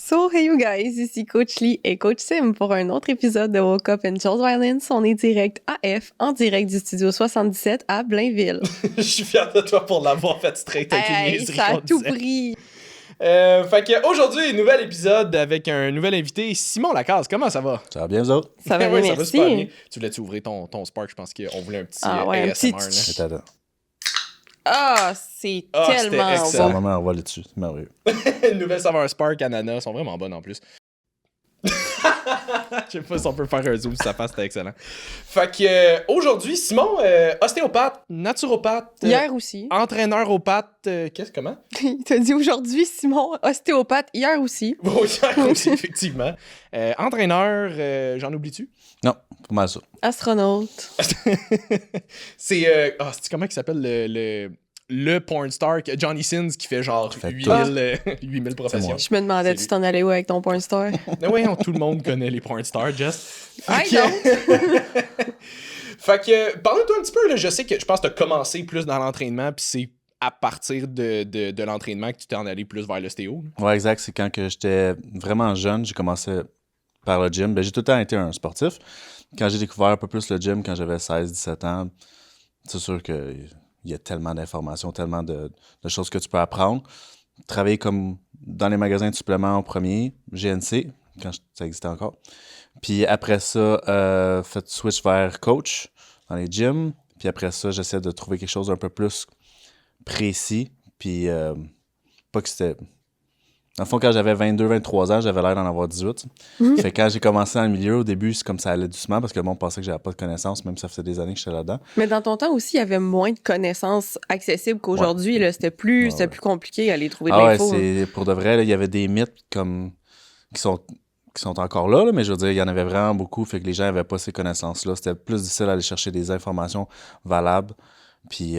So, hey you guys, ici Coach Lee et Coach Sim pour un autre épisode de Woke Up and Chose Violence. On est direct AF, en direct du studio 77 à Blainville. Je suis fier de toi pour l'avoir fait straight avec les niaiseries ça a qu'on tout disait. pris. Fait que aujourd'hui, nouvel épisode avec un nouvel invité, Simon Lacaze. Comment ça va? Ça va bien, vous autres? Ça va bien, Ouais, merci. ça va super bien. Tu voulais-tu ouvrir ton Spark? Je pense qu'on voulait un petit un ASMR. petit... Là. Attends. C'est Ah, tellement c'était C'est excellent. un bon. moment, on va là-dessus. C'est merveilleux. Une nouvelle saveur Spark, ananas, sont vraiment bonnes en plus. Je sais pas si on peut faire un zoom sur sa face, c'était excellent. Fait que aujourd'hui, Simon, ostéopathe, naturopathe, Hier aussi. entraîneur-opathe, comment? Il t'a dit aujourd'hui, Simon, ostéopathe, hier aussi. Bon, hier aussi, effectivement. Entraîneur, j'en oublie-tu? Non, pas mal ça. Astronaute. C'est comment il s'appelle le porn star Johnny Sins qui fait genre Fait 8000 professions. Je me demandais, tu t'en allais où avec ton porn star? Mais ouais, tout le monde connaît les porn stars, Jess. I Fait que parle-toi un petit peu, là, je sais que je pense que tu as commencé plus dans l'entraînement, puis c'est à partir de l'entraînement que tu t'es en allé plus vers l'ostéo. Ouais, exact. C'est quand que j'étais vraiment jeune, j'ai commencé par le gym. Ben, j'ai tout le temps été un sportif. Quand j'ai découvert un peu plus le gym, quand j'avais 16-17 ans, c'est sûr qu'il y a tellement d'informations, tellement de choses que tu peux apprendre. Travailler comme dans les magasins de suppléments au premier, GNC, quand ça existait encore. Puis après ça, fait switch vers coach dans les gyms. Puis après ça, j'essaie de trouver quelque chose d'un peu plus précis. Puis pas que c'était... Dans le fond, quand j'avais 22-23 ans, j'avais l'air d'en avoir 18. Fait que quand j'ai commencé dans le milieu, au début, c'est comme ça allait doucement parce que le monde pensait que j'avais pas de connaissances, même si ça faisait des années que j'étais là-dedans. Mais dans ton temps aussi, il y avait moins de connaissances accessibles qu'aujourd'hui. Là, c'était plus compliqué à aller trouver de Ah ouais, l'info. c'est pour de vrai, là, il y avait des mythes comme qui sont encore là, mais je veux dire, il y en avait vraiment beaucoup, fait que les gens n'avaient pas ces connaissances-là. C'était plus difficile d'aller chercher des informations valables. Puis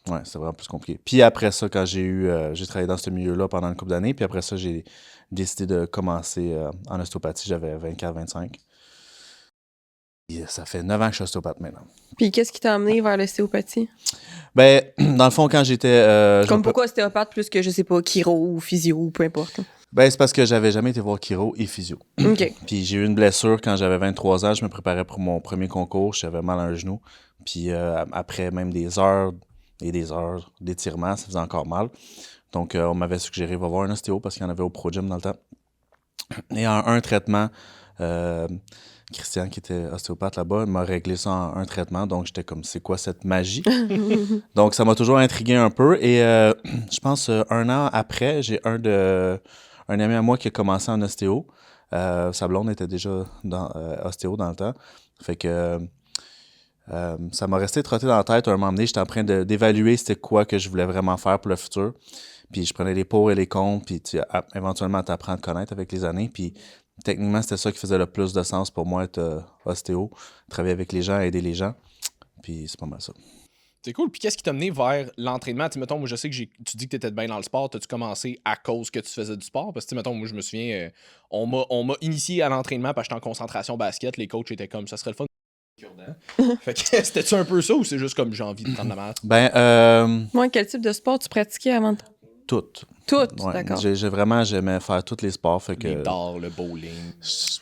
ouais, c'était vraiment plus compliqué. Puis après ça, quand j'ai travaillé dans ce milieu-là pendant une couple d'années, puis après ça, j'ai décidé de commencer en ostéopathie. J'avais 24-25. Et ça fait 9 ans que je suis ostéopathe maintenant. Puis qu'est-ce qui t'a amené vers l'ostéopathie? Ben, dans le fond, quand j'étais... Comme pourquoi ostéopathe plus que, je sais pas, chiro ou physio ou peu importe. Ben, c'est parce que j'avais jamais été voir chiro et physio. OK. Puis j'ai eu une blessure quand j'avais 23 ans. Je me préparais pour mon premier concours. J'avais mal à un genou. Puis après même des heures et des heures d'étirement, ça faisait encore mal. Donc, on m'avait suggéré, va voir un ostéo parce qu'il y en avait au Pro Gym dans le temps. Et en un traitement, Christian, qui était ostéopathe là-bas, m'a réglé ça en un traitement. Donc, j'étais comme, c'est quoi cette magie? Donc, ça m'a toujours intrigué un peu. Et je pense, un an après, j'ai un ami à moi qui a commencé en ostéo. Sa blonde était déjà ostéo dans le temps. Fait que ça m'a resté trotté dans la tête. Un moment donné, j'étais en train d'évaluer c'était quoi que je voulais vraiment faire pour le futur. Puis je prenais les pour et les contre, puis éventuellement, tu apprends à te connaître avec les années. Puis techniquement, c'était ça qui faisait le plus de sens pour moi, être ostéo, travailler avec les gens, aider les gens. Puis c'est pas mal ça. C'est cool. Puis qu'est-ce qui t'a mené vers l'entraînement? Tu mettons, moi, je sais que tu dis que tu étais bien dans le sport. T'as-tu commencé à cause que tu faisais du sport? Parce que, mettons, moi, je me souviens, on m'a initié à l'entraînement parce que j'étais en concentration basket. Les coachs étaient comme, ça serait le fun. Fait que c'était-tu un peu ça ou c'est juste comme j'ai envie de prendre la maths? Ben, Moi, quel type de sport tu pratiquais avant? Toutes. Toutes, Ouais, d'accord. j'aimais faire tous les sports. Fait que, Les dards, le bowling.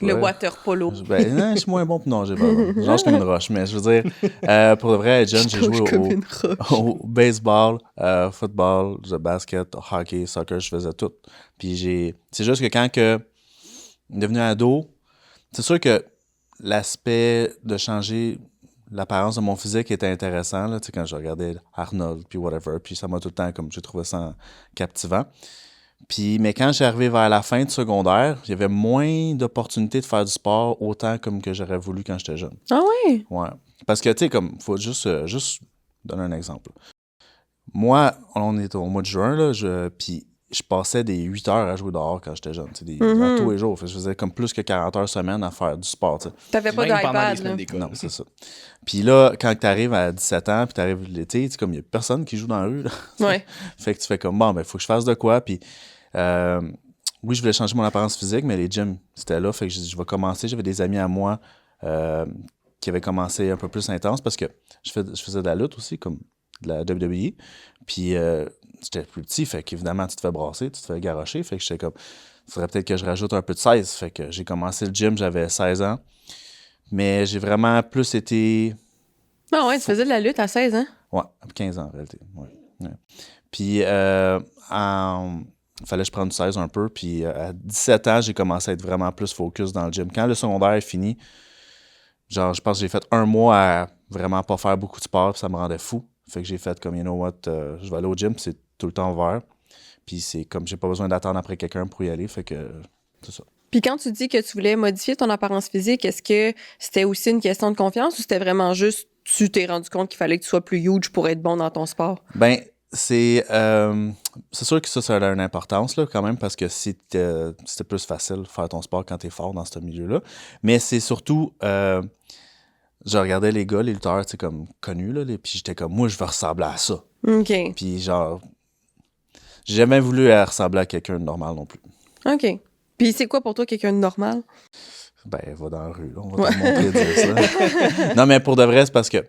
Le ouais. water polo. Ben, non, je suis moins bon. Non, j'ai pas. Je lance comme une roche. Mais je veux dire, pour de vrai, être jeune, j'ai joué comme une roche. au baseball, football, basket, hockey, soccer, je faisais tout. Puis c'est juste que quand devenu ado, c'est sûr que l'aspect de changer l'apparence de mon physique était intéressant, là, tu sais, quand je regardais Arnold, puis whatever, puis ça m'a tout le temps, comme j'ai trouvé ça captivant. Mais quand j'ai arrivé vers la fin du secondaire, il y avait moins d'opportunités de faire du sport autant comme que j'aurais voulu quand j'étais jeune. Ah oui? Ouais. Parce que, tu sais, comme, faut juste donner un exemple. Moi, on est au mois de juin, là, puis je passais des 8 heures à jouer dehors quand j'étais jeune, à tous les jours. Je faisais comme plus que 40 heures semaine à faire du sport, tu sais. T'avais pas Même pendant les d'iPad, semaines là? d'école. Non, c'est ça. Puis là, quand t'arrives à 17 ans, puis t'arrives l'été, c'est comme, il y a personne qui joue dans la rue, là. Ouais. Fait que tu fais comme, bon, ben, faut que je fasse de quoi, puis oui, je voulais changer mon apparence physique, mais les gyms, c'était là, fait que je vais commencer. J'avais des amis à moi qui avaient commencé un peu plus intense parce que je faisais de la lutte aussi, comme de la WWE. Puis j'étais plus petit, fait qu'évidemment, tu te fais brasser, tu te fais garrocher, fait que j'étais comme, il faudrait peut-être que je rajoute un peu de 16, fait que j'ai commencé le gym, j'avais 16 ans, mais j'ai vraiment plus été... Ah ouais, tu faisais de la lutte à 16 ans? Ouais, 15 ans en réalité, ouais. Puis, fallait que je prenne du 16 un peu, puis à 17 ans, j'ai commencé à être vraiment plus focus dans le gym. Quand le secondaire est fini, genre, je pense que j'ai fait un mois à vraiment pas faire beaucoup de sport, puis ça me rendait fou. Fait que j'ai fait comme, you know what, je vais aller au gym, puis c'est tout le temps ouvert. Puis c'est comme, j'ai pas besoin d'attendre après quelqu'un pour y aller, fait que c'est ça. Puis quand tu dis que tu voulais modifier ton apparence physique, est-ce que c'était aussi une question de confiance ou c'était vraiment juste tu t'es rendu compte qu'il fallait que tu sois plus huge pour être bon dans ton sport? Ben, c'est sûr que ça a une importance là, quand même, parce que c'était plus facile de faire ton sport quand t'es fort dans ce milieu-là. Mais c'est surtout... je regardais les gars, les lutteurs, tu sais, comme connus, là, puis j'étais comme, moi, je veux ressembler à ça. OK. Puis genre, j'ai jamais voulu ressembler à quelqu'un de normal non plus. OK. Puis c'est quoi pour toi quelqu'un de normal? Ben, va dans la rue, là, on va te montrer de dire ça. Non, mais pour de vrai, c'est parce que, tu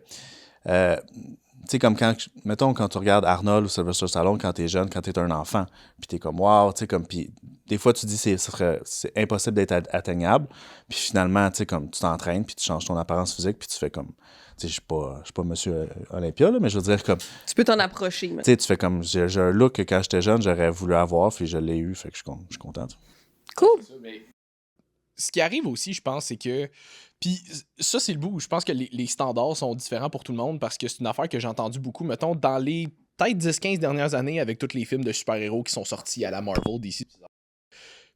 sais, comme mettons, quand tu regardes Arnold ou Sylvester Stallone quand t'es jeune, quand t'es un enfant, puis t'es comme, wow, tu sais, comme, puis des fois, tu dis c'est impossible d'être atteignable, puis finalement, tu sais, comme, tu t'entraînes, puis tu changes ton apparence physique, puis tu fais comme, tu sais, je suis pas monsieur Olympia, là, mais je veux dire, comme, Tu peux t'en approcher. tu sais, tu fais comme, j'ai un look que quand j'étais jeune, j'aurais voulu avoir, puis je l'ai eu, fait que je suis content. Cool. Ce qui arrive aussi, je pense, c'est que... Puis ça, c'est le bout où je pense que les standards sont différents pour tout le monde parce que c'est une affaire que j'ai entendue beaucoup, mettons, dans les peut-être 10-15 dernières années avec tous les films de super-héros qui sont sortis à la Marvel, DC.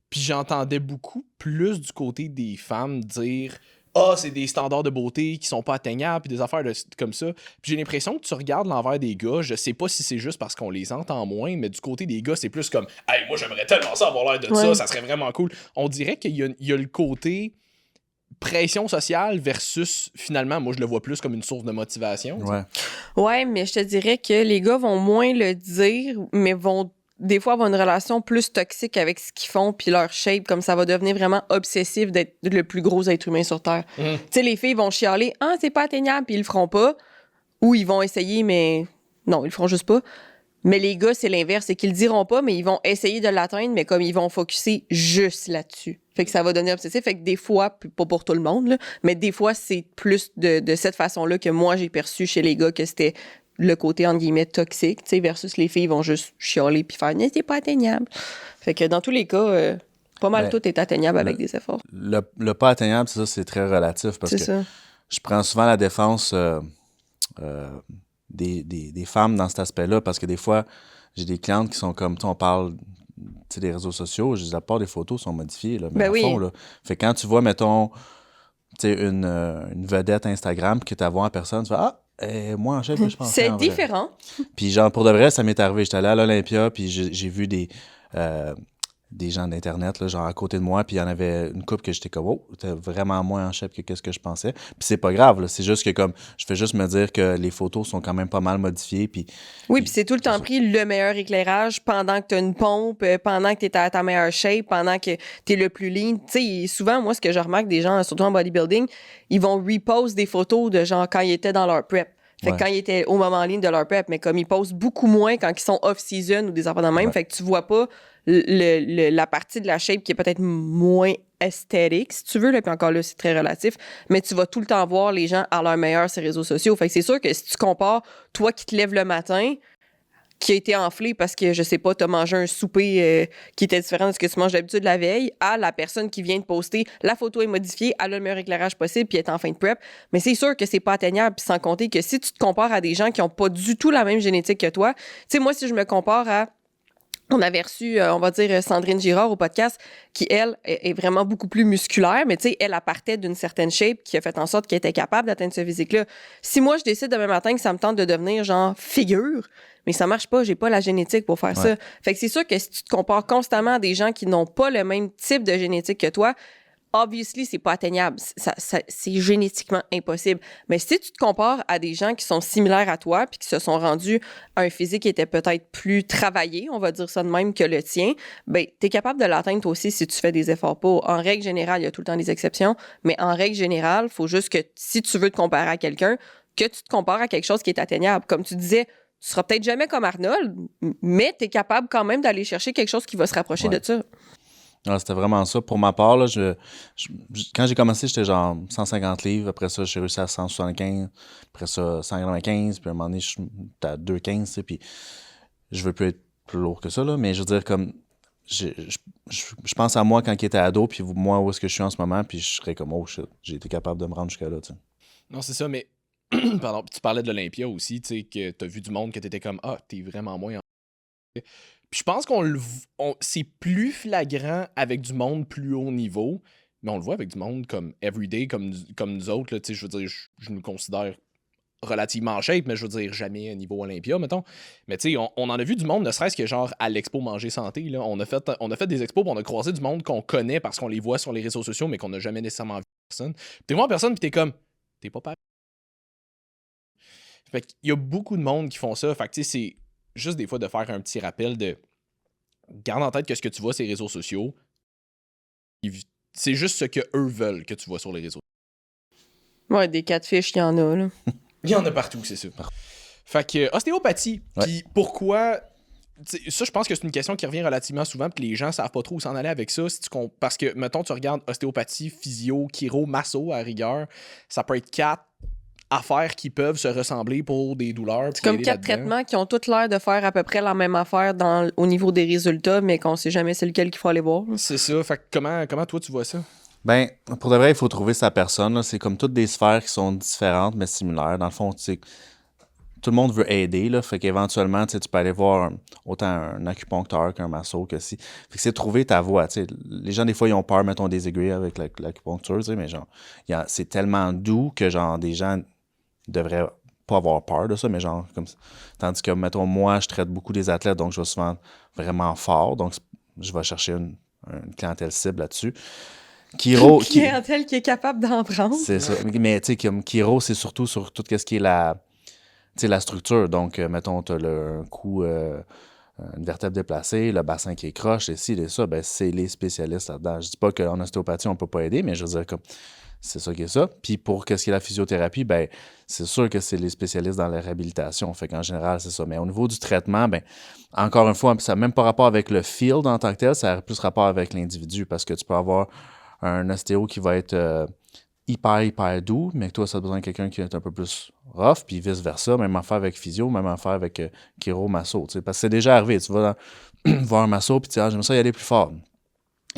Puis j'entendais beaucoup plus du côté des femmes dire « Ah, c'est des standards de beauté qui sont pas atteignables, puis des affaires comme ça. » Puis j'ai l'impression que tu regardes l'envers des gars, je sais pas si c'est juste parce qu'on les entend moins, mais du côté des gars, c'est plus comme « Hey, moi j'aimerais tellement ça avoir l'air de ça serait vraiment cool. » On dirait qu'il y a le côté pression sociale versus, finalement, moi je le vois plus comme une source de motivation. Ouais. Ouais, mais je te dirais que les gars vont moins le dire, mais vont des fois avoir une relation plus toxique avec ce qu'ils font puis leur shape, comme ça va devenir vraiment obsessif d'être le plus gros être humain sur Terre. Tu sais, les filles vont chialer « Ah, c'est pas atteignable » puis ils le feront pas. Ou ils vont essayer, mais non, ils le feront juste pas. Mais les gars, c'est l'inverse, c'est qu'ils le diront pas, mais ils vont essayer de l'atteindre, mais comme ils vont focusser juste là-dessus. Fait que ça va donner obsessif. Fait que des fois, pas pour tout le monde, là, mais des fois, c'est plus de cette façon-là que moi, j'ai perçu chez les gars que c'était le côté, entre guillemets, toxique, tu sais, versus les filles vont juste chialer puis faire « c'est pas atteignable ». Fait que dans tous les cas, pas mal tout est atteignable avec des efforts. Le pas atteignable, c'est très relatif parce que ça. je prends souvent la défense des femmes dans cet aspect-là parce que des fois, j'ai des clientes qui sont comme, on parle des réseaux sociaux, la plupart des photos sont modifiées, là, mais fond, là. Fait que quand tu vois, mettons, une vedette Instagram que tu vois en personne, tu fais « Ah! Moi, en chef, je pense. » C'est différent. Puis genre, pour de vrai, ça m'est arrivé. J'étais allé à l'Olympia, puis j'ai vu des gens d'Internet, là, genre à côté de moi, puis il y en avait une couple que j'étais comme « Oh, t'es vraiment moins en chef que qu'est-ce que je pensais. » Puis c'est pas grave, là, c'est juste que comme, je fais juste me dire que les photos sont quand même pas mal modifiées, puis... Oui, puis c'est tout le temps pris le meilleur éclairage pendant que t'as une pompe, pendant que t'es à ta meilleure shape, pendant que t'es le plus lean. Tu sais, souvent, moi, ce que je remarque des gens, surtout en bodybuilding, ils vont repost des photos de genre quand ils étaient dans leur prep. Fait que quand ils étaient au moment ligne de leur prep, mais comme ils postent beaucoup moins quand ils sont off-season ou des affaires de même, fait que tu vois pas la partie de la shape qui est peut-être moins esthétique, si tu veux, là, puis encore là, c'est très relatif, mais tu vas tout le temps voir les gens à leur meilleur sur les réseaux sociaux. Fait que c'est sûr que si tu compares, toi qui te lèves le matin, qui a été enflé parce que, je sais pas, t'as mangé un souper qui était différent de ce que tu manges d'habitude la veille, à la personne qui vient de poster, la photo est modifiée, elle a le meilleur éclairage possible, puis elle est en fin de prep. Mais c'est sûr que c'est pas atteignable, puis sans compter que si tu te compares à des gens qui ont pas du tout la même génétique que toi, tu sais, moi, si je me compare à... On avait reçu, on va dire, Sandrine Girard au podcast, qui, elle, est vraiment beaucoup plus musculaire, mais tu sais, elle partait d'une certaine shape qui a fait en sorte qu'elle était capable d'atteindre ce physique-là. Si moi, je décide demain matin que ça me tente de devenir, genre, figure, mais ça marche pas, j'ai pas la génétique pour faire ça. Fait que c'est sûr que si tu te compares constamment à des gens qui n'ont pas le même type de génétique que toi, obviously, c'est pas atteignable. C'est génétiquement impossible. Mais si tu te compares à des gens qui sont similaires à toi puis qui se sont rendus à un physique qui était peut-être plus travaillé, on va dire ça de même, que le tien, ben, t'es capable de l'atteindre toi aussi si tu fais des efforts pour. En règle générale, il y a tout le temps des exceptions, mais en règle générale, il faut juste que si tu veux te comparer à quelqu'un, que tu te compares à quelque chose qui est atteignable. Comme tu disais, Tu seras peut-être jamais comme Arnold, mais tu es capable quand même d'aller chercher quelque chose qui va se rapprocher de ça. Ah, c'était vraiment ça. Pour ma part, là, quand j'ai commencé, j'étais genre 150 livres. Après ça, j'ai réussi à 175. Après ça, 195. Puis à un moment donné, j'étais à 215. Tu sais, puis je veux plus être plus lourd que ça, là. Mais je veux dire, comme, je pense à moi quand il était ado, puis moi, où est-ce que je suis en ce moment, puis je serais comme, oh shit, j'ai été capable de me rendre jusqu'à là, tu sais. Non, c'est ça, mais pardon, tu parlais de l'Olympia aussi, tu sais, que t'as vu du monde que t'étais comme, ah, t'es vraiment moins en. Puis je pense c'est plus flagrant avec du monde plus haut niveau, mais on le voit avec du monde comme everyday, comme nous autres, là, tu sais, je veux dire, je nous considère relativement shape, mais je veux dire, jamais à niveau Olympia, mettons. Mais tu sais, on en a vu du monde, ne serait-ce que genre à l'expo Manger Santé, là, on a fait des expos, puis on a croisé du monde qu'on connaît parce qu'on les voit sur les réseaux sociaux, mais qu'on n'a jamais nécessairement vu en personne. T'es voir en personne, puis t'es comme, t'es pas pareil. Fait qu'il y a beaucoup de monde qui font ça, fait que tu sais, c'est juste des fois de faire un petit rappel de garde en tête que ce que tu vois sur les réseaux sociaux, c'est juste ce que eux veulent que tu vois sur les réseaux. Ouais, des catfish, il y en a, là. Il y en a partout, c'est ça. Fait que, ostéopathie. Puis pourquoi. Ça, je pense que c'est une question qui revient relativement souvent, puis les gens savent pas trop où s'en aller avec ça. Parce que, mettons, tu regardes ostéopathie, physio, chiro, masso, à rigueur, ça peut être 4 affaires qui peuvent se ressembler pour des douleurs. C'est comme 4 traitements qui ont toutes l'air de faire à peu près la même affaire au niveau des résultats, mais qu'on sait jamais c'est lequel qu'il faut aller voir. C'est ça. Fait que comment toi, tu vois ça? Ben, pour de vrai, il faut trouver sa personne, là. C'est comme toutes des sphères qui sont différentes, mais similaires. Dans le fond, tu sais, tout le monde veut aider, là. Fait qu'éventuellement, tu sais, tu peux aller voir autant un acupuncteur qu'un masso que si. Fait que c'est trouver ta voie, tu sais. Les gens, des fois, ils ont peur, mettons, des aiguilles avec l'acupuncture, tu sais, mais genre, c'est tellement doux que, genre, des gens devraient pas avoir peur de ça, mais genre, comme ça. Tandis que, mettons, moi, je traite beaucoup des athlètes, donc je vais souvent vraiment fort, donc je vais chercher une clientèle cible là-dessus. Une clientèle qui est capable d'en prendre. C'est ça. Mais tu sais, comme Chiro, c'est surtout sur tout ce qui est la structure. Donc, mettons, tu as un cou, une vertèbre déplacée, le bassin qui est croche, et ci, et ça, ben, c'est les spécialistes là-dedans. Je dis pas qu'en ostéopathie, on peut pas aider, mais je veux dire, comme, c'est ça qui est ça. Puis pour ce qui est la physiothérapie, ben, c'est sûr que c'est les spécialistes dans la réhabilitation. Fait qu'en général, c'est ça. Mais au niveau du traitement, ben, encore une fois, ça n'a même pas rapport avec le field en tant que tel, ça a plus rapport avec l'individu parce que tu peux avoir un ostéo qui va être hyper doux, mais que toi, ça a besoin de quelqu'un qui est un peu plus rough, puis vice-versa. Même affaire avec physio, même affaire avec chiro, masso. Parce que c'est déjà arrivé. Tu vas voir un masso, puis tu dis, ah, j'aime ça y aller plus fort.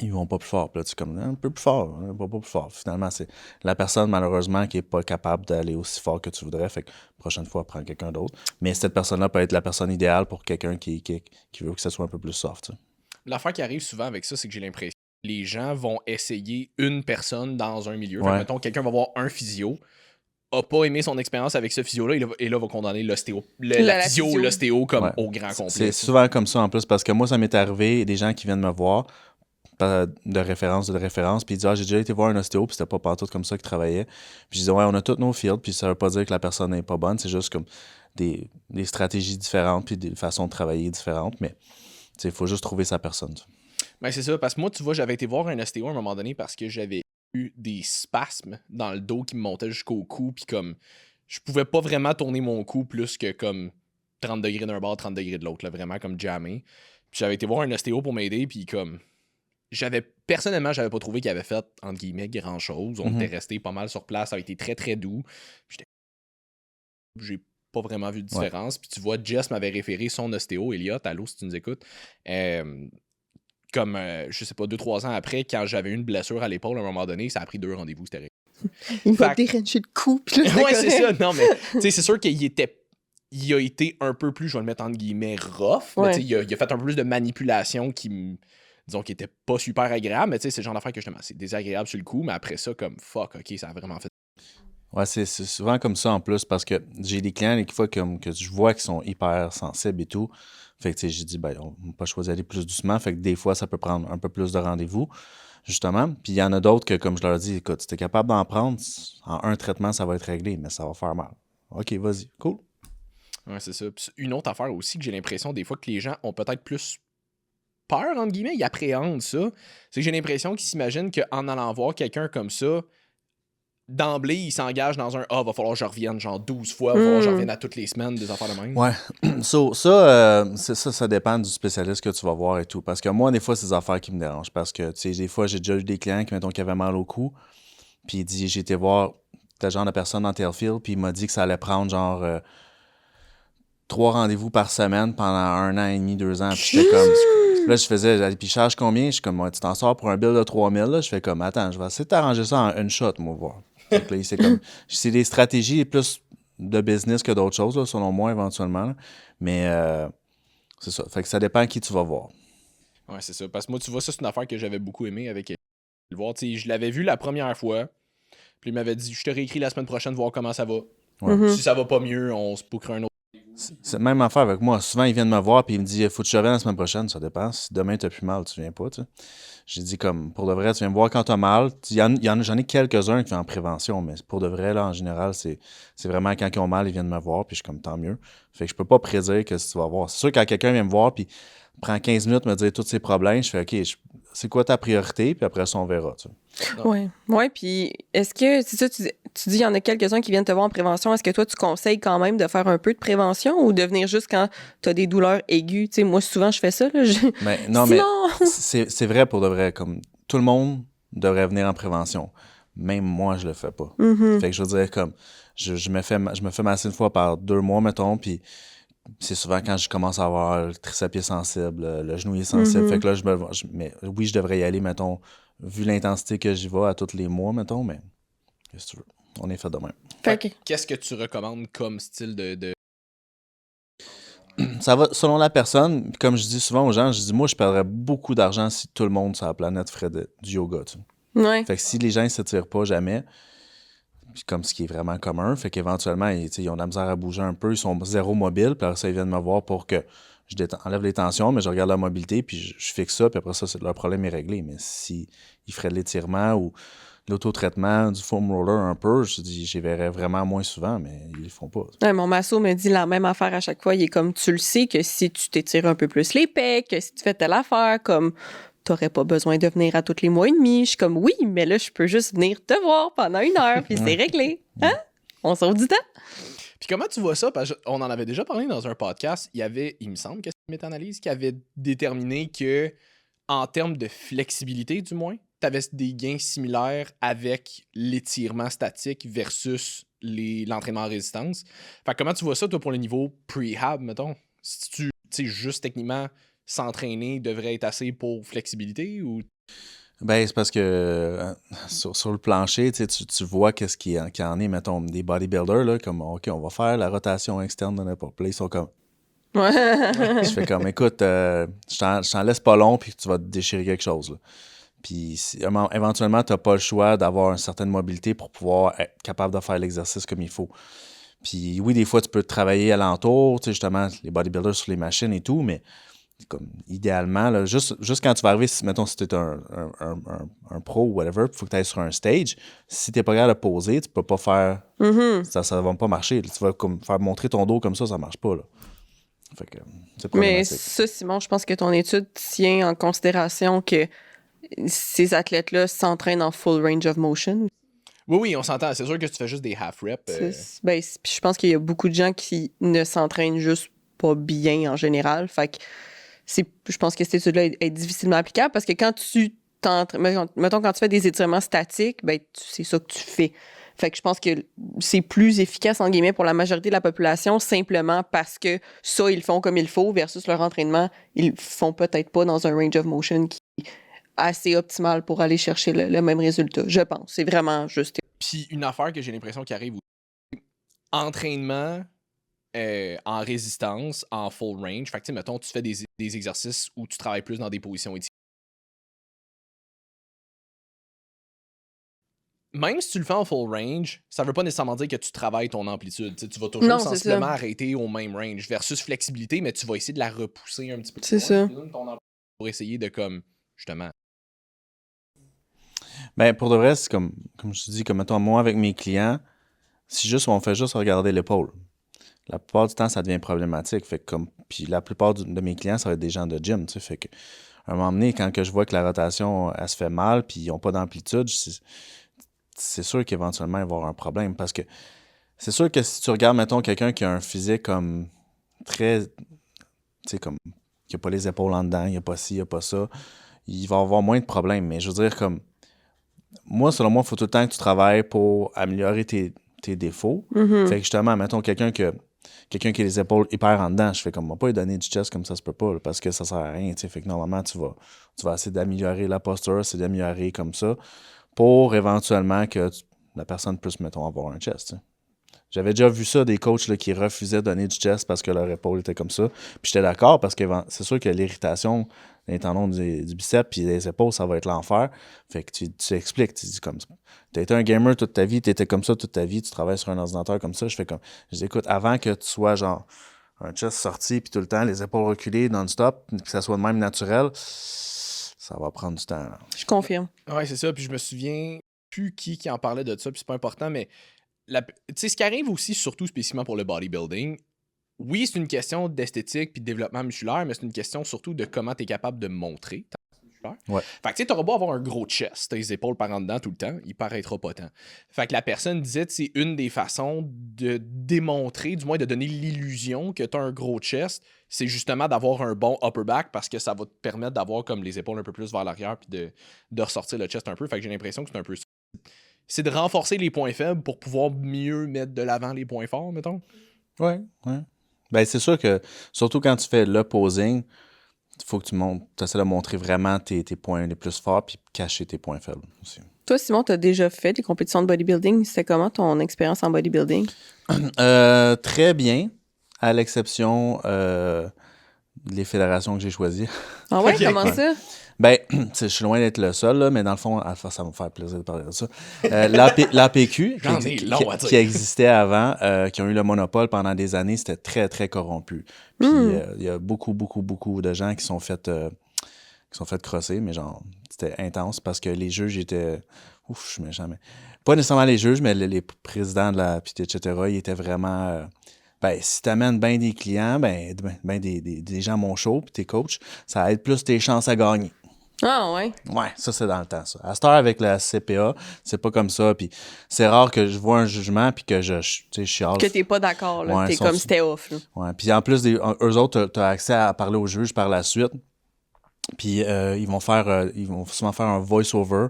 Ils vont pas plus fort. Puis là, tu es comme, un peu plus fort, pas plus fort. Finalement, c'est la personne, malheureusement, qui est pas capable d'aller aussi fort que tu voudrais. Fait que prochaine fois, prends quelqu'un d'autre. Mais cette personne-là peut être la personne idéale pour quelqu'un qui veut que ça soit un peu plus soft. Tu sais. L'affaire qui arrive souvent avec ça, c'est que j'ai l'impression que les gens vont essayer une personne dans un milieu. Ouais. Fait que, mettons, quelqu'un va voir un physio, a pas aimé son expérience avec ce physio-là, et là, va condamner l'ostéo. La physio, l'ostéo comme au grand complet. C'est souvent comme ça en plus, parce que moi, ça m'est arrivé, des gens qui viennent me voir de référence, puis ils disent, ah, j'ai déjà été voir un ostéo, puis c'était pas partout comme ça qu'il travaillait. Puis je disais, ouais, on a tous nos fields, puis ça veut pas dire que la personne n'est pas bonne, c'est juste comme des stratégies différentes, puis des façons de travailler différentes, mais il faut juste trouver sa personne. Ben, c'est ça, parce que moi, tu vois, j'avais été voir un ostéo à un moment donné parce que j'avais eu des spasmes dans le dos qui me montaient jusqu'au cou, puis comme, je pouvais pas vraiment tourner mon cou plus que comme 30 degrés d'un bord, 30 degrés de l'autre, là, vraiment comme jamais. Puis j'avais été voir un ostéo pour m'aider, puis comme, personnellement, j'avais pas trouvé qu'il avait fait, entre guillemets, grand-chose. On était resté pas mal sur place, ça a été très, très doux. J'ai pas vraiment vu de différence. Puis tu vois, Jess m'avait référé son ostéo, Elliot, allô, si tu nous écoutes. Comme, je sais pas, 2-3 ans après, quand j'avais une blessure à l'épaule, à un moment donné, ça a pris 2 rendez-vous, c'était rien. Il m'a déranger le cou. Ouais, c'est ça. Non, mais, tu sais, c'est sûr qu'il a été un peu plus, je vais le mettre entre guillemets, rough. Ouais. Mais, il a fait un peu plus de manipulation qui disons, qui était pas super agréable. Mais, tu sais, c'est le genre d'affaire que justement, c'est désagréable sur le coup. Mais après ça, comme, fuck, OK, ça a vraiment fait. Ouais, c'est souvent comme ça en plus parce que j'ai des clients des fois que je vois qui sont hyper sensibles et tout. Fait que, tu sais, j'ai dit, ben, on n'a pas choisi d'aller plus doucement. Fait que des fois, ça peut prendre un peu plus de rendez-vous, justement. Puis il y en a d'autres que, comme je leur dis, écoute, si t'es capable d'en prendre, en un traitement, ça va être réglé, mais ça va faire mal. OK, vas-y, cool. Ouais, c'est ça. Puis une autre affaire aussi que j'ai l'impression des fois que les gens ont peut-être plus peur, entre guillemets, ils appréhendent ça. C'est que j'ai l'impression qu'ils s'imaginent qu'en allant voir quelqu'un comme ça, d'emblée, il s'engage dans un « Ah, va falloir que je revienne genre 12 fois, va falloir que je revienne à toutes les semaines, des affaires de même. » Ouais. Ça dépend du spécialiste que tu vas voir et tout. Parce que moi, des fois, c'est des affaires qui me dérangent. Parce que, tu sais, des fois, j'ai déjà eu des clients qui avaient mal au cou. Puis il dit, j'ai été voir tel genre de personne dans tel field, puis il m'a dit que ça allait prendre genre 3 rendez-vous par semaine pendant 1 an et demi, 2 ans. Puis j'étais comme. Là, je faisais, puis je charge combien? Je suis comme, ouais, tu t'en sors pour un bill de 3000. Là, je fais comme, attends, je vais essayer de t'arranger ça en une shot, moi, voir. Fait que là, c'est comme, c'est des stratégies plus de business que d'autres choses, là, selon moi, éventuellement. Là. Mais c'est ça. Fait que ça dépend qui tu vas voir. Ouais, c'est ça. Parce que moi, tu vois, ça, c'est une affaire que j'avais beaucoup aimé avec le voir. Tu sais, je l'avais vu la première fois. Puis il m'avait dit, je te réécris la semaine prochaine, voir comment ça va. Ouais. Si ça va pas mieux, on se bookera un autre. C'est la même affaire avec moi. Souvent, ils viennent me voir puis ils me disent, faut que je revienne la semaine prochaine. Ça dépend. Si demain, t'as plus mal, tu viens pas, tu sais. J'ai dit, comme, pour de vrai, tu viens me voir quand t'as mal. J'en ai quelques-uns qui font en prévention, mais pour de vrai, là, en général, c'est vraiment quand ils ont mal, ils viennent me voir, puis je suis comme, tant mieux. Fait que je peux pas prédire que si tu vas voir. C'est sûr, quand quelqu'un vient me voir, puis prend 15 minutes me dire tous ses problèmes, je fais, OK, c'est quoi ta priorité, puis après ça, on verra, tu sais. Ouais, puis est-ce que, c'est ça, tu dis, il y en a quelques-uns qui viennent te voir en prévention. Est-ce que toi, tu conseilles quand même de faire un peu de prévention ou de venir juste quand tu as des douleurs aiguës? Tu sais, moi, souvent, je fais ça. Là, Mais non, Sinon... mais c'est vrai pour de vrai. Comme tout le monde devrait venir en prévention. Même moi, je le fais pas. Fait que je veux dire, comme, je me fais masser une fois par 2 mois, mettons, puis c'est souvent quand je commence à avoir le triceps sensible, le genou est sensible. Fait que là, mais oui, je devrais y aller, mettons, vu l'intensité que j'y vais à tous les mois, mettons, mais qu'est-ce que tu veux? On est fait de même. Qu'est-ce que tu recommandes comme style de... Ça va selon la personne. Comme je dis souvent aux gens, je dis, moi, je perdrais beaucoup d'argent si tout le monde sur la planète ferait du yoga, tu sais. Ouais. Fait que si les gens ne s'étirent pas jamais, puis comme ce qui est vraiment commun, fait qu'éventuellement, ils ont de la misère à bouger un peu, ils sont zéro mobile, puis après ça, ils viennent me voir pour que je enlève les tensions, mais je regarde la mobilité, puis je fixe ça, puis après ça, leur problème est réglé. Mais si ils feraient de l'étirement ou de l'autotraitement, du foam roller un peu, je dis, j'y verrais vraiment moins souvent, mais ils le font pas. Ouais, mon masso me dit la même affaire à chaque fois. Il est comme, tu le sais que si tu t'étires un peu plus les pecs, que si tu fais telle affaire, comme, t'aurais pas besoin de venir à tous les mois et demi. Je suis comme, oui, mais là, je peux juste venir te voir pendant 1 heure, puis c'est réglé. Hein? On sauve du temps. Puis comment tu vois ça? Parce qu'on en avait déjà parlé dans un podcast. Il me semble que c'est une méta-analyse qui avait déterminé que, en termes de flexibilité, du moins, tu avais des gains similaires avec l'étirement statique versus l'entraînement en résistance. Fait que comment tu vois ça, toi, pour le niveau prehab, mettons? Si tu sais, juste techniquement, s'entraîner devrait être assez pour flexibilité ou... Ben, c'est parce que sur le plancher, tu vois qu'est-ce qu'il y en est, mettons, des bodybuilders, là, comme, OK, on va faire la rotation externe de n'importe quoi. Ils sont comme... Ouais. Je fais comme, écoute, je t'en laisse pas long, puis tu vas te déchirer quelque chose, là. Puis éventuellement, tu n'as pas le choix d'avoir une certaine mobilité pour pouvoir être capable de faire l'exercice comme il faut. Puis oui, des fois, tu peux travailler alentour, tu sais, justement, les bodybuilders sur les machines et tout, mais comme idéalement, là, juste quand tu vas arriver, mettons, si tu es un pro ou whatever, il faut que tu ailles sur un stage. Si tu n'es pas capable de poser, tu peux pas faire... Ça ne va pas marcher. Tu vas comme faire montrer ton dos comme ça ne marche pas, là. Fait que c'est Mais problématique. ça, Simon, je pense que ton étude tient en considération que ces athlètes-là s'entraînent en full range of motion. Oui, on s'entend. C'est sûr que tu fais juste des half reps. Ben, puis je pense qu'il y a beaucoup de gens qui ne s'entraînent juste pas bien en général. Fait que je pense que cette étude-là est difficilement applicable parce que quand tu t'entraînes, mettons, quand tu fais des étirements statiques, ben, c'est ça que tu fais. Fait que je pense que c'est plus efficace, en guillemets, pour la majorité de la population, simplement parce que ça, ils le font comme il faut, versus leur entraînement, ils le font peut-être pas dans un range of motion qui est assez optimal pour aller chercher le même résultat, je pense. C'est vraiment juste. Puis une affaire que j'ai l'impression qui arrive aussi, entraînement en résistance, en full range. Fait que, tu sais, mettons, tu fais des exercices où tu travailles plus dans des positions étirées. Même si tu le fais en full range, ça veut pas nécessairement dire que tu travailles ton amplitude. T'sais, tu vas toujours sensiblement arrêter au même range versus flexibilité, mais tu vas essayer de la repousser un petit peu. C'est ça. Pour essayer de, comme, justement... Ben, pour de vrai, c'est comme je te dis, comme mettons, moi avec mes clients, on fait juste regarder l'épaule. La plupart du temps, ça devient problématique. Fait que puis la plupart de mes clients, ça va être des gens de gym, tu sais. Fait que, à un moment donné, quand que je vois que la rotation, elle se fait mal, puis ils n'ont pas d'amplitude, c'est sûr qu'éventuellement, il va y avoir un problème. Parce que c'est sûr que si tu regardes, mettons, quelqu'un qui a un physique comme très, tu sais, comme, qui n'a pas les épaules en dedans, il n'y a pas ci, il n'y a pas ça, il va avoir moins de problèmes. Mais je veux dire, comme, moi, selon moi, il faut tout le temps que tu travailles pour améliorer tes défauts. Mhm. Fait que justement, mettons, quelqu'un qui a les épaules hyper en dedans, je fais comme, on va pas lui donner du chest comme ça se peut pas, là, parce que ça sert à rien, tu sais. Fait que normalement, tu vas essayer d'améliorer la posture, c'est d'améliorer comme ça, pour éventuellement que la personne puisse, mettons, avoir un chest, tu sais. J'avais déjà vu ça, des coachs là, qui refusaient de donner du chest parce que leur épaule était comme ça. Puis j'étais d'accord parce que c'est sûr que l'irritation des tendons du biceps puis des épaules, ça va être l'enfer. Fait que tu expliques, tu dis comme ça. Tu as été un gamer toute ta vie, tu étais comme ça toute ta vie, tu travailles sur un ordinateur comme ça. Je dis écoute, avant que tu sois genre un chest sorti puis tout le temps, les épaules reculées non-stop, que ça soit de même naturel, ça va prendre du temps. Là. Je confirme. Ouais, c'est ça. Puis je me souviens plus qui en parlait de ça, puis c'est pas important, mais tu sais, ce qui arrive aussi, surtout spécifiquement pour le bodybuilding, oui, c'est une question d'esthétique puis de développement musculaire, mais c'est une question surtout de comment tu es capable de montrer ta masse musculaire. Ouais. Fait que tu sais, t'auras beau avoir un gros chest, tes épaules par en dedans tout le temps, il paraîtra pas tant. Fait que la personne disait que c'est une des façons de démontrer, du moins de donner l'illusion que tu as un gros chest, c'est justement d'avoir un bon upper back parce que ça va te permettre d'avoir comme les épaules un peu plus vers l'arrière puis de ressortir le chest un peu. Fait que j'ai l'impression que c'est un peu ça. C'est de renforcer les points faibles pour pouvoir mieux mettre de l'avant les points forts, mettons. Ouais. Ben, c'est sûr que, surtout quand tu fais le posing, il faut que tu essaies de montrer vraiment tes points les plus forts puis cacher tes points faibles aussi. Toi, Simon, tu as déjà fait des compétitions de bodybuilding. C'était comment ton expérience en bodybuilding? Très bien, à l'exception des fédérations que j'ai choisies. Ah ouais? Ok. Comment ça? Ben, je suis loin d'être le seul, là, mais dans le fond, ça va me faire plaisir de parler de ça. L'APQ, J'en ai long à dire. qui existait avant, qui ont eu le monopole pendant des années, c'était très, très corrompu. Puis il y a beaucoup, beaucoup, beaucoup de gens qui sont fait crosser, mais genre, c'était intense parce que les juges étaient... Ouf, je suis méchant, mais... Pas nécessairement les juges, mais les présidents de la... etc., ils étaient vraiment... Ben, si t'amènes bien des clients, ben des gens à mon show, puis tes coachs, ça aide plus tes chances à gagner. Ah ouais? Ouais, ça, c'est dans le temps, ça. À cette heure, avec la CPA, c'est pas comme ça, puis c'est rare que je vois un jugement, puis que je chiale. Que t'es pas d'accord, là. Ouais, T'es comme c'était off, là. Ouais, puis en plus, eux autres, t'as accès à parler au juge par la suite, puis ils vont souvent faire un voice-over.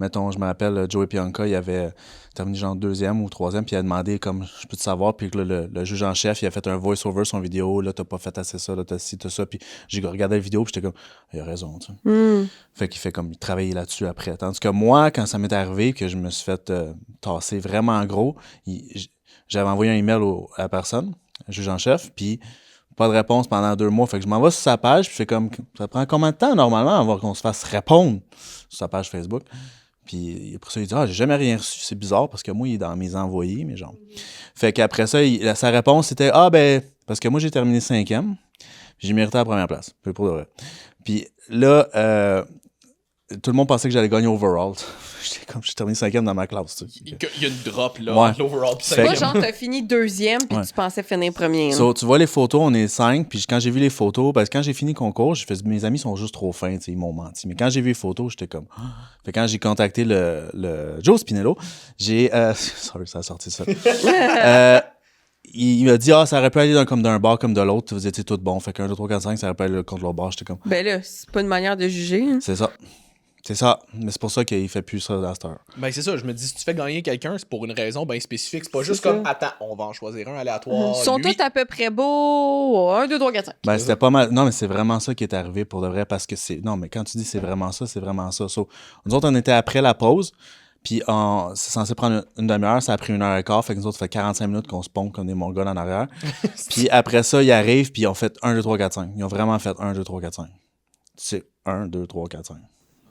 Mettons, je me rappelle, Joey Pianca, il avait terminé genre 2e ou 3e, puis il a demandé, comme, je peux te savoir, puis là, le juge en chef, il a fait un voice-over son vidéo, là, t'as pas fait assez ça, là, t'as ci, t'as ça, puis j'ai regardé la vidéo, puis j'étais comme, il a raison, tu sais. Fait qu'il fait comme, il travaillait là-dessus après. Tandis que moi, quand ça m'est arrivé, que je me suis fait tasser vraiment gros, j'avais envoyé un email à la personne, le juge en chef, puis pas de réponse pendant 2 mois. Fait que je m'en vais sur sa page, puis je fais comme, ça prend combien de temps, normalement, avant qu'on se fasse répondre sur sa page Facebook? Puis après ça, il dit « Ah, j'ai jamais rien reçu. » C'est bizarre parce que moi, il est dans mes envoyés, mais genre. Fait qu'après ça, sa réponse, c'était « Ah, ben, parce que moi, j'ai terminé 5e, puis j'ai mérité la première place. » Pour de vrai. Puis là, tout le monde pensait que j'allais gagner overall. J'étais comme, j'ai terminé 5e dans ma classe. Tu sais. Il y a une drop, là, Ouais. entre l'overall pis Fait Pas que- 5e. genre, t'as fini 2e, puis Ouais. tu pensais finir premier. là. So, tu vois les photos, on est 5, puis quand j'ai vu les photos, parce que quand j'ai fini le concours, j'ai fait, mes amis sont juste trop fins, tu sais, ils m'ont menti. Mais quand j'ai vu les photos, j'étais comme... Fait que quand j'ai contacté le Joe Spinello, j'ai... Sorry, ça a sorti ça. Il m'a dit, ça aurait pu aller d'un bar comme de l'autre, vous étiez tous bons. Fait qu'un, 2, 3, 4, 5, ça aurait pu aller contre l'autre bar. J'étais comme, Ben là, c'est pas une manière de juger. Hein. c'est ça. C'est ça. Mais c'est pour ça qu'il fait plus ça à cette heure. Ben, c'est ça, je me dis, si tu fais gagner quelqu'un, c'est pour une raison bien spécifique. C'est pas juste ça. comme, attends, on va en choisir un aléatoire. Ils sont lui. tous à peu près beaux. 1, 2, 3, 4, 5. Ben, c'était pas mal. Non, mais c'est vraiment ça qui est arrivé pour de vrai parce que c'est. Non, mais quand tu dis c'est vraiment ça, c'est vraiment ça. So, nous autres, on était après la pause, puis c'est censé prendre une demi-heure, ça a pris 1h15, fait que nous autres, ça fait 45 minutes qu'on se pompe comme des mongols en arrière. Puis après ça, ils arrivent, puis ils ont fait 1, 2, 3, 4, 5. Ils ont vraiment fait 1, 2, 3, 4, 5. C'est 1, 2, 3, 4, 5.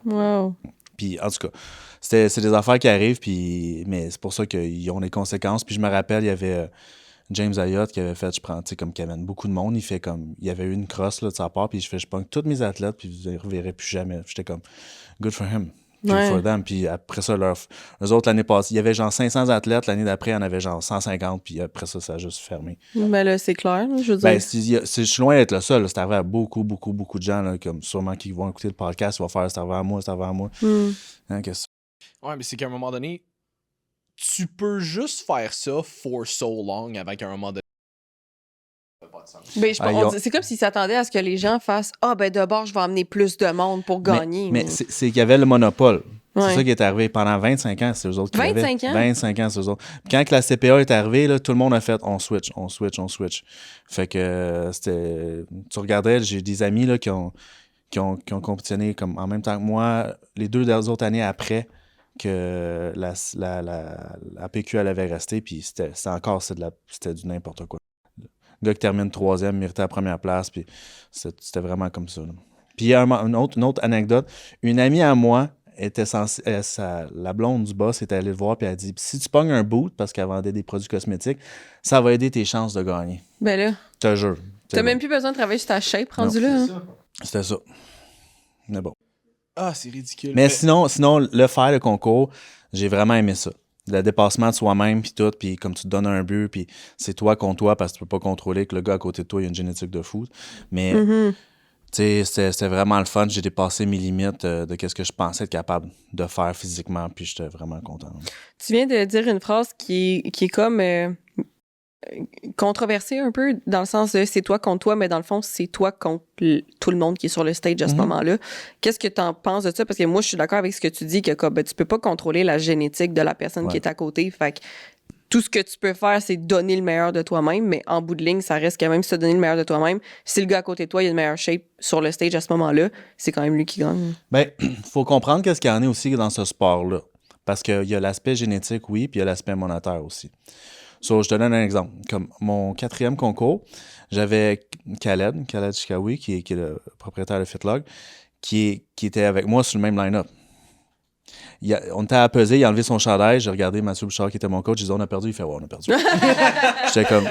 Wow. Puis en tout cas, c'est des affaires qui arrivent, puis mais c'est pour ça qu'ils ont des conséquences. Puis je me rappelle, il y avait James Ayotte qui avait fait, je prends, tu sais, comme qui amène beaucoup de monde, il fait comme, il y avait eu une crosse là, de sa part, puis je pogne tous mes athlètes, puis vous ne les reverrez plus jamais. J'étais comme, good for him. Good Ouais. for them. Puis après ça, eux autres, l'année passée, il y avait genre 500 athlètes, l'année d'après, il y en avait genre 150, puis après ça, ça a juste fermé. Ben là, c'est clair, là, je veux Ben, dire. je suis loin d'être le seul. là. C'est arrivé à beaucoup, beaucoup, beaucoup de gens, là, comme sûrement qui vont écouter le podcast, ils vont faire c'est arrivé à moi, c'est arrivé à moi. Hmm. Hein, qu'est-ce que Ouais, mais c'est qu'à un moment donné, tu peux juste faire ça for so long avec un moment de... pas de sens. Ben, c'est comme s'ils s'attendaient à ce que les gens fassent « Ah, ben d'abord, je vais amener plus de monde pour gagner. » Mais c'est qu'il y avait le monopole. Ouais. C'est ça qui est arrivé. Pendant 25 ans, c'est eux autres qui l'avaient. 25 ans? 25 ans, c'est eux autres. Puis quand que la CPA est arrivée, là, tout le monde a fait on switch. Fait que c'était... Tu regardais, j'ai des amis là, qui ont compétitionné comme en même temps que moi les 2 autres années après que la PQ elle avait resté, puis c'était du n'importe quoi. Le gars qui termine 3e méritait la première place, puis c'était vraiment comme ça. Là. Puis il y a une autre anecdote. Une amie à moi était censée... la blonde du boss était allée le voir, puis elle a dit « Si tu pognes un boot, parce qu'elle vendait des produits cosmétiques, ça va aider tes chances de gagner. » Ben là, Je te jure. t'as même plus besoin de travailler sur ta shape rendu là. Hein? C'était ça. Mais bon. Ah, c'est ridicule. Mais sinon, le concours, j'ai vraiment aimé ça. Le dépassement de soi-même, puis tout, puis comme tu te donnes un but, puis c'est toi contre toi, parce que tu peux pas contrôler que le gars à côté de toi, il a une génétique de fou. Mais, tu sais, c'était vraiment le fun. J'ai dépassé mes limites de ce que je pensais être capable de faire physiquement, puis j'étais vraiment content. Tu viens de dire une phrase qui est comme controversée un peu, dans le sens de c'est toi contre toi, mais dans le fond, c'est toi contre tout le monde qui est sur le stage à ce moment-là. Qu'est-ce que tu en penses de ça? Parce que moi, je suis d'accord avec ce que tu dis, que comme, ben, tu peux pas contrôler la génétique de la personne qui est à côté. Fait que tout ce que tu peux faire, c'est donner le meilleur de toi-même, mais en bout de ligne, ça reste quand même se donner le meilleur de toi-même. Si le gars à côté de toi, il a une meilleure shape sur le stage à ce moment-là, c'est quand même lui qui gagne. Ben, faut comprendre qu'est-ce qu'il y en a aussi dans ce sport-là. Parce qu'il y a l'aspect génétique, oui, puis il y a l'aspect monétaire aussi. So, je te donne un exemple. Comme mon 4e concours, j'avais Khaled Chikawi, qui est le propriétaire de FitLog, qui était avec moi sur le même line-up. On était à peser, il a enlevé son chandail, j'ai regardé Mathieu Bouchard qui était mon coach, j'ai dit on a perdu, il fait ouais, on a perdu. J'étais comme,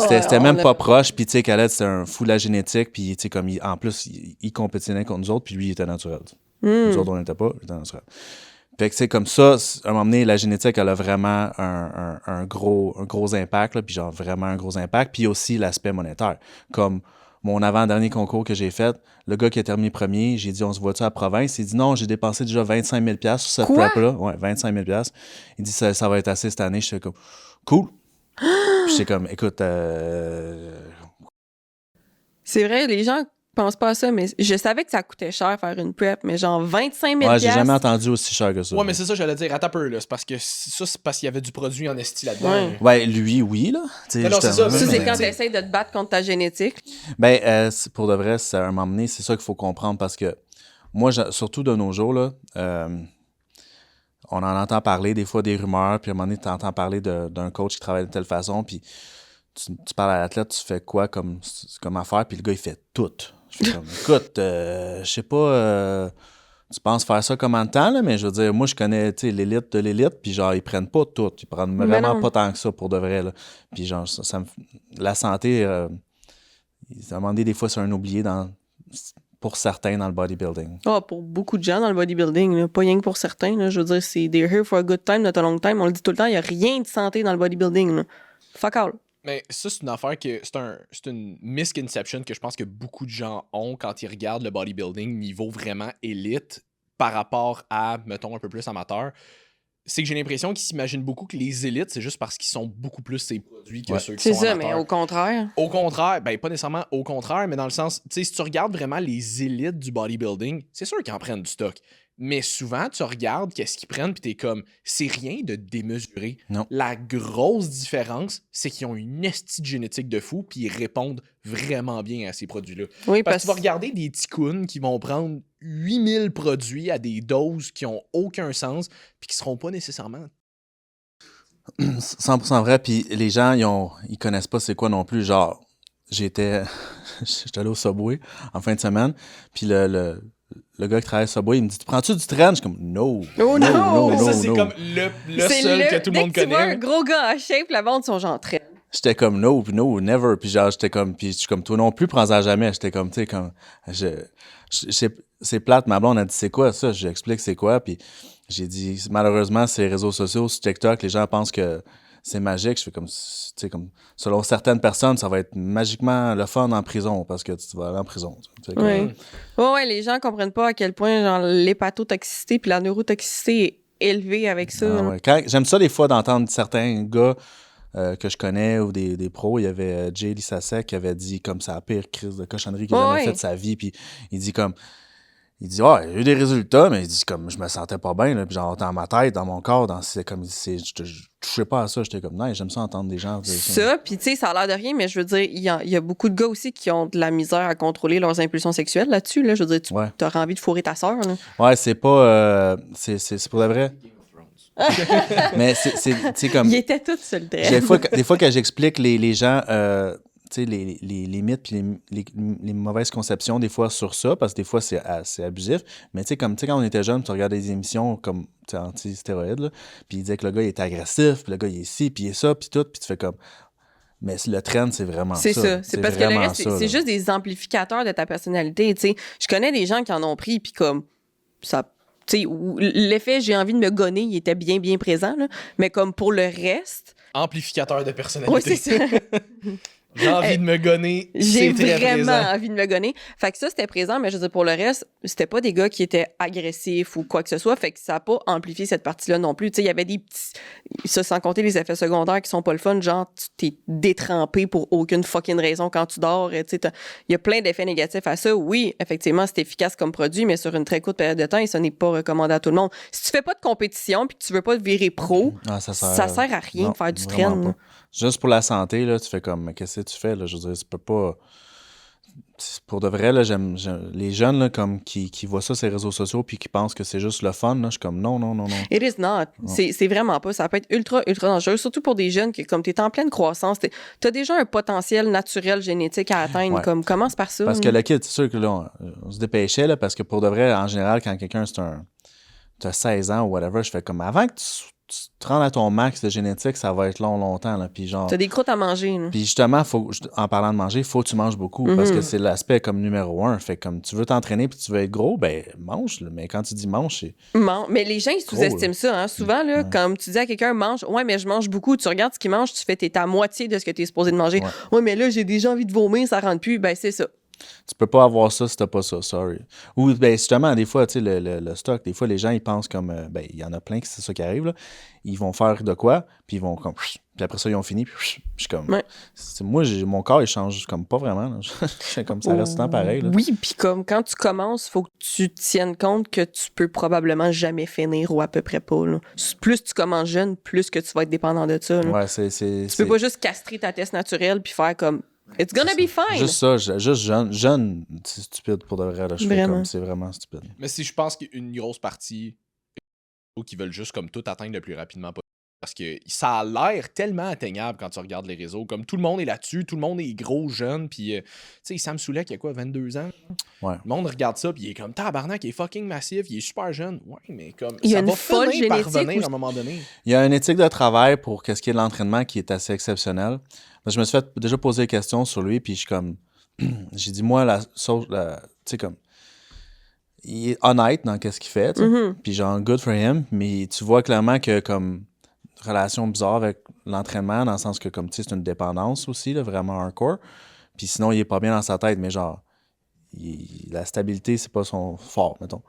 c'était même pas proche, puis tu sais, Khaled c'était un fou de la génétique, puis tu sais, comme en plus, il compétitionait contre nous autres, puis lui il était naturel. Nous autres on n'était pas, il était naturel. Fait que c'est comme ça, à un moment donné, la génétique, elle a vraiment un gros impact, là, puis genre vraiment un gros impact, puis aussi l'aspect monétaire. Comme mon avant-dernier concours que j'ai fait, le gars qui a terminé premier, j'ai dit, on se voit-tu à la province? Il dit, non, j'ai dépensé déjà 25 000 $ sur cette prep-là. Ouais, 25 000 $. Il dit, ça va être assez cette année. J'étais comme, cool. J'étais comme, écoute... C'est vrai, les gens pense pas à ça, mais je savais que ça coûtait cher faire une prep, mais genre 25 000 Ouais, j'ai jamais entendu aussi cher que ça. Ouais, mais c'est ça, j'allais dire, attends un peu, là. C'est parce qu'il y avait du produit en esti là-dedans. Ouais, lui, oui, là. Non, c'est ça. Ça, c'est quand tu essaies de te battre contre ta génétique. Ben, pour de vrai, c'est un moment donné, c'est ça qu'il faut comprendre parce que moi, surtout de nos jours, là, on en entend parler des fois des rumeurs, puis à un moment donné, tu entends parler d'un coach qui travaille de telle façon, puis tu parles à l'athlète, tu fais quoi comme affaire, puis le gars, il fait tout. Je fais comme, écoute, je sais pas, tu penses faire ça combien de temps, là, mais je veux dire, moi, je connais l'élite de l'élite, puis genre, ils prennent pas tout. Ils prennent vraiment pas tant que ça pour de vrai. Là. Puis genre, la santé, à un moment donné, des fois, c'est un oublié pour certains dans le bodybuilding. Ah, pour beaucoup de gens dans le bodybuilding, là, pas rien que pour certains. Là, je veux dire, c'est they're here for a good time, not a long time. On le dit tout le temps, il n'y a rien de santé dans le bodybuilding. Là. Fuck all. Mais ça, c'est une affaire que c'est une misconception que je pense que beaucoup de gens ont quand ils regardent le bodybuilding niveau vraiment élite par rapport à, mettons, un peu plus amateur. C'est que j'ai l'impression qu'ils s'imaginent beaucoup que les élites, c'est juste parce qu'ils sont beaucoup plus ces produits que ceux qui sont amateurs. C'est ça, mais au contraire. Au contraire, ben pas nécessairement au contraire, mais dans le sens, tu sais, si tu regardes vraiment les élites du bodybuilding, c'est sûr qu'ils en prennent du stock. Mais souvent, tu regardes qu'est-ce qu'ils prennent, puis t'es comme, c'est rien de démesuré. Non. La grosse différence, c'est qu'ils ont une estie génétique de fou, puis ils répondent vraiment bien à ces produits-là. Oui, parce que tu vas regarder des ticounes qui vont prendre 8000 produits à des doses qui ont aucun sens, puis qui seront pas nécessairement 100% vrai, puis les gens, ils connaissent pas c'est quoi non plus. Genre, j'étais allé au Subway en fin de semaine, puis le gars qui travaille au Subway, il me dit, tu prends-tu du train? Je suis comme, no. Oh non! Ça, c'est comme le seul que tout le monde connaît. Tu vois un gros gars en shape, la bande sont genre train. J'étais comme, no, never. Puis genre, j'étais comme, puis je suis comme, toi non plus, prends-en jamais. J'étais comme, tu sais, comme, c'est plate. Ma blonde a dit, c'est quoi ça? J'explique c'est quoi. Puis j'ai dit, malheureusement, c'est les réseaux sociaux, sur TikTok, les gens pensent que c'est magique. Je fais comme, tu sais, comme, selon certaines personnes, ça va être magiquement le fun en prison parce que tu vas aller en prison. Oui. Ouais, les gens comprennent pas à quel point, genre, l'hépatotoxicité puis la neurotoxicité est élevé avec ça. Ah ouais. J'aime ça des fois d'entendre certains gars que je connais ou des pros. Il y avait Jay Lissasek qui avait dit comme sa pire crise de cochonnerie qu'il a jamais fait de sa vie. Puis il dit comme. Il dit, ouais, j'ai eu des résultats, mais il dit comme je me sentais pas bien, là, puis genre dans ma tête, dans mon corps, je touchais pas à ça, j'étais comme, non, j'aime ça entendre des gens dire ça. Puis tu sais, ça a l'air de rien, mais je veux dire, il y a beaucoup de gars aussi qui ont de la misère à contrôler leurs impulsions sexuelles là-dessus, là. Je veux dire, tu aurais envie de fourrer ta sœur, là. Ouais, c'est pas, c'est pour de vrai. Mais c'est comme... Il était tout seul des fois que j'explique les gens... tu sais, les mythes puis les mauvaises conceptions des fois sur ça, parce que des fois c'est abusif, mais tu sais, quand on était jeune, tu regardais des émissions comme anti-stéroïdes, là, puis il disait que le gars il était agressif, puis le gars il est ci, puis il est ça, puis tout, puis tu fais comme... Mais le trend, c'est vraiment ça. C'est ça. C'est parce que le reste, c'est juste des amplificateurs de ta personnalité, tu sais. Je connais des gens qui en ont pris, puis comme... ça. Tu sais, l'effet « j'ai envie de me gonner », il était bien, bien présent, là, mais comme pour le reste... Amplificateur de personnalité. Oui, c'est ça. J'ai envie de me gonner. J'ai très vraiment présent. envie de me gonner. Fait que ça, c'était présent, mais je veux dire, pour le reste, c'était pas des gars qui étaient agressifs ou quoi que ce soit. Fait que ça a pas amplifié cette partie-là non plus. Tu sais, il y avait des petits... Ça, sans compter les effets secondaires qui sont pas le fun. Genre, tu t'es détrempé pour aucune fucking raison quand tu dors. Tu sais, il y a plein d'effets négatifs à ça. Oui, effectivement, c'est efficace comme produit, mais sur une très courte période de temps, et ça n'est pas recommandé à tout le monde. Si tu fais pas de compétition puis que tu veux pas te virer pro, ça sert à rien de faire du train. Juste pour la santé, là, tu fais comme, mais qu'est-ce que tu fais, là? Je veux dire, tu peux pas... Pour de vrai, là, j'aime les jeunes là, comme qui voient ça sur les réseaux sociaux puis qui pensent que c'est juste le fun, là, je suis comme non. It is not. C'est vraiment pas. Ça peut être ultra, ultra dangereux, surtout pour des jeunes qui, comme tu es en pleine croissance, tu as déjà un potentiel naturel génétique à atteindre. Ouais. Comme, commence par ça. Parce que le kid, c'est sûr que là, on se dépêchait, là, parce que pour de vrai, en général, quand quelqu'un, tu as 16 ans ou whatever, je fais comme avant que tu te rendes à ton max de génétique, ça va être longtemps. Là, puis genre... T'as des croûtes à manger. Là. Puis justement, en parlant de manger, il faut que tu manges beaucoup parce que c'est l'aspect comme numéro 1. Fait comme tu veux t'entraîner puis tu veux être gros, ben mange. Là. Mais quand tu dis mange, c'est... Mais les gens, ils sous-estiment ça. Hein. Souvent, là, comme tu dis à quelqu'un, mange, ouais, mais je mange beaucoup. Tu regardes ce qu'il mange, tu fais t'es à moitié de ce que tu es supposé de manger. Ouais, mais là, j'ai déjà envie de vomir, ça rentre plus. Ben, c'est ça. Tu peux pas avoir ça si t'as pas ça, sorry. Ou, ben, justement, des fois, tu sais, le stock, des fois, les gens, ils pensent comme, ben, il y en a plein qui c'est ça qui arrive, là. Ils vont faire de quoi, puis ils vont comme, puis après ça, ils ont fini, puis je suis comme, moi, mon corps, il change comme pas vraiment, là. Je fais comme ça reste tout le temps pareil, là. Oui, puis comme quand tu commences, faut que tu tiennes compte que tu peux probablement jamais finir ou à peu près pas, là. Plus tu commences jeune, plus que tu vas être dépendant de ça, là. Ouais, tu peux pas juste castrer ta test naturelle puis faire comme, it's gonna be fine. Juste ça, juste jeune, c'est stupide pour de vrai. Là. Je fais comme, c'est vraiment stupide. Mais si je pense qu'une grosse partie qui veulent juste comme tout atteindre le plus rapidement possible. Parce que ça a l'air tellement atteignable quand tu regardes les réseaux. Comme tout le monde est là-dessus, tout le monde est gros, jeune. Puis, tu sais, Sam Soulek, il a quoi, 22 ans? Ouais. Le monde regarde ça, puis il est comme tabarnak, il est fucking massif, il est super jeune. Ouais, mais comme il y a ça une va folle finir par génétique revenir à un moment donné. Il y a une éthique de travail pour ce qui est de l'entraînement qui est assez exceptionnelle. Je me suis fait déjà poser des questions sur lui, puis je suis comme. J'ai dit, moi, tu sais, comme. Il est honnête dans ce qu'il fait, puis genre, good for him, mais tu vois clairement que, comme. Relation bizarre avec l'entraînement, dans le sens que, comme tu sais, c'est une dépendance aussi, là, vraiment hardcore. Puis sinon, il est pas bien dans sa tête, mais genre, la stabilité, c'est pas son fort, mettons.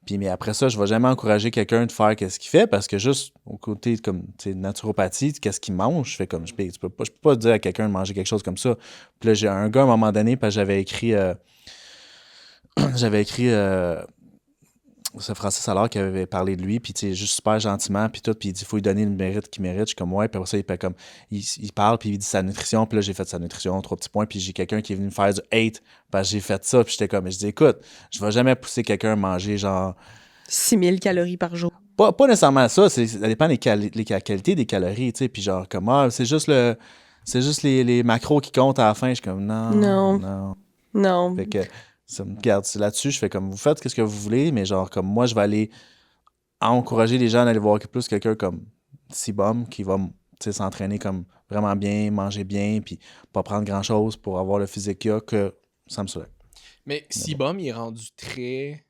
Puis, mais après ça, je vais jamais encourager quelqu'un de faire ce qu'il fait, parce que juste au côté, comme, tu sais, naturopathie, qu'est-ce qu'il mange, je fais comme, je peux pas dire à quelqu'un de manger quelque chose comme ça. Puis là, j'ai un gars, à un moment donné, parce que j'avais écrit c'est Francis alors qui avait parlé de lui, puis tu sais, juste super gentiment, puis tout, puis il dit, faut lui donner le mérite qu'il mérite. Je suis comme, ouais, puis après ça, il parle, puis il dit sa nutrition, puis là, j'ai fait sa nutrition, 3 petits points, puis j'ai quelqu'un qui est venu me faire du hate, parce que j'ai fait ça, puis j'étais comme, je dis, écoute, je vais jamais pousser quelqu'un à manger, genre... 6000 calories par jour. Pas nécessairement ça, ça dépend des la qualité des calories, tu sais, puis genre, comme, c'est juste les macros qui comptent à la fin, je suis comme, non. Fait que... Ça me garde là-dessus, je fais comme vous faites ce que vous voulez, mais genre comme moi je vais aller encourager les gens à aller voir plus quelqu'un comme Sibum qui va s'entraîner comme vraiment bien, manger bien, puis pas prendre grand-chose pour avoir le physique qu'il a que Sam Soulek. Mais Sibum, il est rendu très...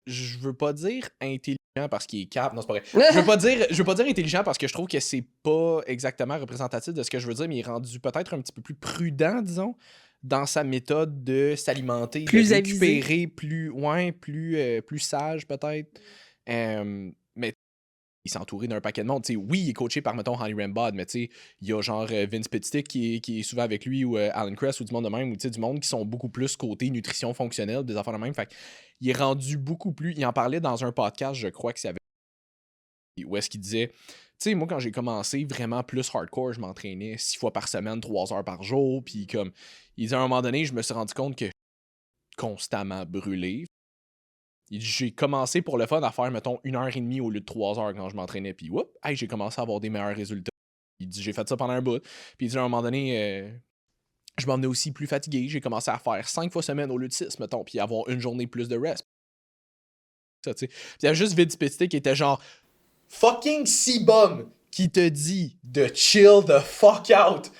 Je veux pas dire intelligent parce qu'il est cap. Non, c'est pas vrai. Je veux pas dire intelligent parce que je trouve que c'est pas exactement représentatif de ce que je veux dire, mais il est rendu peut-être un petit peu plus prudent, disons, dans sa méthode de s'alimenter, plus de récupérer, plus sage peut-être. Mais il s'est entouré d'un paquet de monde. T'sais, oui, il est coaché par, mettons, Henry Rambod, mais il y a genre Vince Petitick qui est souvent avec lui, ou Alan Kress, ou du monde de même, ou du monde qui sont beaucoup plus côté nutrition fonctionnelle, des affaires de même. Fait il est rendu beaucoup plus... Il en parlait dans un podcast, je crois que c'est avec... Où est-ce qu'il disait... Tu sais, moi, quand j'ai commencé vraiment plus hardcore, je m'entraînais 6 fois par semaine, 3 heures par jour, puis comme... Il disait, à un moment donné, je me suis rendu compte que constamment brûlé. J'ai commencé pour le fun à faire, mettons, 1h30 au lieu de 3 heures quand je m'entraînais. Puis, whoop, hey, j'ai commencé à avoir des meilleurs résultats. Il dit, j'ai fait ça pendant un bout. Puis, il dit, à un moment donné, je m'en venais aussi plus fatigué. J'ai commencé à faire 5 fois semaine au lieu de 6, mettons, puis avoir une journée plus de rest. Ça, tu sais. Puis, il y a juste Vince Petitick qui était genre, fucking C-Bum qui te dit de chill the fuck out.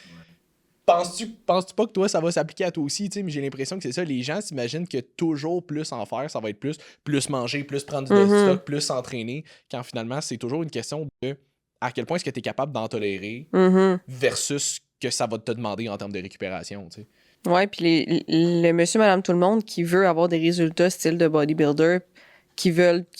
Penses-tu pas que toi, ça va s'appliquer à toi aussi, tu sais, mais j'ai l'impression que c'est ça. Les gens s'imaginent que toujours plus en faire, ça va être plus manger, plus prendre du stock, plus s'entraîner, quand finalement, c'est toujours une question de à quel point est-ce que tu es capable d'en tolérer versus que ça va te demander en termes de récupération, tu sais. Ouais, puis le monsieur, madame, tout le monde qui veut avoir des résultats style de bodybuilder, qui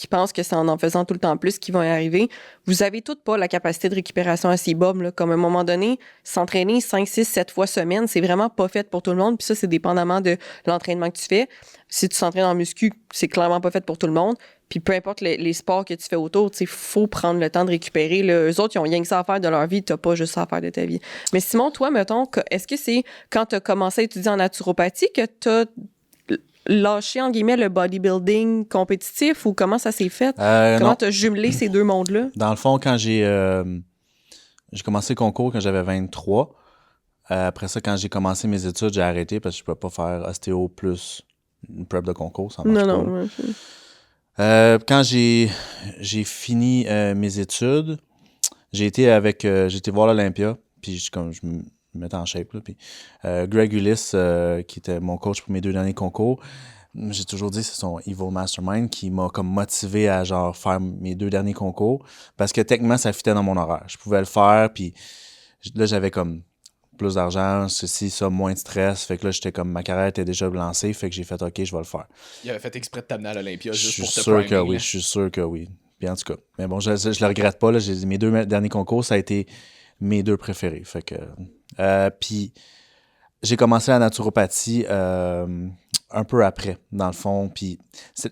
pensent que c'est en faisant tout le temps plus qu'ils vont y arriver. Vous avez toutes pas la capacité de récupération à C-Bob, là. Comme à un moment donné, s'entraîner 5, 6, 7 fois semaine, c'est vraiment pas fait pour tout le monde. Puis ça, c'est dépendamment de l'entraînement que tu fais. Si tu s'entraînes en muscu, c'est clairement pas fait pour tout le monde. Puis peu importe les sports que tu fais autour, il faut prendre le temps de récupérer. Là. Eux autres, ils ont rien que ça à faire de leur vie. T'as pas juste ça à faire de ta vie. Mais Simon, toi, mettons, est-ce que c'est quand tu as commencé à étudier en naturopathie que tu as lâché, en guillemets, le bodybuilding compétitif ou comment ça s'est fait? Comment tu as jumelé ces deux mondes-là? Dans le fond, quand j'ai commencé le concours quand j'avais 23, après ça, quand j'ai commencé mes études, j'ai arrêté parce que je ne pouvais pas faire ostéo plus une prep de concours, ça marche pas. Quand j'ai fini mes études, j'ai été voir l'Olympia, puis je me mettais en shape. Là, puis, Greg Ulyss, qui était mon coach pour mes 2 derniers concours, j'ai toujours dit que c'est son Evil Mastermind qui m'a comme motivé à genre faire mes 2 derniers concours parce que techniquement, ça fitait dans mon horaire. Je pouvais le faire, puis là, j'avais comme plus d'argent, ceci, ça, moins de stress. Fait que là, j'étais comme, ma carrière était déjà lancée, fait que j'ai fait, OK, je vais le faire. Il avait fait exprès de t'amener à l'Olympia juste pour te Je suis sûr que oui. Puis en tout cas, mais bon, je le regrette pas. Là, mes 2 derniers concours, ça a été mes 2 préférés. Fait que, puis j'ai commencé la naturopathie un peu après, dans le fond. Puis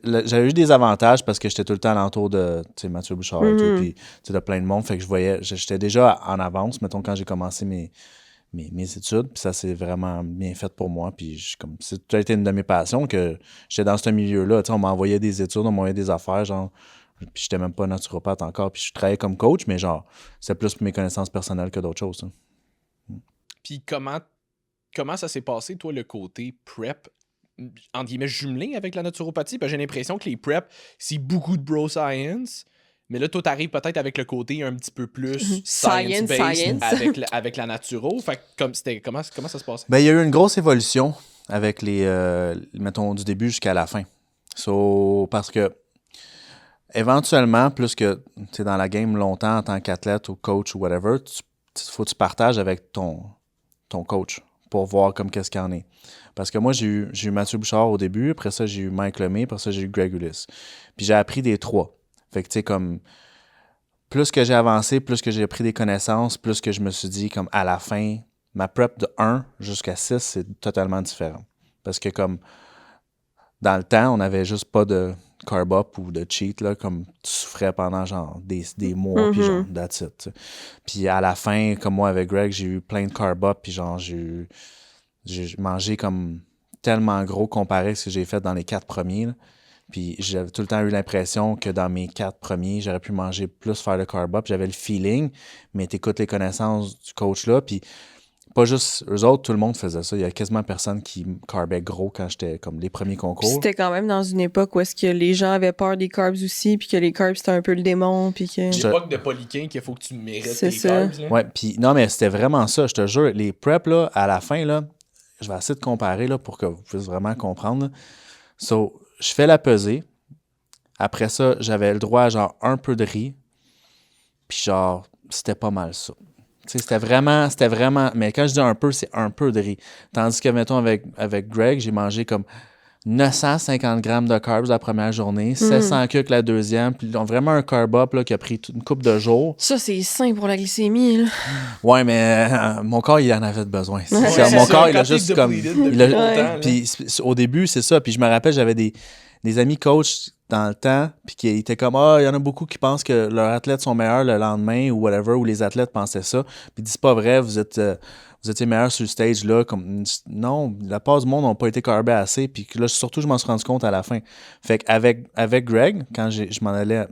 j'avais eu des avantages parce que j'étais tout le temps alentour de Mathieu Bouchard et tout, puis de plein de monde. Fait que j'étais déjà en avance, mettons, quand j'ai commencé mes études, puis ça s'est vraiment bien fait pour moi, puis c'est tout a été une de mes passions que j'étais dans ce milieu-là, on m'envoyait des études, on m'envoyait des affaires, genre, puis j'étais même pas naturopathe encore, puis je travaillais comme coach, mais genre, c'est plus pour mes connaissances personnelles que d'autres choses. Puis comment ça s'est passé, toi, le côté prep, entre guillemets, jumelé avec la naturopathie? Parce que j'ai l'impression que les prep, c'est beaucoup de bro science. Mais là, toi, t'arrives peut-être avec le côté un petit peu plus science-based avec la naturo. Fait que comment ça se passe? Ben, il y a eu une grosse évolution avec mettons, du début jusqu'à la fin. Parce que, éventuellement, plus que tu es dans la game longtemps en tant qu'athlète ou coach ou whatever, faut que tu partages avec ton coach pour voir comme qu'est-ce qu'il y en est. Parce que moi, j'ai eu Mathieu Bouchard au début, après ça, j'ai eu Mike Lemay, après ça, j'ai eu Greg Ulyss. Puis j'ai appris des 3. Fait que, tu sais, comme, plus que j'ai avancé, plus que j'ai pris des connaissances, plus que je me suis dit, comme, à la fin, ma prep de 1 jusqu'à 6, c'est totalement différent. Parce que, comme, dans le temps, on n'avait juste pas de carb-up ou de cheat, là, comme tu souffrais pendant, genre, des mois, puis genre, that's it. T'sais. Puis à la fin, comme moi avec Greg, j'ai eu plein de carb-up, puis genre, j'ai mangé comme tellement gros comparé à ce que j'ai fait dans les 4 premiers, là. Puis j'avais tout le temps eu l'impression que dans mes 4 premiers, j'aurais pu manger plus, faire le carb-up. J'avais le feeling, mais t'écoutes les connaissances du coach là. Puis pas juste eux autres, tout le monde faisait ça. Il y a quasiment personne qui carbait gros quand j'étais comme les premiers concours. Puis c'était quand même dans une époque où est-ce que les gens avaient peur des carbs aussi, puis que les carbs c'était un peu le démon. Puis que... L'époque de Polyquin qu'il faut que tu mérites tes carbs. Là. Ouais, puis non, mais c'était vraiment ça, je te jure. Les preps, là, à la fin, là, je vais essayer de comparer là, pour que vous puissiez vraiment comprendre. So, je fais la pesée. Après ça, j'avais le droit à genre un peu de riz. Puis genre, c'était pas mal ça. Tu sais, c'était vraiment... Mais quand je dis un peu, c'est un peu de riz. Tandis que, mettons, avec Greg, j'ai mangé comme 950 grammes de carbs la première journée, 700 cubes la deuxième, puis ils ont vraiment un carb-up là, qui a pris une couple de jours. Ça, c'est sain pour la glycémie. Là. Ouais, mais mon corps, il en avait besoin. Ouais, Mon corps, ça, il a quand t'es juste comme... depleted depuis il a- longtemps, là. Puis au début, c'est ça. Puis je me rappelle, j'avais des amis coachs dans le temps, puis qui étaient comme, il y en a beaucoup qui pensent que leurs athlètes sont meilleurs le lendemain ou whatever, ou les athlètes pensaient ça. Puis ils disent, c'est pas vrai, vous étiez meilleurs sur le stage, là. Comme, non, la plupart du monde n'ont pas été carbés assez. Puis là, surtout, je m'en suis rendu compte à la fin. Fait qu'avec Greg, quand je m'en allais,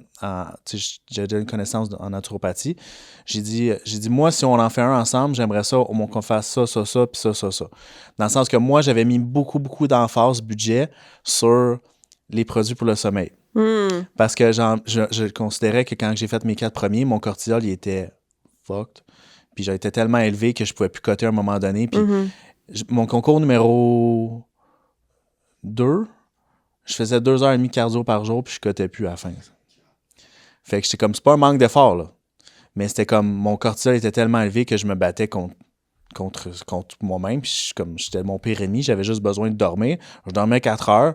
j'ai déjà une connaissance en naturopathie, j'ai dit, moi, si on en fait un ensemble, j'aimerais ça, au moins qu'on fasse ça, puis ça. Dans le sens que moi, j'avais mis beaucoup, beaucoup d'emphase, budget, sur les produits pour le sommeil. Parce que je considérais que quand j'ai fait mes 4 premiers, mon cortisol, il était fucked. Puis j'ai été tellement élevé que je pouvais plus coter à un moment donné. Puis mon concours numéro 2, je faisais 2h30 de cardio par jour, puis je cotais plus à la fin. Fait que j'étais comme, c'est pas un manque d'effort, là. Mais c'était comme, mon cortisol était tellement élevé que je me battais contre moi-même. Puis j'étais mon pire ennemi, j'avais juste besoin de dormir. Je dormais 4 heures.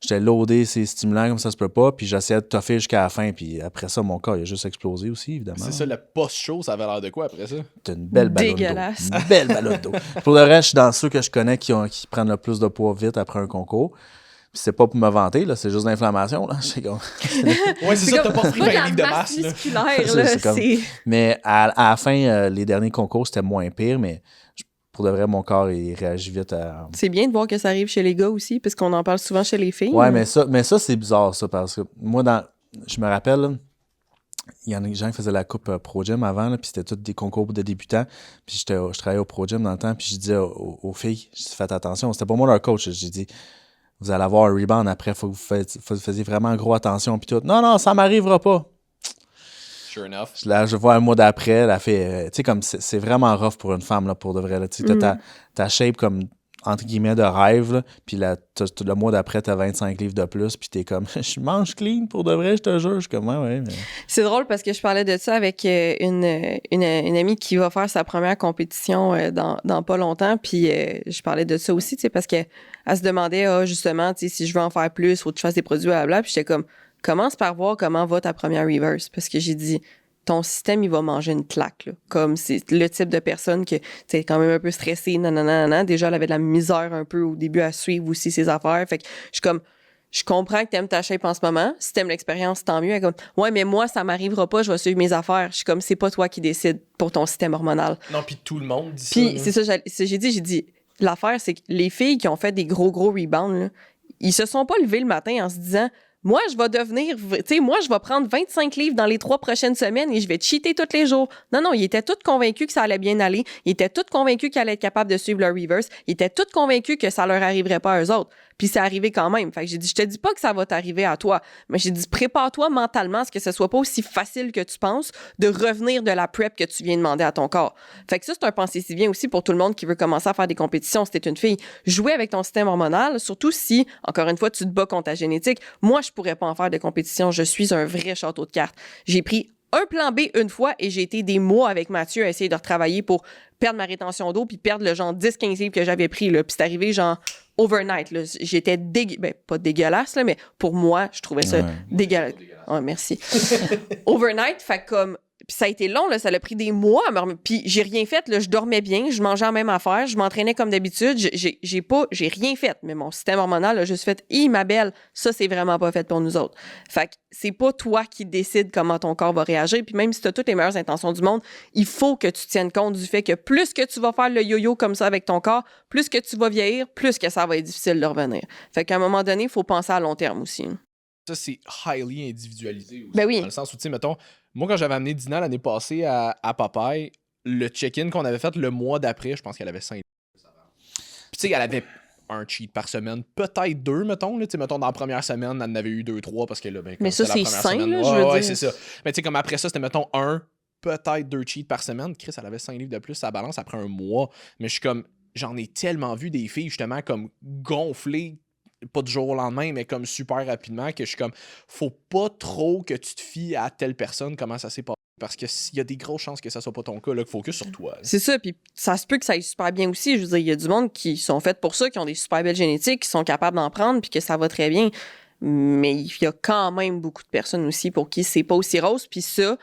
J'étais loadé, c'est stimulant comme ça se peut pas, puis j'essayais de toffer jusqu'à la fin, puis après ça, mon corps, il a juste explosé aussi, évidemment. C'est ça, le post-show, ça avait l'air de quoi après ça? T'as une belle ballonne d'eau. Dégueulasse. Une belle ballonne d'eau. Pour le reste, je suis dans ceux que je connais qui prennent le plus de poids vite après un concours. Puis c'est pas pour me vanter, là, c'est juste l'inflammation, là. Ouais, c'est ça, t'as pas pris 20 livres de masse, là. musculaire, là, C'est comme- Mais à la fin, les derniers concours, c'était moins pire, mais pour de vrai, mon corps, il réagit vite à... C'est bien de voir que ça arrive chez les gars aussi, parce qu'on en parle souvent chez les filles. Ouais, mais ça, c'est bizarre, ça, parce que moi, je me rappelle, là, il y en a des gens qui faisaient la coupe Pro Gym avant, là, puis c'était tous des concours de débutants. Puis je travaillais au Pro Gym dans le temps, puis je disais aux filles, je dis, faites attention. C'était pas moi leur coach. J'ai dit, vous allez avoir un rebound après, faut que vous faisiez vraiment gros attention. Puis tout. Non, ça m'arrivera pas. Sure enough. Là, je vois un mois d'après, elle a fait. Tu sais, comme c'est vraiment rough pour une femme, là, pour de vrai. Tu sais, t'as ta shape comme, entre guillemets, de rêve, là, puis le mois d'après, t'as 25 livres de plus, puis t'es comme, je mange clean pour de vrai, je te jure. Je suis comme, ouais, mais... C'est drôle parce que je parlais de ça avec une amie qui va faire sa première compétition dans pas longtemps, puis je parlais de ça aussi, tu sais, parce qu'elle se demandait, justement, tu sais, si je veux en faire plus, faut que je fasse des produits, blablabla, puis j'étais comme, commence par voir comment va ta première reverse, parce que j'ai dit, ton système, il va manger une claque, là. Comme c'est le type de personne que, tu sais, quand même un peu stressée, nanana. Déjà, elle avait de la misère un peu au début à suivre aussi ses affaires. Fait que je suis comme, je comprends que t'aimes ta shape en ce moment. Si t'aimes l'expérience, tant mieux. Elle est comme, ouais, mais moi, ça m'arrivera pas, je vais suivre mes affaires. Je suis comme, c'est pas toi qui décide pour ton système hormonal. Non, puis tout le monde dit Puis ça. c'est ça, j'ai dit, l'affaire, c'est que les filles qui ont fait des gros rebounds, là, ils se sont pas levés le matin en se disant, moi, je vais devenir, tu sais, moi, je vais prendre 25 livres dans les 3 prochaines semaines et je vais cheater tous les jours. Non, ils étaient tous convaincus que ça allait bien aller. Ils étaient tous convaincus qu'ils allaient être capables de suivre leur reverse. Ils étaient tous convaincus que ça leur arriverait pas à eux autres. Puis c'est arrivé quand même. Fait que j'ai dit, je te dis pas que ça va t'arriver à toi, mais j'ai dit, prépare-toi mentalement à ce que ce soit pas aussi facile que tu penses de revenir de la prep que tu viens demander à ton corps. Fait que ça, c'est un pensée si bien aussi pour tout le monde qui veut commencer à faire des compétitions. Si t'es une fille, jouer avec ton système hormonal, surtout si, encore une fois, tu te bats contre ta génétique. Moi, je pourrais pas en faire de compétition. Je suis un vrai château de cartes. J'ai pris un plan B une fois et j'ai été des mois avec Mathieu à essayer de retravailler pour perdre ma rétention d'eau puis perdre le genre 10-15 livres que j'avais pris, là. Puis c'est arrivé genre overnight, là. J'étais pas dégueulasse, là, mais pour moi, je trouvais ça dégueulasse. Ouais, merci. Overnight, fait comme... Puis ça a été long, là, ça a pris des mois. Puis j'ai rien fait, là, je dormais bien, je mangeais la même affaire, je m'entraînais comme d'habitude, j'ai rien fait. Mais mon système hormonal a juste fait « Hi, ma belle, ça, c'est vraiment pas fait pour nous autres. » Fait que c'est pas toi qui décides comment ton corps va réagir. Puis même si tu as toutes les meilleures intentions du monde, il faut que tu tiennes compte du fait que plus que tu vas faire le yo-yo comme ça avec ton corps, plus que tu vas vieillir, plus que ça va être difficile de revenir. Fait qu'à un moment donné, il faut penser à long terme aussi. Ça, c'est highly individualisé aussi. Ben oui. Dans le sens où, tu sais, mettons, moi, quand j'avais amené Dina l'année passée à Popeye, le check-in qu'on avait fait le mois d'après, je pense qu'elle avait 5. Puis, tu sais, elle avait un cheat par semaine, peut-être 2, mettons. Là, mettons, dans la première semaine, elle en avait eu 2-3 parce que là, ben, mais ça, c'est sain, là, je veux ouais, dire. c'est ça. Mais tu sais, comme après ça, c'était, mettons, 1, peut-être 2 cheats par semaine. Chris, elle avait 5 livres de plus, ça balance après un mois. Mais je suis comme, j'en ai tellement vu des filles, justement, comme gonflées, pas du jour au lendemain, mais comme super rapidement, que je suis comme, faut pas trop que tu te fies à telle personne, comment ça s'est passé. Parce que s'il y a des grosses chances que ça soit pas ton cas, là, focus sur toi. Là. C'est ça, puis ça se peut que ça aille super bien aussi. Je veux dire, il y a du monde qui sont faits pour ça, qui ont des super belles génétiques, qui sont capables d'en prendre, puis que ça va très bien. Mais il y a quand même beaucoup de personnes aussi pour qui c'est pas aussi rose, puis ça,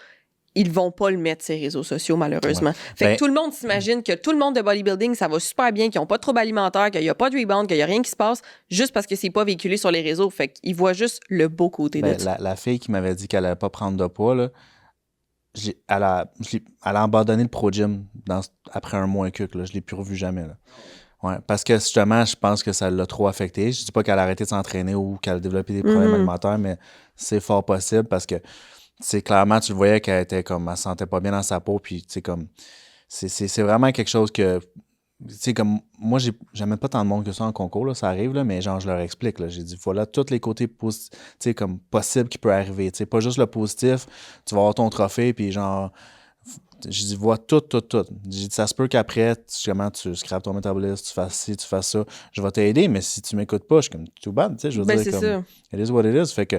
ils vont pas le mettre sur les réseaux sociaux, malheureusement. Fait que tout le monde s'imagine que tout le monde de bodybuilding, ça va super bien, qu'ils ont pas de troubles alimentaires, qu'il y a pas de rebound, qu'il y a rien qui se passe, juste parce que c'est pas véhiculé sur les réseaux. Fait qu'ils voient juste le beau côté de ça. La fille qui m'avait dit qu'elle allait pas prendre de poids, là, elle a abandonné le Pro Gym après un mois et quelques. Là. Je l'ai plus revu jamais. Là. Ouais, parce que justement, je pense que ça l'a trop affecté. Je dis pas qu'elle a arrêté de s'entraîner ou qu'elle a développé des problèmes alimentaires, mais c'est fort possible parce que clairement, tu le voyais qu'elle était comme, elle se sentait pas bien dans sa peau. Puis, comme, c'est vraiment quelque chose que, comme, moi, j'aimais pas tant de monde que ça en concours, là, ça arrive, là, mais genre, je leur explique, là, j'ai dit, voilà, tous les côtés comme possibles qui peuvent arriver, pas juste le positif, tu vas avoir ton trophée, puis genre, j'ai dit, vois tout. J'ai dit, ça se peut qu'après, justement, tu scrapes ton métabolisme, tu fasses ci, tu fasses ça, je vais t'aider, mais si tu m'écoutes pas, je suis comme, too bad, je veux dire, c'est comme, ça. it is what it is, fait que,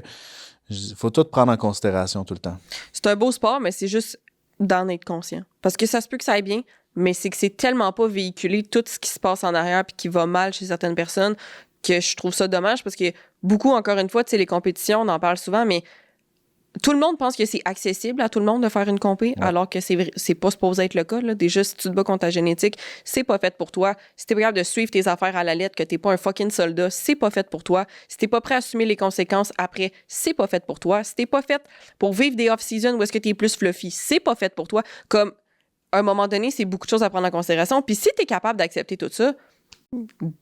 faut tout prendre en considération tout le temps. C'est un beau sport, mais c'est juste d'en être conscient. Parce que ça se peut que ça aille bien, mais c'est que c'est tellement pas véhiculé tout ce qui se passe en arrière puis qui va mal chez certaines personnes que je trouve ça dommage parce que beaucoup, encore une fois, tu sais, les compétitions, on en parle souvent, mais tout le monde pense que c'est accessible à tout le monde de faire une compé, alors que c'est pas supposé être le cas. Là. Déjà, si tu te bats contre ta génétique, c'est pas fait pour toi. Si t'es pas capable de suivre tes affaires à la lettre, que t'es pas un fucking soldat, c'est pas fait pour toi. Si t'es pas prêt à assumer les conséquences après, c'est pas fait pour toi. Si t'es pas fait pour vivre des off-season où est-ce que t'es plus fluffy, c'est pas fait pour toi. Comme, à un moment donné, c'est beaucoup de choses à prendre en considération. Puis si t'es capable d'accepter tout ça,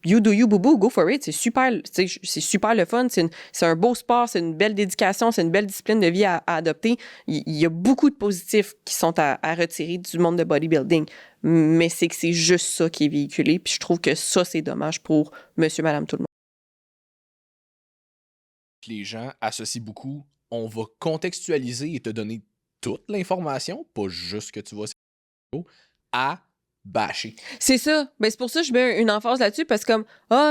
you do you, boubou, go for it. C'est super le fun. C'est un beau sport, c'est une belle dédication, c'est une belle discipline de vie à adopter. Il y a beaucoup de positifs qui sont à retirer du monde de bodybuilding. Mais c'est que c'est juste ça qui est véhiculé. Puis je trouve que ça, c'est dommage pour monsieur, madame, tout le monde. Les gens associent beaucoup. On va contextualiser et te donner toute l'information, pas juste que tu vois sur les vidéos, à bâcher. C'est ça. Ben, c'est pour ça que je mets une emphase là-dessus parce que comme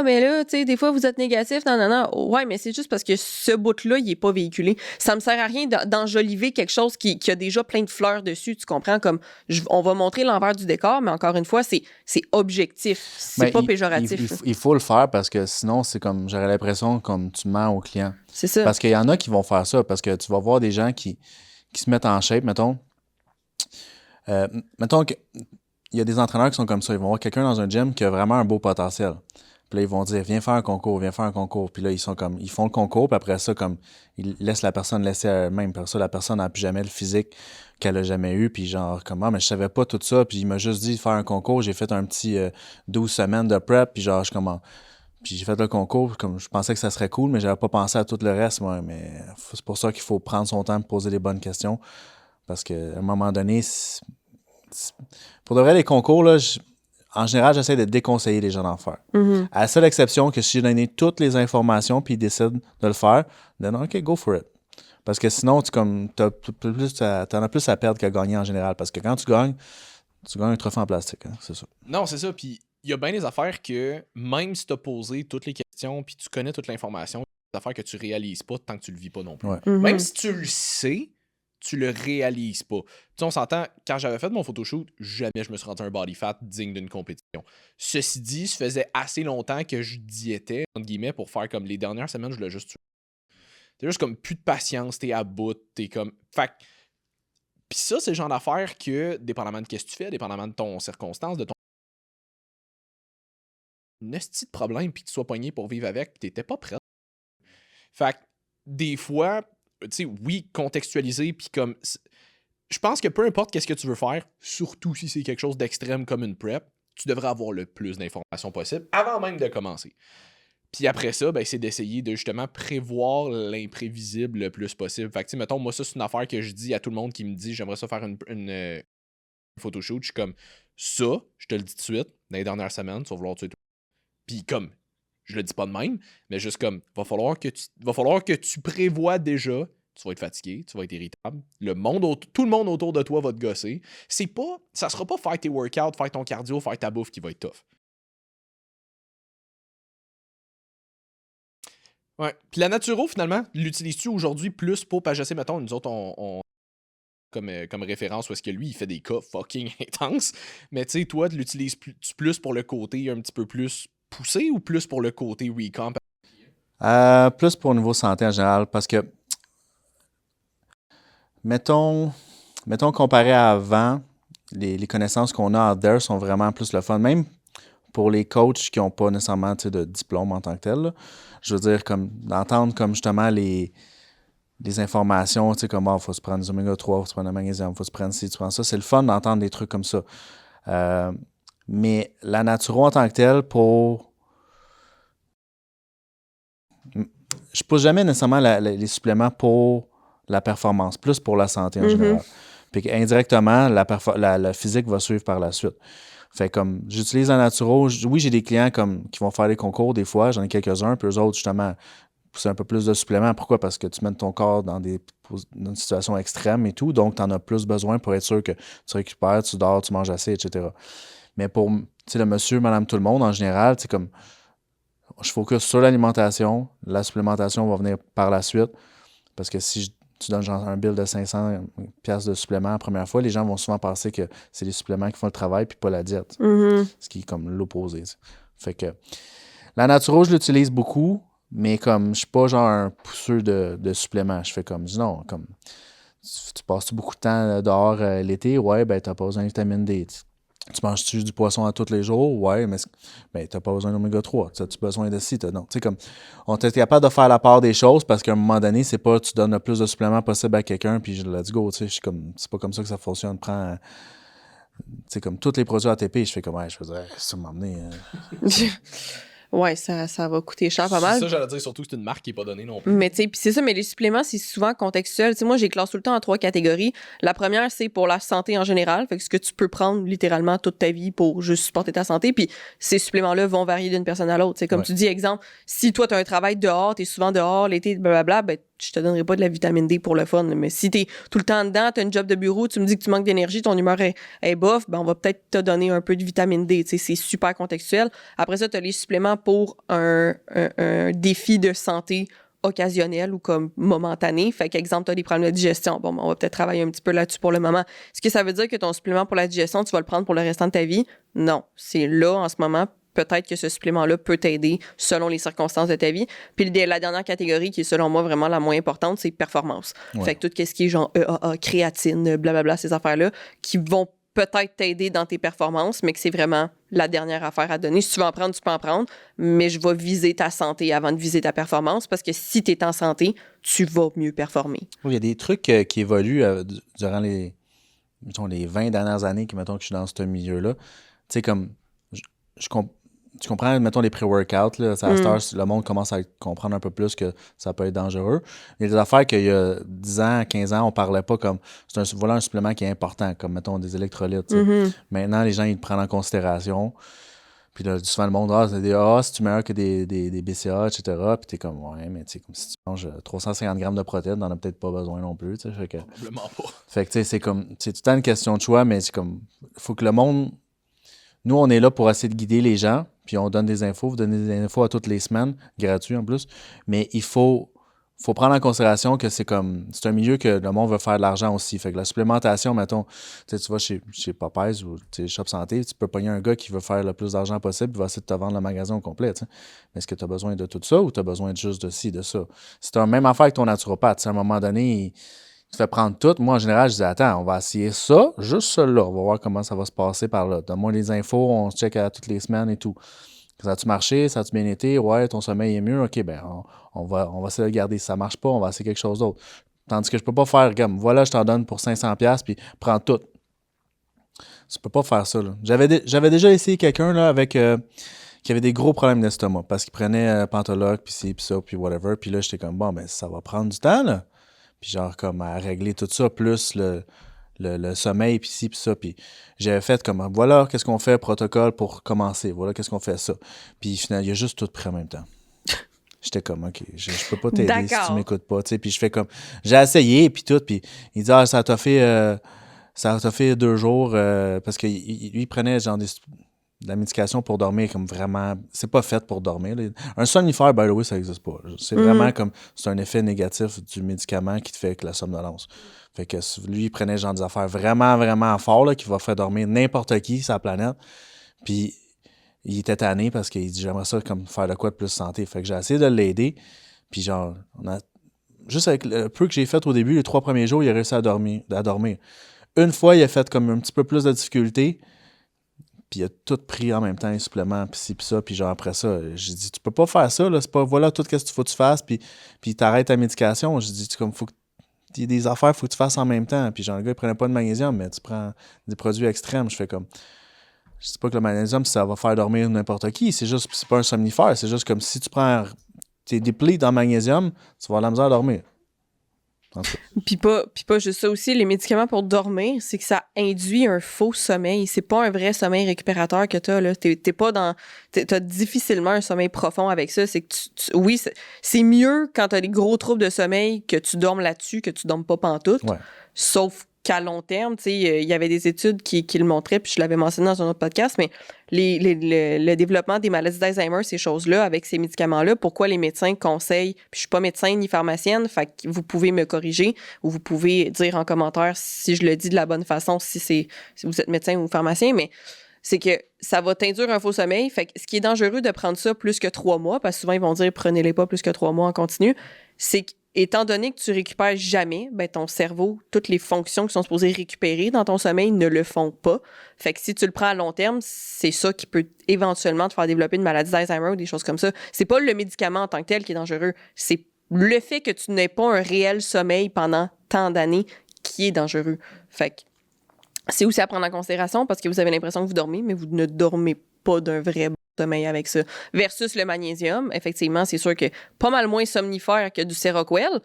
mais là, tu sais, des fois vous êtes négatif, non. Ouais, mais c'est juste parce que ce bout-là, il est pas véhiculé. Ça me sert à rien d'enjoliver quelque chose qui a déjà plein de fleurs dessus, tu comprends? Comme on va montrer l'envers du décor, mais encore une fois, c'est objectif. C'est pas péjoratif. Il faut le faire parce que sinon, c'est comme j'aurais l'impression comme tu mens au client. C'est ça. Parce qu'il y en a qui vont faire ça, parce que tu vas voir des gens qui se mettent en shape, mettons. Mettons que il y a des entraîneurs qui sont comme ça. Ils vont voir quelqu'un dans un gym qui a vraiment un beau potentiel. Puis là, ils vont dire, viens faire un concours. Puis là, ils font le concours, puis après ça, comme, ils laissent la personne laisser à elle-même. Puis après ça, la personne n'a plus jamais le physique qu'elle a jamais eu. Puis genre, comment, mais je savais pas tout ça. Puis il m'a juste dit de faire un concours. J'ai fait un petit 12 semaines de prep. Puis genre, puis j'ai fait le concours, comme je pensais que ça serait cool, mais j'avais pas pensé à tout le reste, moi. Mais c'est pour ça qu'il faut prendre son temps pour poser les bonnes questions. Parce qu'à un moment donné, pour de vrai, les concours, là, en général, j'essaie de déconseiller les gens d'en faire. Mm-hmm. À la seule exception que si j'ai donné toutes les informations puis ils décident de le faire, then OK, go for it. Parce que sinon, t'en as plus à perdre qu'à gagner en général. Parce que quand tu gagnes un trophée en plastique, hein, c'est ça. Non, c'est ça. Puis il y a bien des affaires que, même si tu as posé toutes les questions puis tu connais toute l'information, il y a des affaires que tu réalises pas tant que tu le vis pas non plus. Ouais. Mm-hmm. Même si tu le sais, tu le réalises pas. Tu sais, on s'entend, quand j'avais fait mon photoshoot, jamais je me suis rendu un body fat digne d'une compétition. Ceci dit, ça faisait assez longtemps que je diétais, entre guillemets, pour faire comme les dernières semaines, je voulais juste tuer. T'es juste comme plus de patience, t'es à bout, t'es comme... Fait Puis ça, c'est le genre d'affaire que, dépendamment de ce que tu fais, dépendamment de ton circonstance, de ton... Un esti de problème, puis que tu sois pogné pour vivre avec, puis t'étais pas prêt. Fait des fois... Tu sais, oui, contextualiser, puis comme... Je pense que peu importe qu'est-ce que tu veux faire, surtout si c'est quelque chose d'extrême comme une prep, tu devrais avoir le plus d'informations possible avant même de commencer. Puis après ça, ben, c'est d'essayer de justement prévoir l'imprévisible le plus possible. Fait que, tu sais, mettons, moi, ça, c'est une affaire que je dis à tout le monde qui me dit j'aimerais ça faire une photoshoot. Je suis comme, ça, je te le dis tout de suite, dans les dernières semaines, tu vas vouloir tuer tout. Puis comme, je le dis pas de même, mais juste comme, va falloir que tu prévois déjà, tu vas être fatigué, tu vas être irritable, tout le monde autour de toi va te gosser. Ça sera pas faire tes workouts, faire ton cardio, faire ta bouffe qui va être tough. Ouais. Puis la naturo, finalement, l'utilises-tu aujourd'hui plus pour, parce que je sais, mettons, nous autres, on comme référence où est-ce que lui, il fait des cas fucking intenses. Mais tu sais, toi, tu l'utilises plus pour le côté un petit peu plus poussé ou plus pour le côté recomp? Plus pour le niveau santé en général, parce que, mettons comparé à avant, les connaissances qu'on a out there sont vraiment plus le fun. Même pour les coachs qui n'ont pas nécessairement de diplôme en tant que tel, là. Je veux dire, comme d'entendre comme justement les informations, tu sais, comme il faut se prendre des oméga 3, il faut se prendre le magnésium, il faut se prendre ci, tu prends ça. C'est le fun d'entendre des trucs comme ça. Mais la naturo en tant que telle, je pousse jamais nécessairement les suppléments pour la performance, plus pour la santé en général. Puis indirectement, la physique va suivre par la suite. Fait comme, j'utilise la naturo. Oui, j'ai des clients qui vont faire des concours des fois, j'en ai quelques-uns, puis eux autres, justement, pousser un peu plus de suppléments. Pourquoi? Parce que tu mets ton corps dans une situation extrême et tout, donc tu en as plus besoin pour être sûr que tu récupères, tu dors, tu manges assez, etc. Mais pour le monsieur, madame, tout le monde, en général, c'est comme, je focus sur l'alimentation, la supplémentation va venir par la suite, parce que si tu donnes genre un bill de 500$ de suppléments la première fois, les gens vont souvent penser que c'est les suppléments qui font le travail puis pas la diète. Ce qui est comme l'opposé. T'sais. Fait que la naturo, je l'utilise beaucoup, mais comme je suis pas genre un pousseur de suppléments. Je fais comme, non, comme tu passes beaucoup de temps dehors l'été, ouais, ben t'as pas besoin de vitamine D. Tu manges-tu du poisson à tous les jours? Ouais, mais t'as pas besoin d'oméga 3. T'as-tu besoin de ci? Non. Tu sais, comme, on est capable de faire la part des choses parce qu'à un moment donné, c'est pas tu donnes le plus de suppléments possible à quelqu'un puis let's go. Tu sais, c'est pas comme ça que ça fonctionne. Tu sais, comme tous les produits ATP, je fais comme, ouais, je faisais, ça m'emmener. Ouais, ça va coûter cher pas mal. C'est ça, j'allais dire, surtout que c'est une marque qui n'est pas donnée non plus. Mais tu sais, puis c'est ça, mais les suppléments, c'est souvent contextuel. Tu sais, moi, j'ai classe tout le temps en 3 catégories. La première, c'est pour la santé en général. Fait que ce que tu peux prendre littéralement toute ta vie pour juste supporter ta santé. Puis ces suppléments-là vont varier d'une personne à l'autre. C'est comme tu dis, exemple, si toi, tu as un travail dehors, tu es souvent dehors, l'été, blablabla, ben, je te donnerai pas de la vitamine D pour le fun. Mais si tu es tout le temps dedans, tu as une job de bureau, tu me dis que tu manques d'énergie, ton humeur est bof, ben, on va peut-être te donner un peu de vitamine D. Tu sais, c'est super contextuel. Après ça, tu as les suppléments pour un défi de santé occasionnel ou comme momentané. Fait qu'exemple, tu as des problèmes de digestion. Bon, on va peut-être travailler un petit peu là-dessus pour le moment. Est-ce que ça veut dire que ton supplément pour la digestion, tu vas le prendre pour le restant de ta vie? Non. C'est là, en ce moment, peut-être que ce supplément-là peut t'aider selon les circonstances de ta vie. Puis la dernière catégorie, qui est selon moi vraiment la moins importante, c'est performance. Ouais. Fait que tout ce qui est genre EAA, créatine, blablabla, ces affaires-là, qui vont peut-être t'aider dans tes performances, mais que c'est vraiment la dernière affaire à donner. Si tu veux en prendre, tu peux en prendre, mais je vais viser ta santé avant de viser ta performance, parce que si tu es en santé, tu vas mieux performer. Oui, il y a des trucs qui évoluent durant les 20 dernières années que je suis dans ce milieu-là. Tu sais, comme, tu comprends, mettons, les pré-workouts, là, à cette heure, le monde commence à comprendre un peu plus que ça peut être dangereux. Il y a des affaires qu'il y a 10 ans, 15 ans, on parlait pas comme... Voilà un supplément qui est important, comme, mettons, des électrolytes. Maintenant, les gens, ils le prennent en considération. Puis là, souvent, le monde, c'est-tu meilleur que des BCA, etc. Puis t'es comme, ouais, mais tu sais, comme si tu manges 350 grammes de protéines, t'en as peut-être pas besoin non plus, tu sais. Fait que, probablement pas. Fait que, tu sais, c'est comme... C'est tout le temps une question de choix, mais c'est comme... Faut que le monde... Nous, on est là pour essayer de guider les gens, puis on donne des infos. Vous donnez des infos à toutes les semaines, gratuit en plus. Mais il faut prendre en considération que c'est un milieu que le monde veut faire de l'argent aussi. Fait que la supplémentation, mettons, tu vas chez Popeyes ou Shop Santé, tu peux pogner un gars qui veut faire le plus d'argent possible, il va essayer de te vendre le magasin au complet. T'sais. Mais est-ce que tu as besoin de tout ça ou tu as besoin juste de ci, de ça? C'est la même affaire que ton naturopathe. À un moment donné, tu fais prendre tout. Moi, en général, je dis, attends, on va essayer ça, juste ça-là. On va voir comment ça va se passer par là. Donne-moi les infos, on se check à toutes les semaines et tout. Ça a-tu marché? Ça a-tu bien été? Ouais, ton sommeil est mieux? OK, ben on va essayer de garder. Si ça marche pas, on va essayer quelque chose d'autre. Tandis que je peux pas faire comme, voilà, je t'en donne pour 500$, puis prends tout. Tu peux pas faire ça, là. J'avais déjà essayé quelqu'un, là, avec... qui avait des gros problèmes d'estomac, parce qu'il prenait Pantoloc, puis ci, puis ça, puis whatever. Puis là, j'étais comme, bon, ben ça va prendre du temps, là. Puis genre, comme à régler tout ça, plus le sommeil, puis ci, puis ça. Puis j'avais fait comme, voilà, qu'est-ce qu'on fait, protocole pour commencer. Voilà, qu'est-ce qu'on fait ça. Puis finalement, il a juste tout pris en même temps. J'étais comme, OK, je peux pas t'aider si tu m'écoutes pas. Puis je fais comme, j'ai essayé, puis tout. Puis il dit, ça t'a fait 2 jours. Parce que lui, il prenait genre la médication pour dormir comme vraiment... C'est pas fait pour dormir. Là. Un somnifère, by the way, ça n'existe pas. C'est vraiment comme... C'est un effet négatif du médicament qui te fait avec la somnolence. Fait que lui, il prenait genre des affaires vraiment, vraiment fortes là, qui va faire dormir n'importe qui sur la planète. Puis il était tanné parce qu'il dit « J'aimerais ça comme faire de quoi de plus santé. » Fait que j'ai essayé de l'aider. Puis genre, juste avec le peu que j'ai fait au début, les 3 premiers jours, il a réussi à dormir. Une fois, il a fait comme un petit peu plus de difficulté. Puis il a tout pris en même temps, les suppléments, puis ci, puis ça. Puis genre, après ça, j'ai dit, tu peux pas faire ça, là. C'est pas, voilà tout ce qu'il faut que tu fasses, puis t'arrêtes ta médication. J'ai dit, comme, faut que il y a des affaires, faut que tu fasses en même temps. Puis genre, le gars, il prenait pas de magnésium, mais tu prends des produits extrêmes. Je fais comme, je dis pas que le magnésium, ça va faire dormir n'importe qui. C'est juste, c'est pas un somnifère. C'est juste comme si tu prends, t'es déplété en magnésium, tu vas avoir la misère à dormir. Puis pas juste ça aussi, les médicaments pour dormir, c'est que ça induit un faux sommeil. C'est pas un vrai sommeil récupérateur que t'as, là. T'es pas dans... T'as difficilement un sommeil profond avec ça. C'est que oui, c'est mieux quand t'as des gros troubles de sommeil que tu dormes là-dessus, que tu dormes pas pantoute. Ouais. Sauf qu'à long terme, tu sais, il y avait des études qui le montraient, puis je l'avais mentionné dans un autre podcast, mais le développement des maladies d'Alzheimer, ces choses-là, avec ces médicaments-là, pourquoi les médecins conseillent, puis je suis pas médecin ni pharmacienne, fait que vous pouvez me corriger ou vous pouvez dire en commentaire si je le dis de la bonne façon, si vous êtes médecin ou pharmacien, mais c'est que ça va t'induire un faux sommeil. Fait que ce qui est dangereux de prendre ça plus que 3 mois, parce que souvent ils vont dire prenez-les pas plus que 3 mois en continu, c'est étant donné que tu récupères jamais, ben ton cerveau, toutes les fonctions qui sont supposées récupérer dans ton sommeil ne le font pas. Fait que si tu le prends à long terme, c'est ça qui peut éventuellement te faire développer une maladie d'Alzheimer ou des choses comme ça. C'est pas le médicament en tant que tel qui est dangereux, c'est le fait que tu n'aies pas un réel sommeil pendant tant d'années qui est dangereux. Fait que c'est aussi à prendre en considération parce que vous avez l'impression que vous dormez, mais vous ne dormez pas d'un vrai bon sommeil avec ça. Versus le magnésium, effectivement, c'est sûr que pas mal moins somnifère que du Seroquel.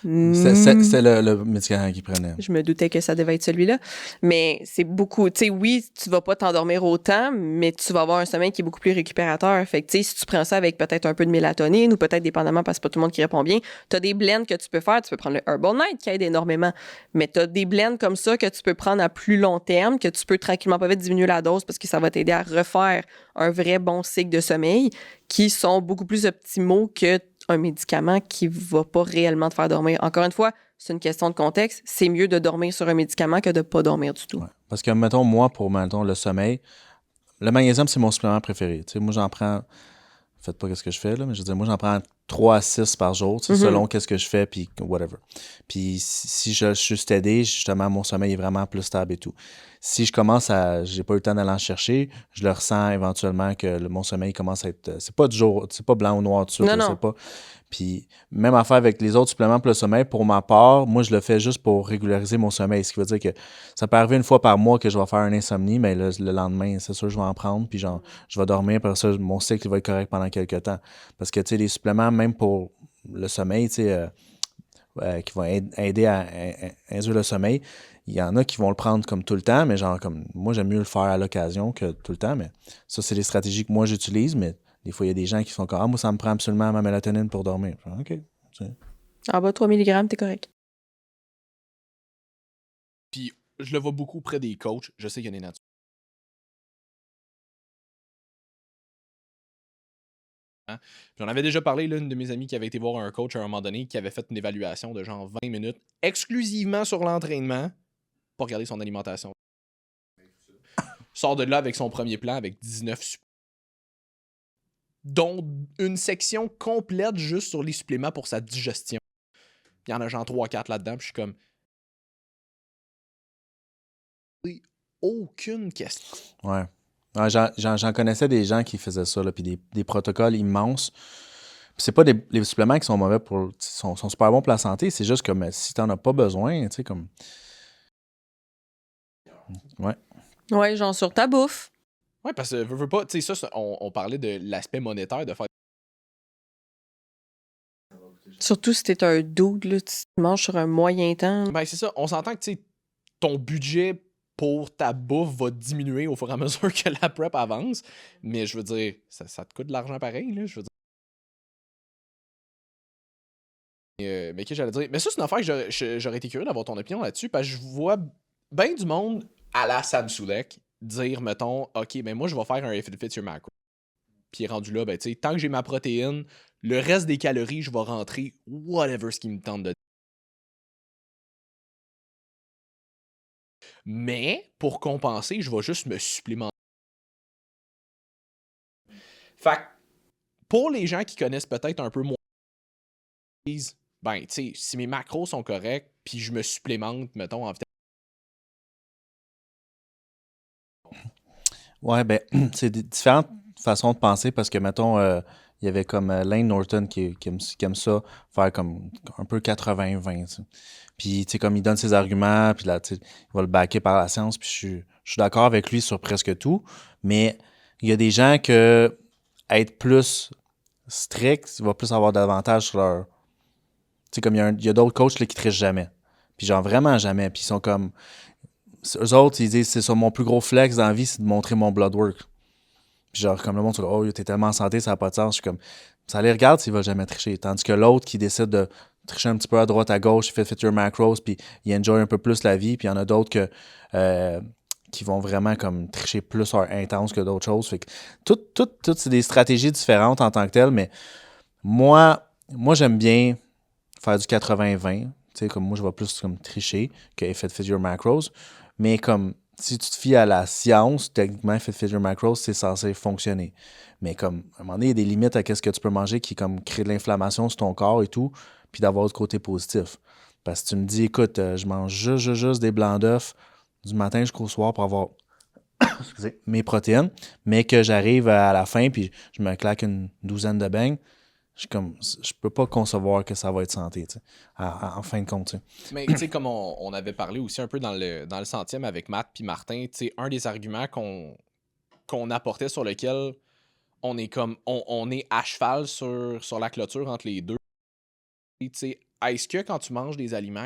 C'est le médicament qu'il prenait. Je me doutais que ça devait être celui-là. Mais c'est beaucoup... Tu sais, oui, tu vas pas t'endormir autant, mais tu vas avoir un sommeil qui est beaucoup plus récupérateur. Fait que, tu sais, si tu prends ça avec peut-être un peu de mélatonine ou peut-être dépendamment parce que c'est pas tout le monde qui répond bien, tu as des blends que tu peux faire. Tu peux prendre le Herbal Night qui aide énormément. Mais tu as des blends comme ça que tu peux prendre à plus long terme, que tu peux tranquillement pas vite diminuer la dose parce que ça va t'aider à refaire un vrai bon cycle de sommeil qui sont beaucoup plus optimaux que un médicament qui va pas réellement te faire dormir. Encore une fois, c'est une question de contexte. C'est mieux de dormir sur un médicament que de pas dormir du tout. Ouais. Parce que, mettons, moi, pour le sommeil, le magnésium, c'est mon supplément préféré. Tu sais, moi, j'en prends... Faites pas ce que je fais, là, mais je veux dire, moi, j'en prends 3 à 6 par jour, selon qu'est-ce que je fais, puis whatever. Puis si je suis stédé, justement, mon sommeil est vraiment plus stable et tout. Si je commence à... J'ai pas eu le temps d'aller en chercher, je le ressens éventuellement que mon sommeil commence à être... C'est pas du jour, c'est pas blanc ou noir tout de suite. Non. C'est pas... Puis même affaire avec les autres suppléments pour le sommeil, pour ma part, moi, je le fais juste pour régulariser mon sommeil. Ce qui veut dire que ça peut arriver une fois par mois que je vais faire un insomnie, mais le lendemain, c'est sûr, je vais en prendre, puis genre, je vais dormir, parce que mon cycle va être correct pendant quelques temps. Parce que, tu sais, les suppléments, même pour le sommeil, tu sais, qui vont aider à induire le sommeil, il y en a qui vont le prendre comme tout le temps, mais genre, comme moi, j'aime mieux le faire à l'occasion que tout le temps, mais ça, c'est des stratégies que moi, j'utilise, mais des fois, il y a des gens qui sont comme « Ah, moi, ça me prend absolument ma mélatonine pour dormir. » OK. En bas de 3 mg, t'es correct. Puis je le vois beaucoup près des coachs. Je sais qu'il y en a des natures. Puis on avait déjà parlé, là, une de mes amies qui avait été voir un coach à un moment donné qui avait fait une évaluation de genre 20 minutes exclusivement sur l'entraînement pour regarder son alimentation. Sort de là avec son premier plan avec 19 suppléments. Dont une section complète juste sur les suppléments pour sa digestion. Il y en a genre 3-4 là-dedans, puis je suis comme... Aucune question. Ouais. Ouais, j'en connaissais des gens qui faisaient ça, là, puis des protocoles immenses. Puis c'est pas les suppléments qui sont mauvais sont super bons pour la santé, c'est juste comme si t'en as pas besoin, tu sais, comme... Ouais. Ouais, genre sur ta bouffe. Ouais, parce que veux pas, tu sais, ça, on parlait de l'aspect monétaire de faire. Surtout si t'es un dude, là, tu manges sur un moyen temps. Ben, c'est ça. On s'entend que, tu sais, ton budget pour ta bouffe va diminuer au fur et à mesure que la prep avance. Mais je veux dire, ça te coûte de l'argent pareil, là. Je veux dire. Mais qu'est-ce que j'allais dire? Mais ça, c'est une affaire que j'aurais été curieux d'avoir ton opinion là-dessus, parce que je vois bien du monde à la Sam Sulek dire, mettons, OK, ben moi, je vais faire un if it fits your macro. Puis rendu là, ben, tu sais, tant que j'ai ma protéine, le reste des calories, je vais rentrer whatever ce qui me tente de. Mais, pour compenser, je vais juste me supplémenter. Fait que, pour les gens qui connaissent peut-être un peu moins, ben, tu sais, si mes macros sont corrects, puis je me supplémente, mettons, en vitamine. Ouais, ben, c'est des différentes façons de penser parce que, mettons, il y avait comme Lane Norton qui aime ça, faire comme un peu 80-20. Tu sais. Puis, tu sais, comme il donne ses arguments, puis là, tu sais, il va le backer par la science, puis je suis d'accord avec lui sur presque tout, mais il y a des gens que être plus strict, il va plus avoir d'avantages sur leur. Tu sais, comme il y a d'autres coachs là, qui trichent jamais. Puis, genre, vraiment jamais. Puis, ils sont comme. Eux autres, ils disent, c'est ça, mon plus gros flex dans la vie, c'est de montrer mon blood work. Puis genre, comme le monde, oh, t'es tellement en santé, ça n'a pas de sens. Je suis comme, ça les regarde s'il va jamais tricher. Tandis que l'autre qui décide de tricher un petit peu à droite, à gauche, il fait your macros, puis il enjoy un peu plus la vie. Puis il y en a d'autres qui vont vraiment comme tricher plus intense que d'autres choses. Fait que toutes c'est des stratégies différentes en tant que telles, mais moi j'aime bien faire du 80-20. Tu sais, comme moi, je vais plus comme tricher que if it fits your macros. Mais comme si tu te fies à la science, techniquement, if it fits your macros, c'est censé fonctionner. Mais comme, à un moment donné, il y a des limites à ce que tu peux manger qui comme crée de l'inflammation sur ton corps et tout, puis d'avoir le côté positif. Parce que tu me dis, écoute, je mange juste des blancs d'œufs du matin jusqu'au soir pour avoir mes protéines, mais que j'arrive à la fin, puis je me claque une douzaine de beignes, je peux pas concevoir que ça va être santé, tu sais, en fin de compte. Tu sais. Mais tu sais, comme on avait parlé aussi un peu dans le centième avec Matt puis Martin, tu sais, un des arguments qu'on apportait sur lequel on est comme on est à cheval sur la clôture entre les deux. Tu sais, est-ce que quand tu manges des aliments,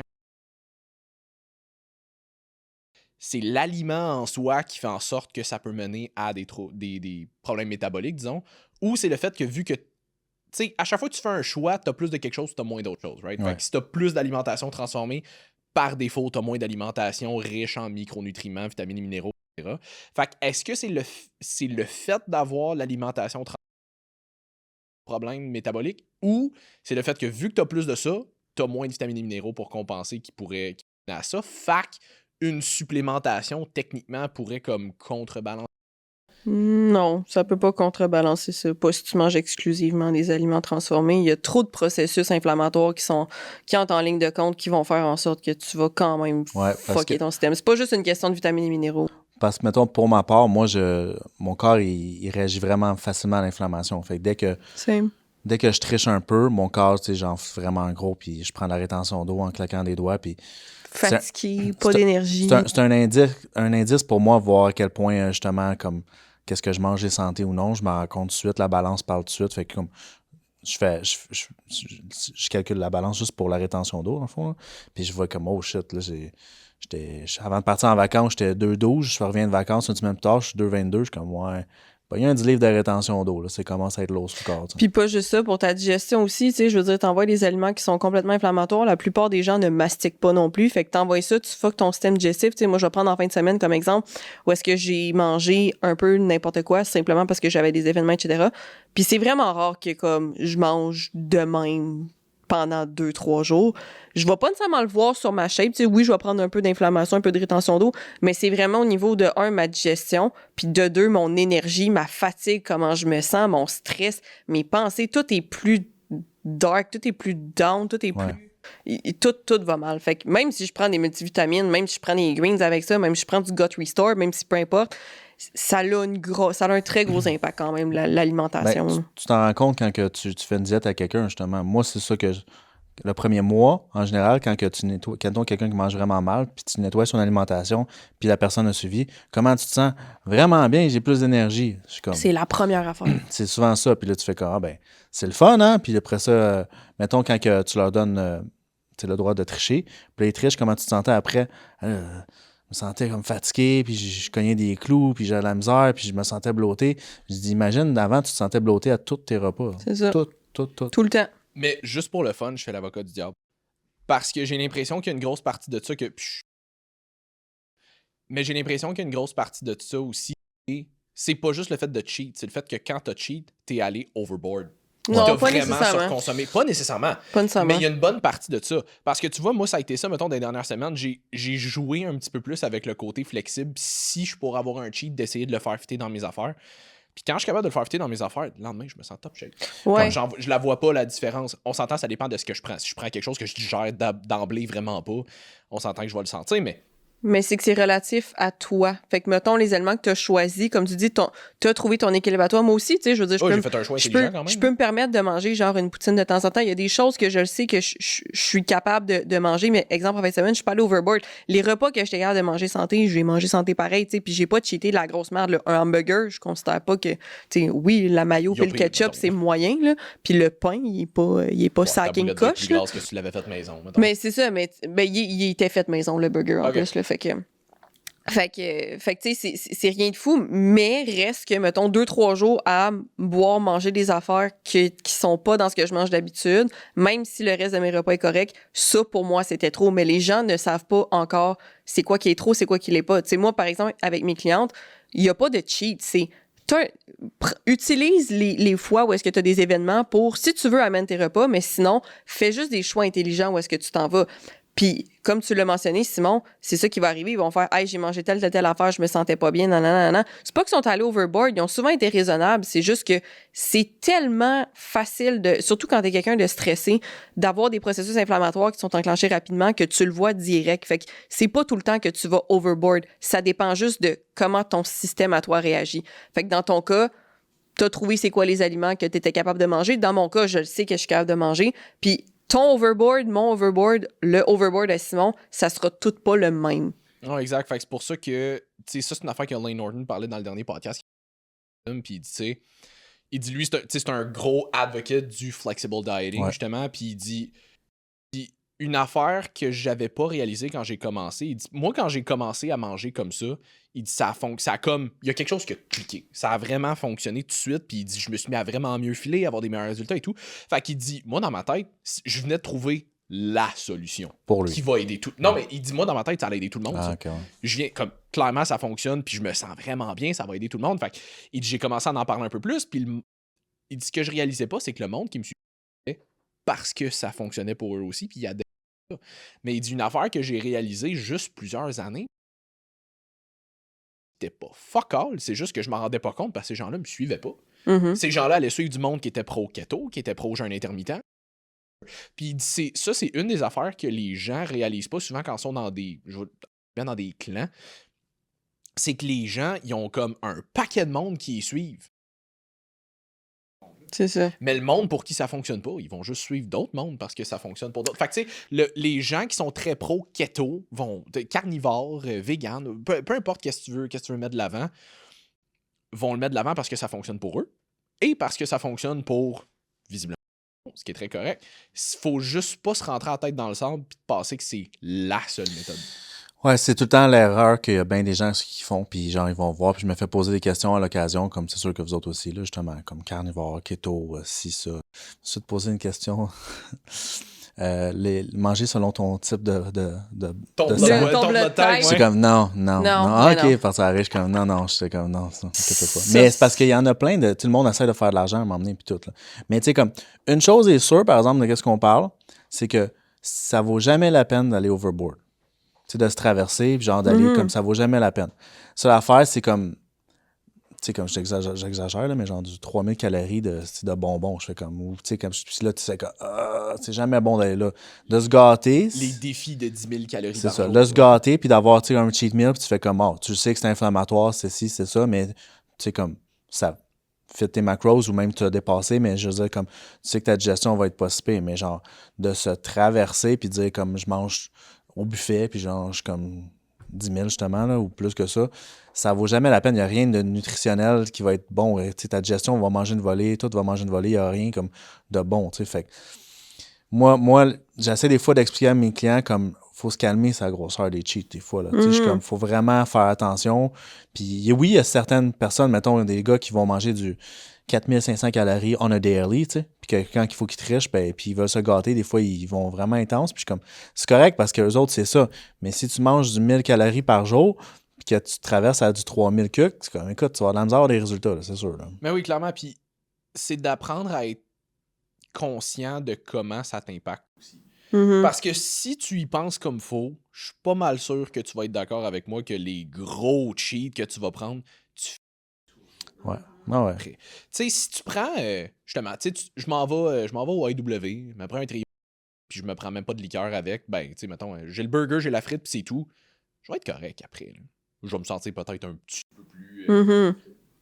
c'est l'aliment en soi qui fait en sorte que ça peut mener à des problèmes métaboliques, disons, ou c'est le fait que vu que tu sais, à chaque fois que tu fais un choix, tu as plus de quelque chose, tu as moins d'autre chose, right? Ouais. Fait que si tu as plus d'alimentation transformée, par défaut, tu as moins d'alimentation riche en micronutriments, vitamines et minéraux, etc. Fait que est-ce que c'est le fait d'avoir l'alimentation problème métabolique ou c'est le fait que vu que tu as plus de ça, tu as moins de vitamines et minéraux pour compenser qui pourrait à ça? Fait une supplémentation, techniquement, pourrait comme contrebalancer. Non, ça peut pas contrebalancer ça. Pas si tu manges exclusivement des aliments transformés. Il y a trop de processus inflammatoires qui entrent en ligne de compte qui vont faire en sorte que tu vas quand même fucker ton système. C'est pas juste une question de vitamines et minéraux. Parce que, mettons, pour ma part, moi, mon corps, il réagit vraiment facilement à l'inflammation. Fait que dès que je triche un peu, mon corps, tu sais, j'en fais vraiment gros, puis je prends la rétention d'eau en claquant des doigts, puis... Fatigué, pas d'énergie. C'est un indice pour moi, voir à quel point, justement, comme, qu'est-ce que je mange est santé ou non. Je m'en rends compte tout de suite, la balance parle tout de suite. Fait que, comme, je calcule la balance juste pour la rétention d'eau, dans le fond. Là. Puis je vois comme, oh shit, là, avant de partir en vacances, j'étais 2,12. Je reviens de vacances une semaine plus tard, je suis 2,22. Je suis comme, ouais. Il y a un 10 livres de rétention d'eau, là. Ça commence à être lourd sur le corps. Puis pas juste ça, pour ta digestion aussi, tu sais, je veux dire, t'envoies des aliments qui sont complètement inflammatoires. La plupart des gens ne mastiquent pas non plus. Fait que t'envoies ça, tu fuck ton système digestif. Tu sais, moi, je vais prendre en fin de semaine comme exemple où est-ce que j'ai mangé un peu n'importe quoi simplement parce que j'avais des événements, etc. Puis c'est vraiment rare que comme je mange de même pendant 2-3 jours. Je vais pas nécessairement le voir sur ma shape. Tu sais, oui, je vais prendre un peu d'inflammation, un peu de rétention d'eau, mais c'est vraiment au niveau de, ma digestion, puis de 2, mon énergie, ma fatigue, comment je me sens, mon stress, mes pensées. Tout est plus dark, tout est plus down, tout est plus... Tout va mal. Fait que même si je prends des multivitamines, même si je prends des greens avec ça, même si je prends du gut restore, même si peu importe, ça a un très gros impact quand même, l'alimentation. Ben, tu t'en rends compte quand que tu fais une diète à quelqu'un, justement. Moi, c'est ça que le premier mois, en général, quand que tu nettoies, quand quelqu'un qui mange vraiment mal, puis tu nettoies son alimentation, puis la personne a suivi, comment tu te sens? Vraiment bien, j'ai plus d'énergie. C'est la première affaire. C'est souvent ça, puis là, tu fais comme, c'est le fun, hein? Puis après ça, mettons, quand que tu leur donnes le droit de tricher, puis là, ils trichent, comment tu te sentais après? Je me sentais comme fatigué, puis je cognais des clous, puis j'avais de la misère, puis je me sentais bloqué. Je dis, imagine, avant, tu te sentais bloqué à tous tes repas. C'est ça. Tout. Tout le temps. Mais juste pour le fun, je fais l'avocat du diable. Parce que j'ai l'impression qu'il y a une grosse partie de ça que Mais j'ai l'impression qu'il y a une grosse partie de ça aussi. C'est pas juste le fait de cheat, c'est le fait que quand t'as cheat, t'es allé overboard. Non, T'as pas vraiment nécessairement. surconsommé. Pas nécessairement. Pas nécessairement. Mais il y a une bonne partie de ça. Parce que tu vois, moi, ça a été ça, mettons, des dernières semaines. J'ai joué un petit peu plus avec le côté flexible si je pourrais avoir un cheat, d'essayer de le faire fitter dans mes affaires. Puis quand je suis capable de le faire fitter dans mes affaires, le lendemain, je me sens top shape. Ouais. Comme je la vois pas, la différence. On s'entend, ça dépend de ce que je prends. Si je prends quelque chose que je digère d'emblée vraiment pas, on s'entend que je vais le sentir, Mais c'est que c'est relatif à toi. Fait que, mettons, les éléments que tu as choisis, comme tu dis, tu as trouvé ton équilibre à toi. Moi aussi, tu sais, je veux dire, j'ai fait un choix intelligent quand même. je peux me permettre de manger, genre, une poutine de temps en temps. Il y a des choses que je le sais que je suis capable de manger, mais exemple, en fin de semaine, je suis pas allée overboard. Les repas que j'étais capable de manger santé, je vais manger santé pareil, tu sais, puis j'ai pas cheaté de la grosse merde, là. Un hamburger, je considère pas que, tu sais, oui, la mayo puis le ketchup, c'est moyen, là. Puis le pain, il est pas sacking coche, là. Que tu l'avais fait maison, mais c'est ça, mais il était fait maison, le burger, en plus, là. Fait que tu sais, c'est rien de fou, mais reste que, mettons, 2-3 jours à boire, manger des affaires qui sont pas dans ce que je mange d'habitude, même si le reste de mes repas est correct, ça, pour moi, c'était trop. Mais les gens ne savent pas encore c'est quoi qui est trop, c'est quoi qui l'est pas. Tu sais, moi, par exemple, avec mes clientes, il y a pas de cheat, c'est... Utilise les fois où est-ce que tu as des événements pour, si tu veux, amène tes repas, mais sinon, fais juste des choix intelligents où est-ce que tu t'en vas. Puis, comme tu l'as mentionné, Simon, c'est ça qui va arriver. Ils vont faire « Hey, j'ai mangé telle affaire, je me sentais pas bien, nanana. » C'est pas qu'ils sont allés overboard, ils ont souvent été raisonnables. C'est juste que c'est tellement facile, surtout quand t'es quelqu'un de stressé, d'avoir des processus inflammatoires qui sont enclenchés rapidement que tu le vois direct. Fait que c'est pas tout le temps que tu vas overboard. Ça dépend juste de comment ton système à toi réagit. Fait que dans ton cas, t'as trouvé c'est quoi les aliments que t'étais capable de manger. Dans mon cas, je le sais que je suis capable de manger. Puis ton overboard, mon overboard, le overboard à Simon, ça sera tout pas le même. Non, exact. Fait que c'est pour ça que, tu sais, ça, c'est une affaire que Lane Norton parlait dans le dernier podcast. Puis il dit, tu sais, lui, c'est un gros advocate du flexible dieting, justement. Puis il dit, une affaire que j'avais pas réalisée quand j'ai commencé. Il dit, moi, quand j'ai commencé à manger comme ça, il dit, ça a comme, il y a quelque chose qui a cliqué. Ça a vraiment fonctionné tout de suite. Puis il dit, je me suis mis à vraiment mieux filer, avoir des meilleurs résultats et tout. Fait qu'il dit, moi, dans ma tête, je venais de trouver la solution. Pour lui. Qui va aider tout. Non, mais il dit, moi, dans ma tête, ça allait aider tout le monde. Okay. Je viens, comme, clairement, ça fonctionne, puis je me sens vraiment bien, ça va aider tout le monde. Fait qu'il dit, j'ai commencé à en parler un peu plus, puis il dit, ce que je réalisais pas, c'est que le monde qui me suivait, parce que ça fonctionnait pour eux aussi, puis il y a des... Mais il dit, une affaire que j'ai réalisée juste plusieurs années, c'était pas fuck all, c'est juste que je m'en rendais pas compte parce que ces gens-là me suivaient pas. Mm-hmm. Ces gens-là allaient suivre du monde qui était pro-keto, qui était pro-jeûne intermittent. Puis il dit, ça, c'est une des affaires que les gens réalisent pas souvent quand ils sont dans des clans. C'est que les gens, ils ont comme un paquet de monde qui les suivent. C'est ça. Mais le monde pour qui ça fonctionne pas, ils vont juste suivre d'autres mondes parce que ça fonctionne pour d'autres. Fait que tu sais, les gens qui sont très pro-keto, carnivores, vegan, peu importe qu'est-ce que tu veux mettre de l'avant, vont le mettre de l'avant parce que ça fonctionne pour eux et parce que ça fonctionne pour, visiblement, ce qui est très correct. Il faut juste pas se rentrer la tête dans le sable et penser que c'est la seule méthode. Ouais, c'est tout le temps l'erreur qu'il y a bien des gens qui font, puis genre, ils vont voir, puis je me fais poser des questions à l'occasion, comme c'est sûr que vous autres aussi, là, justement, comme carnivore, keto, si ça. Je vais te poser une question. Manger selon ton type de Ton blood type. C'est comme non. Ah, ok, non. parce que ça arrive, je suis comme non, je sais comme non, ça, pas. Mais c'est parce qu'il y en a plein de. Tout le monde essaie de faire de l'argent à m'emmener, puis tout. Là. Mais tu sais, comme, une chose est sûre, par exemple, de qu'est-ce qu'on parle, c'est que ça vaut jamais la peine d'aller overboard. Tu sais, de se traverser, puis genre d'aller comme ça vaut jamais la peine. Ça, l'affaire, c'est comme, tu sais, comme j'exagère, là, mais genre du 3000 calories de bonbons. Je fais comme, ou tu sais, comme, puis là, tu sais, comme, c'est jamais bon d'aller là. De se gâter. Les défis de 10 000 calories c'est par ça, jour. de se gâter, puis d'avoir, tu sais, un cheat meal, puis tu fais comme, tu sais que c'est inflammatoire, c'est ci, c'est ça, mais tu sais, comme, ça fit tes macros ou même tu as dépassé, mais je veux dire, comme, tu sais que ta digestion va être pas si pire, mais genre, de se traverser, puis dire, comme, je mange au buffet, puis genre, je suis comme 10 000 justement, là, ou plus que ça vaut jamais la peine. Il n'y a rien de nutritionnel qui va être bon. Tu sais, ta digestion va manger une volée, tout va manger une volée, il n'y a rien comme de bon. Tu sais, fait que moi, j'essaie des fois d'expliquer à mes clients comme faut se calmer sa grosseur des cheats des fois. Là. Tu sais, je suis comme faut vraiment faire attention. Puis oui, il y a certaines personnes, mettons, des gars qui vont manger du 4500 calories on a daily, tu sais. Puis que quand il faut qu'ils trichent, ben, puis ils veulent se gâter, des fois, ils vont vraiment intense. Puis je suis comme, c'est correct parce que les autres, c'est ça. Mais si tu manges du 1000 calories par jour, puis que tu traverses à du 3000 cucs, c'est comme, écoute, tu vas avoir de la misère à avoir des résultats, là, c'est sûr. Là. Mais oui, clairement. Puis c'est d'apprendre à être conscient de comment ça t'impacte aussi. Parce que si tu y penses comme faut, je suis pas mal sûr que tu vas être d'accord avec moi que les gros cheats que tu vas prendre, Ouais. Ah ouais. tu sais, si tu prends, justement, tu sais, je m'en vais au IW, je me prends un trio, puis je me prends même pas de liqueur avec, ben, tu sais, mettons, j'ai le burger, j'ai la frite, puis c'est tout, je vais être correct après. Là. Je vais me sentir peut-être un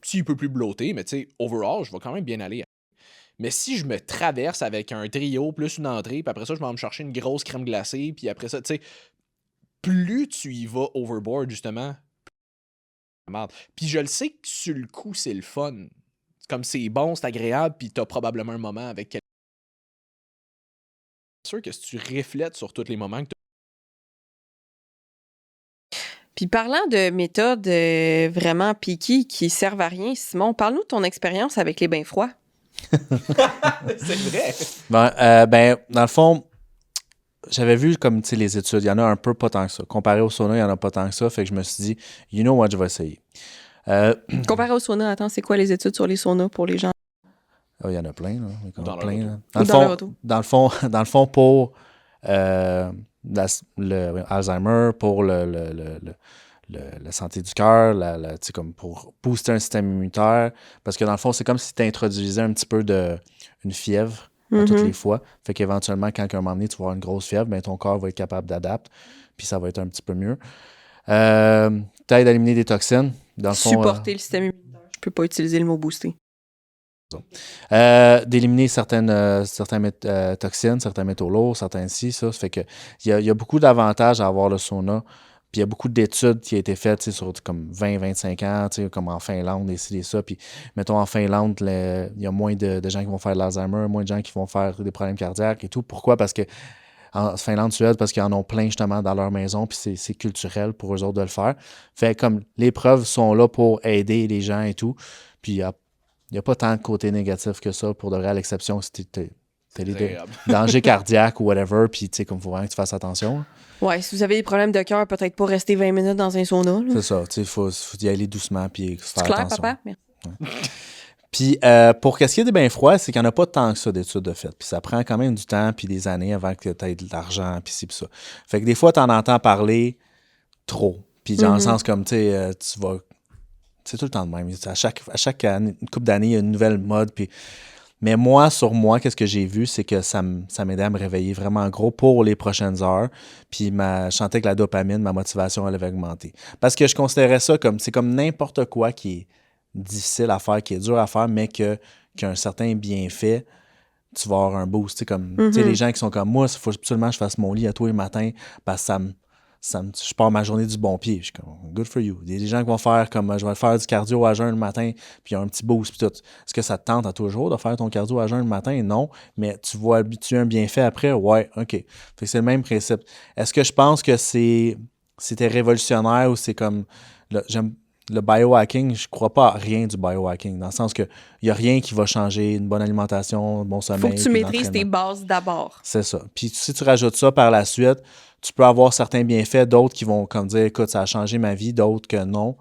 petit peu plus bloaté, mais tu sais, overall, je vais quand même bien aller. Mais si je me traverse avec un trio plus une entrée, puis après ça, je vais me chercher une grosse crème glacée, puis après ça, tu sais, plus tu y vas overboard, justement, merde. Puis je le sais que sur le coup, c'est le fun. Comme c'est bon, c'est agréable, puis t'as probablement un moment avec quelqu'un. C'est sûr que si tu reflètes sur tous les moments que t'as. Puis parlant de méthodes vraiment piquées qui servent à rien, Simon, parle-nous de ton expérience avec les bains froids. C'est vrai. Ben, dans le fond, j'avais vu comme les études, il y en a un peu pas tant que ça. Comparé au sauna, il n'y en a pas tant que ça. Fait que je me suis dit, you know what, je vais essayer. Comparé au sauna, attends, c'est quoi les études sur les saunas pour les gens? Il y en a plein. Là. Il y en a Dans plein, leur là. Dans le fond, pour le Alzheimer, pour la santé du cœur, comme pour booster un système immunitaire. Parce que dans le fond, c'est comme si tu introduisais un petit peu une fièvre à toutes les fois. Fait qu'éventuellement, quand à un moment donné, tu vas avoir une grosse fièvre, ben, ton corps va être capable d'adapter, puis ça va être un petit peu mieux. T'aides à éliminer des toxines. Dans le fond, supporter le système immunitaire. Je peux pas utiliser le mot booster. D'éliminer certaines toxines, certains métaux lourds, certains ci, ça. Ça fait que il y a beaucoup d'avantages à avoir le sauna. Puis il y a beaucoup d'études qui ont été faites sur comme 20-25 ans, comme en Finlande, et ci et ça. Puis mettons en Finlande, il y a moins de gens qui vont faire de l'Alzheimer, moins de gens qui vont faire des problèmes cardiaques et tout. Pourquoi? Parce que en Finlande, Suède, parce qu'ils en ont plein justement dans leur maison, puis c'est culturel pour eux autres de le faire. Fait comme les preuves sont là pour aider les gens et tout. Puis il n'y a pas tant de côté négatif que ça, pour de vrai, à l'exception si t'as des dangers cardiaques ou whatever, puis tu sais, comme il faut vraiment que tu fasses attention. Ouais, si vous avez des problèmes de cœur, peut-être pas rester 20 minutes dans un sauna. Là. C'est ça, tu sais, il faut y aller doucement, puis faire clair, attention. papa? Merci. Ouais. Puis pour qu'est-ce qui est des bains froids, c'est qu'il n'y en a pas tant que ça d'études de fait. Puis ça prend quand même du temps, puis des années avant que tu aies de l'argent, puis ci, puis ça. Fait que des fois, tu en entends parler trop. Puis dans le sens comme, tu sais, tu vas... C'est tout le temps de même. À chaque année, une couple d'années, il y a une nouvelle mode. Puis... Mais moi, sur moi, qu'est-ce que j'ai vu, c'est que ça m'aidait à me réveiller vraiment gros pour les prochaines heures. Puis je sentais que la dopamine, ma motivation, elle avait augmenté. Parce que je considérais ça comme... C'est comme n'importe quoi qui est difficile à faire, qui est dur à faire, mais qui a un certain bienfait. Tu vas avoir un boost. Tu sais, les gens qui sont comme moi, il faut absolument que je fasse mon lit à tous les matins parce que je pars ma journée du bon pied. Je suis comme, good for you. Il y a des gens qui vont faire comme, je vais faire du cardio à jeun le matin, puis il y a un petit boost, puis tout. Est-ce que ça te tente à toujours de faire ton cardio à jeun le matin? Non. Mais tu as un bienfait après? Ouais, OK. Fait que c'est le même principe. Est-ce que je pense que c'était révolutionnaire ou c'est comme... Le biohacking, je crois pas à rien du biohacking, dans le sens que il n'y a rien qui va changer, une bonne alimentation, un bon sommeil. Faut que tu maîtrises tes bases d'abord. C'est ça. Puis si tu rajoutes ça par la suite, tu peux avoir certains bienfaits, d'autres qui vont comme dire, écoute, ça a changé ma vie, d'autres que non.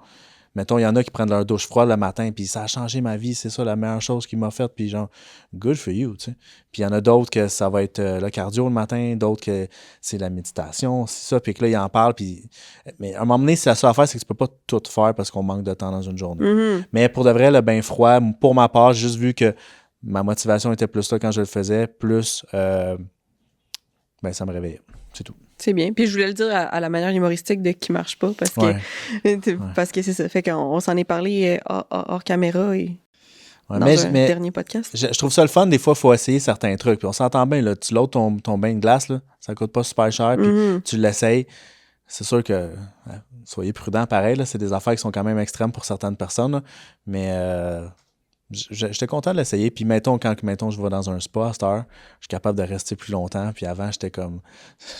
Mettons, il y en a qui prennent leur douche froide le matin, puis ça a changé ma vie, c'est ça la meilleure chose qu'il m'a faite, puis genre, good for you, tu sais. Puis il y en a d'autres que ça va être le cardio le matin, d'autres que c'est la méditation, c'est ça, puis que là, ils en parlent, puis... Mais à un moment donné, c'est la seule affaire, c'est que tu peux pas tout faire parce qu'on manque de temps dans une journée. Mais pour de vrai, le bain froid, pour ma part, j'ai juste vu que ma motivation était plus là quand je le faisais, plus... ça me réveillait, c'est tout. C'est bien. Puis je voulais le dire à la manière humoristique de qui marche pas parce que parce que c'est ça. Fait qu'on s'en est parlé hors caméra et dans un dernier podcast. Je trouve ça le fun. Des fois, il faut essayer certains trucs. Puis on s'entend bien. Là, tu loads ton bain de glace, là, ça coûte pas super cher. Puis tu l'essayes. C'est sûr que soyez prudents pareil. Là, c'est des affaires qui sont quand même extrêmes pour certaines personnes. Là, mais j'étais content de l'essayer. Puis mettons, quand je vais dans un spa à cette heure, je suis capable de rester plus longtemps. Puis avant, j'étais comme...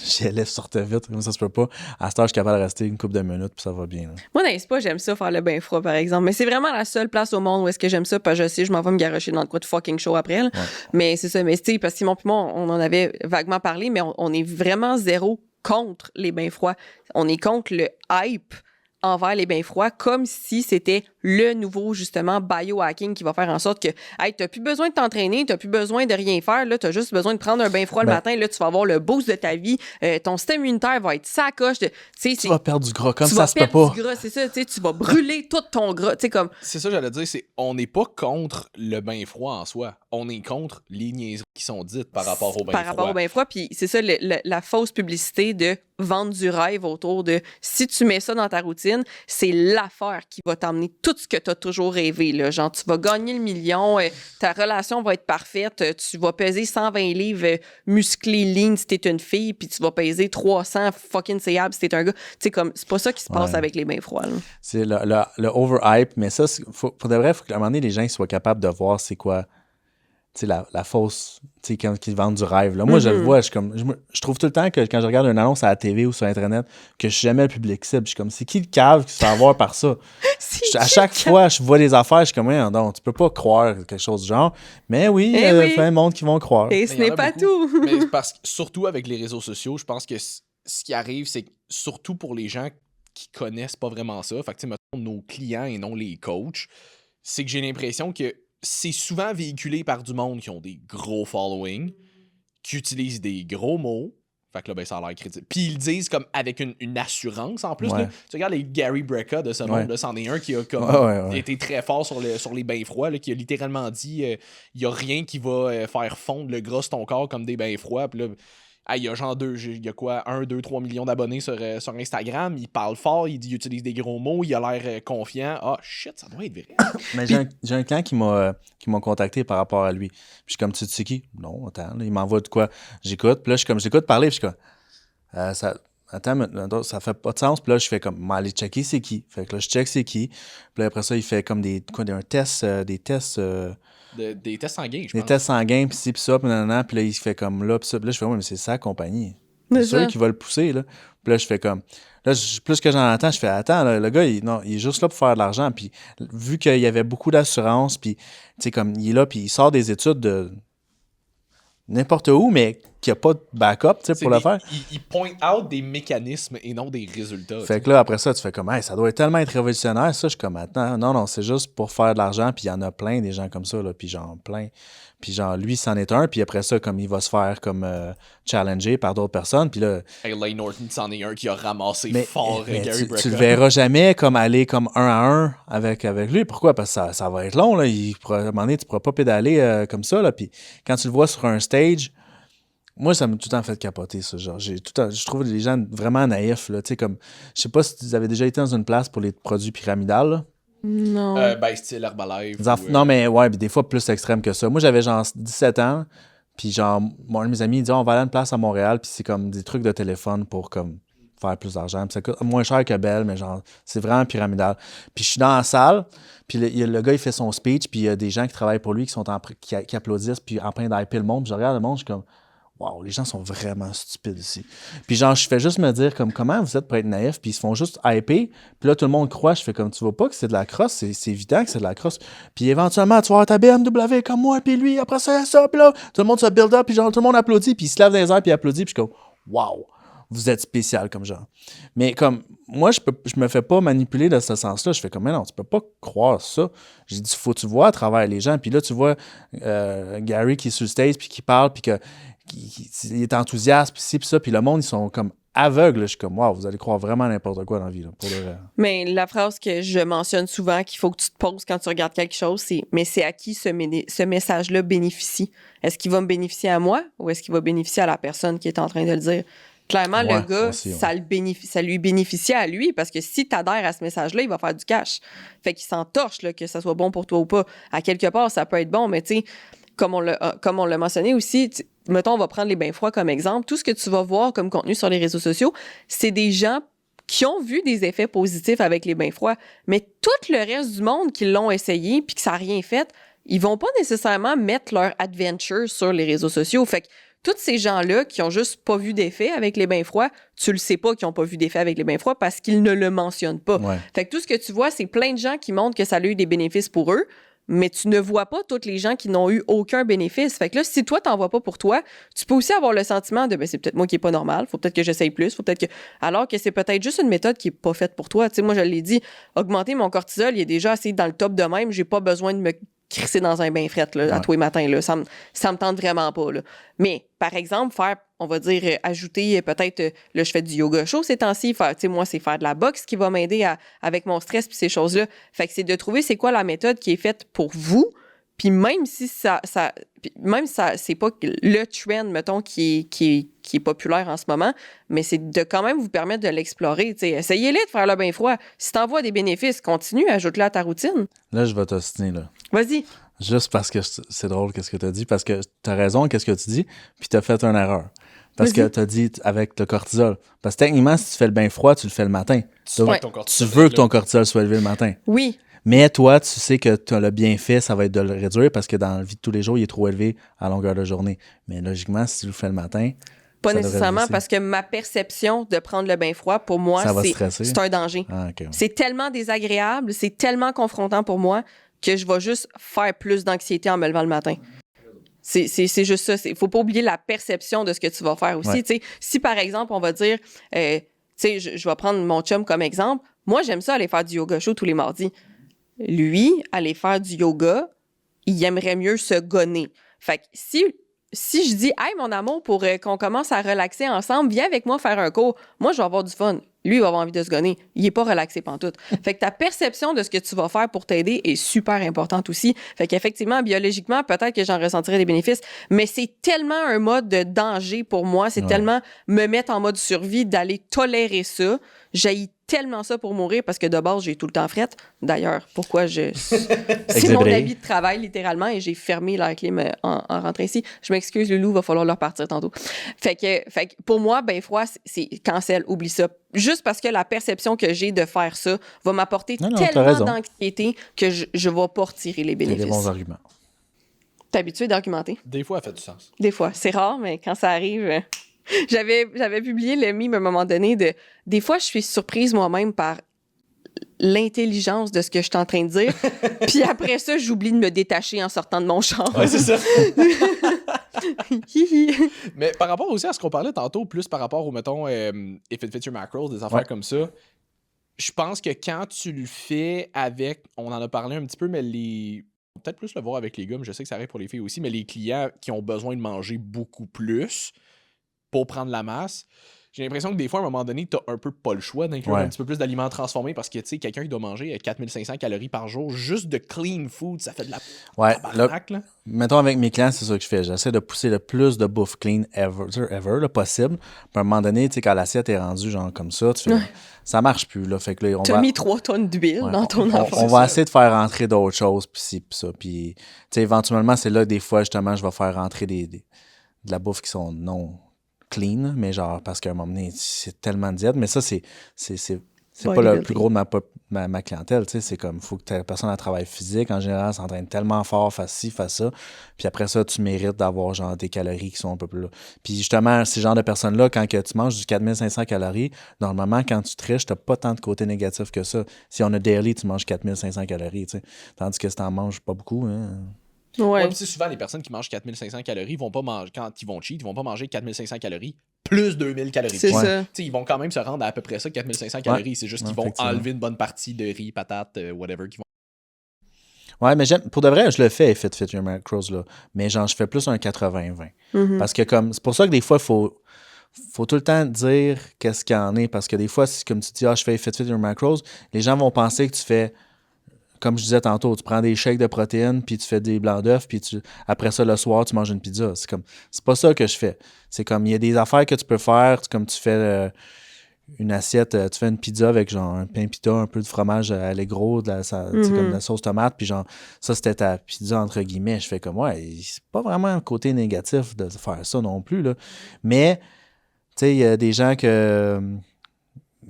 J'allais sortir vite, comme ça se peut pas. À cette heure, je suis capable de rester une couple de minutes, puis ça va bien. Là. Moi, dans les spas, j'aime ça faire le bain froid, par exemple. Mais c'est vraiment la seule place au monde où est-ce que j'aime ça, parce que je sais, je m'en vais me garocher dans le quoi de fucking chaud après. Là. Ouais. Mais c'est ça. Mais tu sais, parce que Simon et moi, on en avait vaguement parlé, mais on est vraiment zéro contre les bains froids. On est contre le hype envers les bains froids comme si c'était le nouveau, justement, biohacking qui va faire en sorte que, hey, t'as plus besoin de t'entraîner, t'as plus besoin de rien faire, là, t'as juste besoin de prendre un bain froid le matin, là, tu vas avoir le boost de ta vie, ton système immunitaire va être sacoche. Tu vas perdre du gras, comme tu ça vas se peut perdre pas. du gras, c'est ça, tu vas brûler tout ton gras, tu sais, comme... C'est ça, j'allais dire, on n'est pas contre le bain froid en soi. On est contre les niaiseries qui sont dites par rapport au bain froid. Par rapport au bain froid, puis c'est ça, la fausse publicité de vendre du rêve autour de si tu mets ça dans ta routine, c'est l'affaire qui va t'emmener tout ce que tu as toujours rêvé. Là. Genre, tu vas gagner le million, ta relation va être parfaite, tu vas peser 120 livres musclés, lean si t'es une fille, puis tu vas peser 300 fucking CA si t'es un gars. Tu sais, comme, c'est pas ça qui se passe avec les bains froids. Là. C'est le overhype, mais ça, pour de vrai, il faut qu'à un moment donné, les gens soient capables de voir c'est quoi. Tu sais, la fausse, tu sais, quand ils vendent du rêve. Là. Moi, je le vois, je trouve tout le temps que quand je regarde une annonce à la TV ou sur Internet, que je suis jamais le public cible. Je suis comme, c'est qui le cave qui se fait avoir par ça? À chaque fois, je vois des affaires, je suis comme, non, tu peux pas croire quelque chose du genre. Mais oui, il y a plein de monde qui vont croire. Et ce n'est pas tout. Mais parce que, surtout avec les réseaux sociaux, je pense que ce qui arrive, c'est que surtout pour les gens qui connaissent pas vraiment ça, fait que, tu sais, mettons, nos clients et non les coachs, c'est que j'ai l'impression que c'est souvent véhiculé par du monde qui ont des gros following, qui utilisent des gros mots. Fait que là, ben, ça a l'air crédible. Puis ils le disent comme avec une assurance en plus. Ouais. Là. Tu regardes les Gary Brecka de ce monde, là, c'en est un qui a comme été très fort sur les bains froids, là, qui a littéralement dit il y a rien qui va faire fondre le gras sur ton corps comme des bains froids. Puis là, il y a genre 1, 2, 3 millions d'abonnés sur Instagram. Il parle fort, il utilise des gros mots, il a l'air confiant. Ah, shit, ça doit être vrai. Mais j'ai un client qui m'a contacté par rapport à lui. Puis je suis comme, tu sais qui? Non, attends, là, il m'envoie de quoi? J'écoute, puis là, j'écoute parler, puis je suis comme, attends, ça fait pas de sens. Puis là, je fais comme, aller checker c'est qui. Fait que là, je check c'est qui. Puis là, après ça, il fait comme des tests. Des tests sanguins, je pense. Des tests sanguins, puis ci, puis ça, puis nanana. Puis là, il fait comme là, puis ça. Puis là, je fais, ouais, mais c'est sa compagnie. C'est sûr qu'il va le pousser, là. Puis là, je fais comme... Là, plus que j'en entends, je fais, attends, là, le gars, il est juste là pour faire de l'argent. Puis vu qu'il y avait beaucoup d'assurance, puis, tu sais, comme, il est là, puis il sort des études de n'importe où, mais qu'il n'y a pas de backup, tu sais, pour le faire. Il point out des mécanismes et non des résultats. Fait que là, après ça, tu fais comme, hey, ça doit tellement être révolutionnaire, ça. Je suis comme, attends, non, c'est juste pour faire de l'argent, puis il y en a plein, des gens comme ça, là, puis genre, plein. Puis genre, lui, c'en est un, puis après ça, comme il va se faire comme challenger par d'autres personnes, puis là... Lane Norton, c'en est un qui a ramassé fort mais Gary Brecka. Tu le verras jamais comme aller comme 1 à 1 avec lui. Pourquoi? Parce que ça va être long, là. À un moment donné, tu pourras pas pédaler comme ça, là. Puis quand tu le vois sur un stage... Moi, ça m'a tout le temps fait capoter, ça. Genre, je trouve les gens vraiment naïfs, là. Tu sais, comme... Je sais pas si vous avez déjà été dans une place pour les produits pyramidales, là. Non. Ben, style Herbalife. Non, mais ouais, des fois plus extrême que ça. Moi, j'avais genre 17 ans, puis genre, un de mes amis, il dit, on va aller à une place à Montréal, puis c'est comme des trucs de téléphone pour comme faire plus d'argent. Puis ça coûte moins cher que Belle, mais genre, c'est vraiment pyramidal. Puis je suis dans la salle, puis le gars, il fait son speech, puis il y a des gens qui travaillent pour lui qui sont qui applaudissent, puis en train d'hyper le monde. Puis je regarde le monde, je suis comme... Wow, les gens sont vraiment stupides ici. Puis genre, je fais juste me dire comme comment vous êtes pour être naïf, puis ils se font juste hyper, puis là tout le monde croit, je fais comme tu vois pas que c'est de la crosse, c'est évident que c'est de la crosse. Puis éventuellement, tu vas avoir ta BMW comme moi, puis lui, après ça, puis là, tout le monde se build up, puis genre tout le monde applaudit, puis il se lève dans les airs, puis il applaudit, puis je suis comme wow, vous êtes spécial comme genre. Mais comme moi, je me fais pas manipuler dans ce sens-là, je fais comme mais non, tu peux pas croire ça. J'ai dit faut que tu vois à travers les gens, puis là tu vois Gary qui est sur le stage, puis qui parle, puis que il est enthousiaste, puis ci, puis ça, puis le monde, ils sont comme aveugles. Je suis comme, wow, vous allez croire vraiment n'importe quoi dans la vie. Là, pour le vrai. Mais la phrase que je mentionne souvent, qu'il faut que tu te poses quand tu regardes quelque chose, c'est « Mais c'est à qui ce message-là bénéficie? Est-ce qu'il va me bénéficier à moi ou est-ce qu'il va bénéficier à la personne qui est en train de le dire? » Clairement, le gars, aussi, ça lui bénéficie à lui parce que si tu adhères à ce message-là, il va faire du cash. Fait qu'il s'en torche, là, que ça soit bon pour toi ou pas. À quelque part, ça peut être bon, mais tu sais, comme on l'a mentionné aussi, mettons, on va prendre les bains froids comme exemple. Tout ce que tu vas voir comme contenu sur les réseaux sociaux, c'est des gens qui ont vu des effets positifs avec les bains froids. Mais tout le reste du monde qui l'ont essayé puis que ça n'a rien fait, ils vont pas nécessairement mettre leur adventure sur les réseaux sociaux. Fait que tous ces gens-là qui ont juste pas vu d'effet avec les bains froids, tu le sais pas qu'ils ont pas vu d'effet avec les bains froids parce qu'ils ne le mentionnent pas. Ouais. Fait que tout ce que tu vois, c'est plein de gens qui montrent que ça a eu des bénéfices pour eux, mais tu ne vois pas tous les gens qui n'ont eu aucun bénéfice. Fait que là, si toi, t'en vois pas pour toi, tu peux aussi avoir le sentiment de, c'est peut-être moi qui est pas normal, faut peut-être que j'essaye plus, faut peut-être que... Alors que c'est peut-être juste une méthode qui est pas faite pour toi. Tu sais, moi, je l'ai dit, augmenter mon cortisol, il est déjà assez dans le top de même, j'ai pas besoin de me crisser dans un bain fret à tous les matins. Là. Ça me tente vraiment pas. Là. Mais, par exemple, faire, on va dire, ajouter peut-être, là, je fais du yoga chaud ces temps-ci. Moi, c'est faire de la boxe qui va m'aider avec mon stress puis ces choses-là. Fait que c'est de trouver c'est quoi la méthode qui est faite pour vous. Puis même si ça c'est pas le trend, mettons, qui est populaire en ce moment, mais c'est de quand même vous permettre de l'explorer. T'sais. Essayez-les de faire le bain froid. Si t'en vois des bénéfices, continue, ajoute-le à ta routine. Là, je vais t'ostiner, là. Vas-y. Juste parce que c'est drôle qu'est-ce que tu as dit, parce que tu as raison, qu'est-ce que tu dis, puis tu as fait une erreur. Parce que tu as dit avec le cortisol. Parce que techniquement, si tu fais le bain froid, tu le fais le matin. Tu veux que ton cortisol soit élevé le matin. Oui. Mais toi, tu sais que tu as le bienfait, ça va être de le réduire parce que dans la vie de tous les jours, il est trop élevé à longueur de journée. Mais logiquement, si tu le fais le matin... Pas nécessairement parce que ma perception de prendre le bain froid, pour moi, c'est un danger. Ah, okay. C'est tellement désagréable, c'est tellement confrontant pour moi que je vais juste faire plus d'anxiété en me levant le matin. C'est juste ça. Il faut pas oublier la perception de ce que tu vas faire aussi. Ouais. Si, par exemple, on va dire... je vais prendre mon chum comme exemple. Moi, j'aime ça aller faire du yoga chaud tous les mardis. Lui, aller faire du yoga, il aimerait mieux se gonner. Fait que si je dis « Hey, mon amour, pour qu'on commence à relaxer ensemble, viens avec moi faire un cours. » Moi, je vais avoir du fun. Lui, il va avoir envie de se gonner. Il est pas relaxé pantoute. Fait que ta perception de ce que tu vas faire pour t'aider est super importante aussi. Fait qu'effectivement, biologiquement, peut-être que j'en ressentirais des bénéfices, mais c'est tellement un mode de danger pour moi. C'est tellement me mettre en mode survie d'aller tolérer ça. J'haïs tellement ça pour mourir parce que de base, j'ai tout le temps frette. D'ailleurs, pourquoi c'est mon habit de travail, littéralement, et j'ai fermé la clim en rentrant ici. Je m'excuse, Loulou, va falloir le repartir tantôt. Fait que pour moi, bain froid, c'est cancel, oublie ça. Juste parce que la perception que j'ai de faire ça va m'apporter tellement d'anxiété que je vais pas retirer les bénéfices. C'est des bons arguments. T'es habitué d'argumenter? Des fois, ça fait du sens. Des fois. C'est rare, mais quand ça arrive... J'avais publié le meme à un moment donné de... Des fois, je suis surprise moi-même par l'intelligence de ce que je suis en train de dire. Puis après ça, j'oublie de me détacher en sortant de mon char. Ouais, c'est ça. Mais par rapport aussi à ce qu'on parlait tantôt, plus par rapport au, mettons, If It Fits Your Macros, des affaires comme ça, je pense que quand tu le fais avec... On en a parlé un petit peu, mais peut-être plus le voir avec les gars, mais je sais que ça arrive pour les filles aussi, mais les clients qui ont besoin de manger beaucoup plus pour prendre la masse, j'ai l'impression que des fois, à un moment donné, t'as un peu pas le choix d'inclure un petit peu plus d'aliments transformés parce que, tu sais, quelqu'un qui doit manger 4500 calories par jour juste de clean food, ça fait de la tabarnak, là. Mettons, avec mes clients, c'est ça que je fais. J'essaie de pousser le plus de bouffe clean ever là, possible. Puis à un moment donné, tu sais, quand l'assiette est rendue genre comme ça, tu fais, ça marche plus, là. Fait que là, t'as mis 3 tonnes d'huile dans ton enfant. On va essayer de faire rentrer d'autres choses, puis ci, puis ça. Puis, tu sais, éventuellement, c'est là, des fois, justement, je vais faire rentrer de la bouffe qui sont non clean, mais genre, parce qu'à un moment donné, c'est tellement de diète. Mais ça, c'est pas le plus gros de ma clientèle, tu sais. C'est comme, il faut que la personne a un travail physique. En général, s'entraîne tellement fort, fasse ci, fasse ça. Puis après ça, tu mérites d'avoir, genre, des calories qui sont un peu plus là. Puis justement, ces genres de personnes-là, quand que tu manges du 4500 calories, normalement, quand tu triches, t'as pas tant de côté négatif que ça. Si on a daily, tu manges 4500 calories, tu sais. Tandis que si t'en manges pas beaucoup, hein... Ouais. Puis souvent, les personnes qui mangent 4500 calories vont pas manger, quand ils vont cheat, ils vont pas manger 4500 calories plus 2000 calories. C'est ça. T'sais, ils vont quand même se rendre à peu près ça, 4500 calories. C'est juste qu'ils vont enlever une bonne partie de riz, patates, whatever. Ouais, mais pour de vrai, je le fais, If It Fits Your Macros, là. Mais genre, je fais plus un 80-20. Parce que c'est pour ça que des fois, il faut tout le temps dire qu'est-ce qu'il y en est. Parce que des fois, comme tu dis, je fais If It Fits Your Macros, les gens vont penser que tu fais... Comme je disais tantôt, tu prends des shakes de protéines, puis tu fais des blancs d'œufs, puis après ça, le soir, tu manges une pizza. C'est pas ça que je fais. C'est comme, il y a des affaires que tu peux faire, comme tu fais une assiette, tu fais une pizza avec genre un pain pita, un peu de fromage allégro, comme de la sauce tomate, puis genre, ça, c'était ta pizza, entre guillemets. Je fais comme, c'est pas vraiment un côté négatif de faire ça non plus, là. Mais, tu sais, il y a des gens que...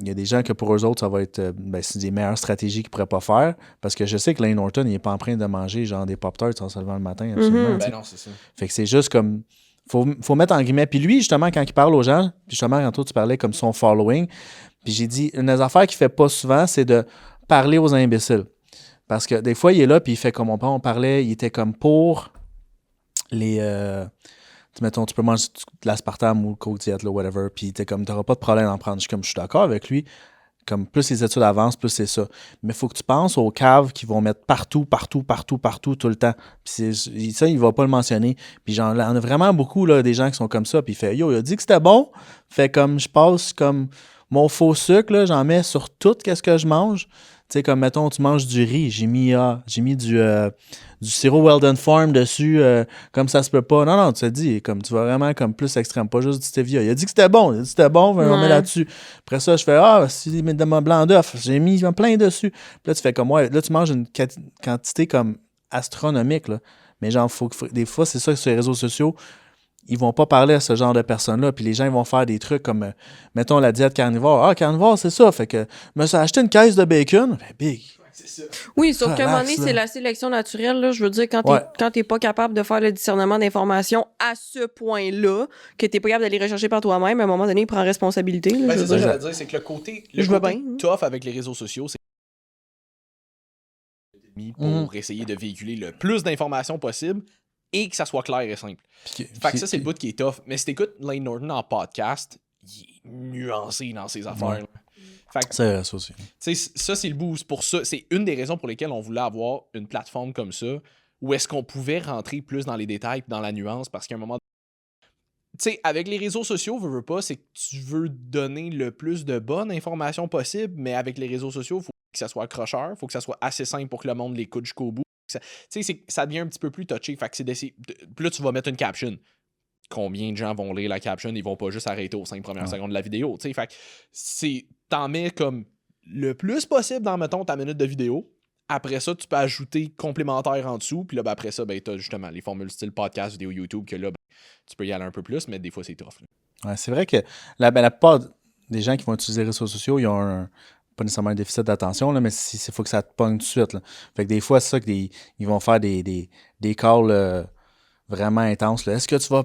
Il y a des gens que pour eux autres, ça va être c'est des meilleures stratégies qu'ils ne pourraient pas faire. Parce que je sais que Lane Norton, il n'est pas en train de manger genre des Pop-Tarts en se levant le matin. Absolument. Ben non, c'est ça. Fait que c'est juste comme. Faut mettre en guillemets. Puis lui, justement, quand il parle aux gens, puis justement, quand toi, tu parlais comme son following, puis j'ai dit, une des affaires qu'il ne fait pas souvent, c'est de parler aux imbéciles. Parce que des fois, il est là, puis il fait comme on parlait, il était comme pour les... mettons, tu peux manger de l'aspartame ou le coke diète, là, whatever, puis il était comme, t'auras pas de problème d'en prendre. Je suis d'accord avec lui. Comme plus les études avancent, plus c'est ça. Mais il faut que tu penses aux caves qui vont mettre partout, tout le temps. Puis ça, il va pas le mentionner. Puis on a vraiment beaucoup là, des gens qui sont comme ça. Puis il fait, yo, il a dit que c'était bon. Fait comme, je passe comme mon faux sucre, là, j'en mets sur tout, qu'est-ce que je mange. Tu sais, comme, mettons, tu manges du riz. J'ai mis du sirop Weldon Farm dessus, comme ça se peut pas. Non, tu te dis, comme, tu vas vraiment comme plus extrême, pas juste du stevia. Il a dit que c'était bon, on met là-dessus. Après ça, je fais, si met de mon blanc d'œuf, j'ai mis plein dessus. Puis là, tu fais comme, ouais, là, tu manges une quantité comme astronomique, là. Mais genre, des fois, c'est ça sur les réseaux sociaux, ils vont pas parler à ce genre de personnes-là. Puis les gens, ils vont faire des trucs comme, mettons, la diète carnivore. Ah, carnivore, c'est ça. Fait que, me suis acheté une caisse de bacon. Ben, big. C'est ça. Oui, sauf qu'à un moment donné, là. c'est la sélection naturelle. Là. Je veux dire, quand t'es pas capable de faire le discernement d'informations à ce point-là, que t'es pas capable d'aller rechercher par toi-même, à un moment donné, il prend responsabilité. Là, Ben, c'est ça que dire. j'allais dire, c'est que le côté bien. tough avec les réseaux sociaux, c'est pour essayer de véhiculer le plus d'informations possible et que ça soit clair et simple. Fait que ça, c'est le bout qui est tough. Mais si t'écoutes Lane Norton en podcast, il est nuancé dans ses affaires. là. Fait que, C'est ça aussi. ça, c'est le bout. C'est pour ça. C'est une des raisons pour lesquelles on voulait avoir une plateforme comme ça où est-ce qu'on pouvait rentrer plus dans les détails et dans la nuance parce qu'à un moment tu sais, avec les réseaux sociaux, veux pas, c'est que tu veux donner le plus de bonnes informations possible, mais avec les réseaux sociaux, il faut que ça soit accrocheur, il faut que ça soit assez simple pour que le monde l'écoute jusqu'au bout. Tu sais, ça devient un petit peu plus touché. Fait que c'est d'essayer. Puis là, tu vas mettre une caption. Combien de gens vont lire la caption? Ils vont pas juste arrêter aux 5 premières secondes de la vidéo. Tu sais, fait que t'en mets comme le plus possible dans, mettons, ta minute de vidéo. Après ça, tu peux ajouter complémentaire en dessous. Puis là, après ça, t'as justement les formules style podcast, vidéo YouTube, que là, tu peux y aller un peu plus, mais des fois, c'est tough. Ouais, c'est vrai que la plupart des gens qui vont utiliser les réseaux sociaux, ils ont pas nécessairement un déficit d'attention, là, mais il faut que ça te pogne tout de suite. Là. Fait que des fois, c'est ça qu'ils vont faire des calls vraiment intenses. Là. Est-ce que tu vas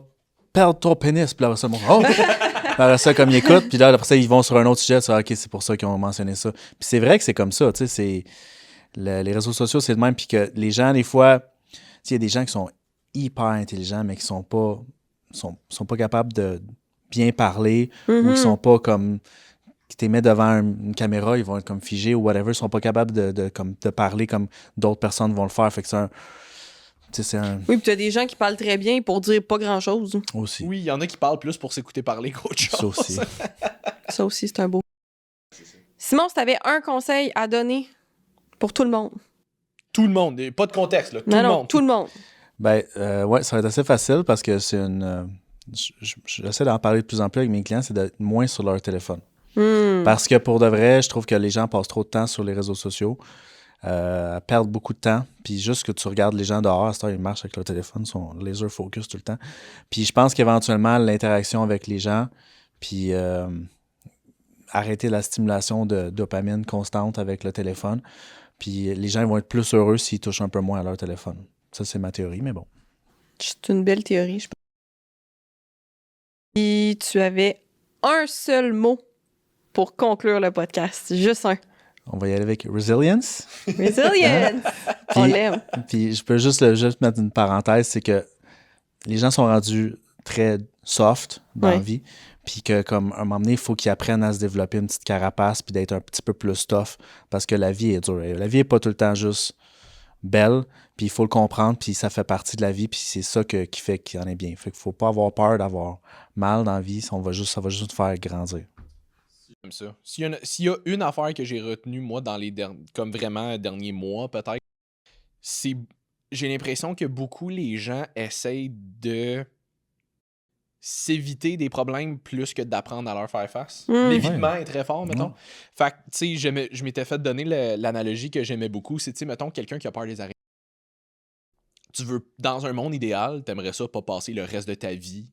perdre ton pénis? Puis là, après ça, après ça, comme ils écoutent, puis là, après ça, ils vont sur un autre sujet. OK, c'est pour ça qu'ils ont mentionné ça. Puis c'est vrai que c'est comme ça, tu sais, les réseaux sociaux, c'est le même, puis que les gens, des fois, il y a des gens qui sont hyper intelligents, mais qui sont pas capables de bien parler, ou qui sont pas comme... qui te mettent devant une caméra, ils vont être comme figés ou whatever, ils sont pas capables de parler comme d'autres personnes vont le faire. Fait que c'est un... Oui, puis t'as des gens qui parlent très bien pour dire pas grand-chose. Aussi. Oui, il y en a qui parlent plus pour s'écouter parler qu'autre chose. Ça aussi. Ça aussi, c'est un beau. Simon, si t'avais un conseil à donner pour tout le monde. Tout le monde, pas de contexte, là. Tout le monde. Ben, ouais, ça va être assez facile parce que c'est une... j'essaie d'en parler de plus en plus avec mes clients, c'est d'être moins sur leur téléphone. Parce que pour de vrai, je trouve que les gens passent trop de temps sur les réseaux sociaux, perdent beaucoup de temps, puis juste que tu regardes les gens dehors, à cette heure, ils marchent avec leur téléphone, ils sont laser focus tout le temps. Puis je pense qu'éventuellement, l'interaction avec les gens, puis arrêter la stimulation de dopamine constante avec le téléphone, puis les gens vont être plus heureux s'ils touchent un peu moins à leur téléphone. Ça, c'est ma théorie, mais bon. C'est une belle théorie, je pense. Et tu avais un seul mot pour conclure le podcast. Juste un. On va y aller avec resilience. Resilience! On l'aime. Puis je peux juste mettre une parenthèse, c'est que les gens sont rendus très soft dans la vie, puis que comme à un moment donné, il faut qu'ils apprennent à se développer une petite carapace puis d'être un petit peu plus tough parce que la vie est dure. La vie est pas tout le temps juste belle, puis il faut le comprendre, puis ça fait partie de la vie, puis c'est ça qui fait qu'il en est bien. Fait qu'il faut pas avoir peur d'avoir mal dans la vie, ça va juste te faire grandir. Comme ça. S'il y a une affaire que j'ai retenue, moi, dans les comme vraiment derniers mois, peut-être, c'est... J'ai l'impression que beaucoup les gens essayent de s'éviter des problèmes plus que d'apprendre à leur faire face. L'évitement est très fort, mettons. Fait que, tu sais, je m'étais fait donner l'analogie que j'aimais beaucoup, c'est, tu sais, mettons, quelqu'un qui a peur des araignées. Tu veux, dans un monde idéal, t'aimerais ça pas passer le reste de ta vie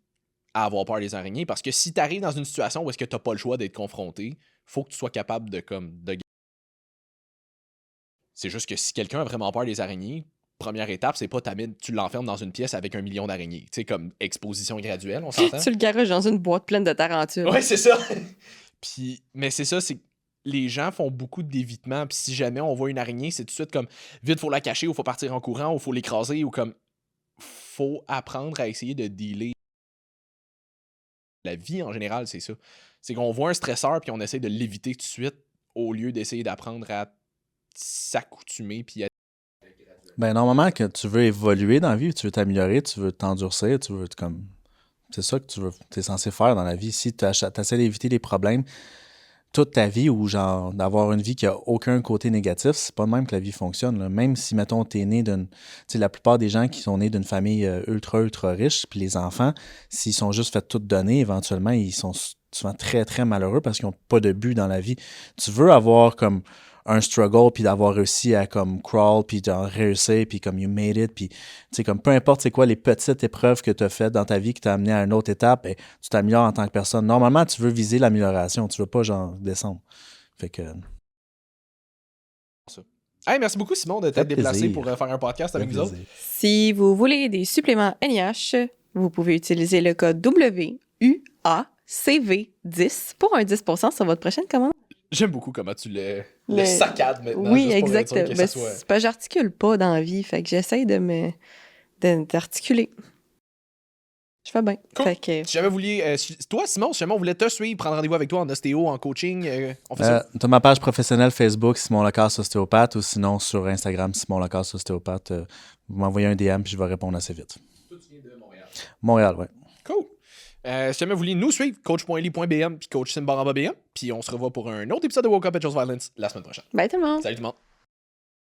à avoir peur des araignées, parce que si t'arrives dans une situation où est-ce que t'as pas le choix d'être confronté, faut que tu sois capable de C'est juste que si quelqu'un a vraiment peur des araignées, première étape, c'est pas tu l'enfermes dans une pièce avec 1 million d'araignées. Tu sais, comme exposition graduelle, on s'entend? Tu le garages dans une boîte pleine de tarentules. Ouais, c'est ça. Mais c'est ça, c'est les gens font beaucoup d'évitement, puis si jamais on voit une araignée, c'est tout de suite comme vite, faut la cacher, ou faut partir en courant, ou faut l'écraser, ou comme faut apprendre à essayer de dealer. La vie en général, c'est ça. C'est qu'on voit un stresseur, puis on essaie de l'éviter tout de suite, au lieu d'essayer d'apprendre à s'accoutumer, puis à... Ben, normalement, que tu veux évoluer dans la vie, tu veux t'améliorer, tu veux t'endurcir, tu veux comme. C'est ça que tu veux, t'es censé faire dans la vie. Si tu essaies d'éviter les problèmes toute ta vie ou genre d'avoir une vie qui a aucun côté négatif, c'est pas de même que la vie fonctionne, là. Même si, mettons, t'es né d'une... Tu sais, la plupart des gens qui sont nés d'une famille ultra riche, puis les enfants, s'ils sont juste fait tout donner, éventuellement, ils sont souvent très, très malheureux parce qu'ils n'ont pas de but dans la vie. Tu veux avoir comme un struggle, puis d'avoir réussi à comme crawl, puis de réussir, puis comme you made it, puis tu sais, comme peu importe c'est quoi les petites épreuves que tu as faites dans ta vie qui t'ont amené à une autre étape, ben, tu t'améliores en tant que personne. Normalement, tu veux viser l'amélioration, tu veux pas genre descendre. Fait que... Hey, merci beaucoup Simon de t'être déplacé pour faire un podcast avec nous autres. Si vous voulez des suppléments NIH, vous pouvez utiliser le code WUACV10 pour un 10% sur votre prochaine commande. J'aime beaucoup comment tu le saccades maintenant. Oui, exactement. Ben, c'est pas, j'articule pas dans la vie, fait que j'essaie d'articuler. Je fais bien. Cool. Fait que... Si jamais vous vouliez, toi Simon, si jamais on voulait te suivre, prendre rendez-vous avec toi en ostéo, en coaching, on fait ça. T'as ma page professionnelle Facebook, Simon Lacasse Ostéopathe, ou sinon sur Instagram, Simon Lacasse Ostéopathe. Vous m'envoyez un DM puis je vais répondre assez vite. Toi, tu viens de Montréal. Montréal, oui. Cool. Si jamais vous voulez nous suivre, coach.ly.bm puis coach Simbaramba BM, puis on se revoit pour un autre épisode de Woke Up at Chose Violence la semaine prochaine. Bye tout le monde. Salut tout le monde.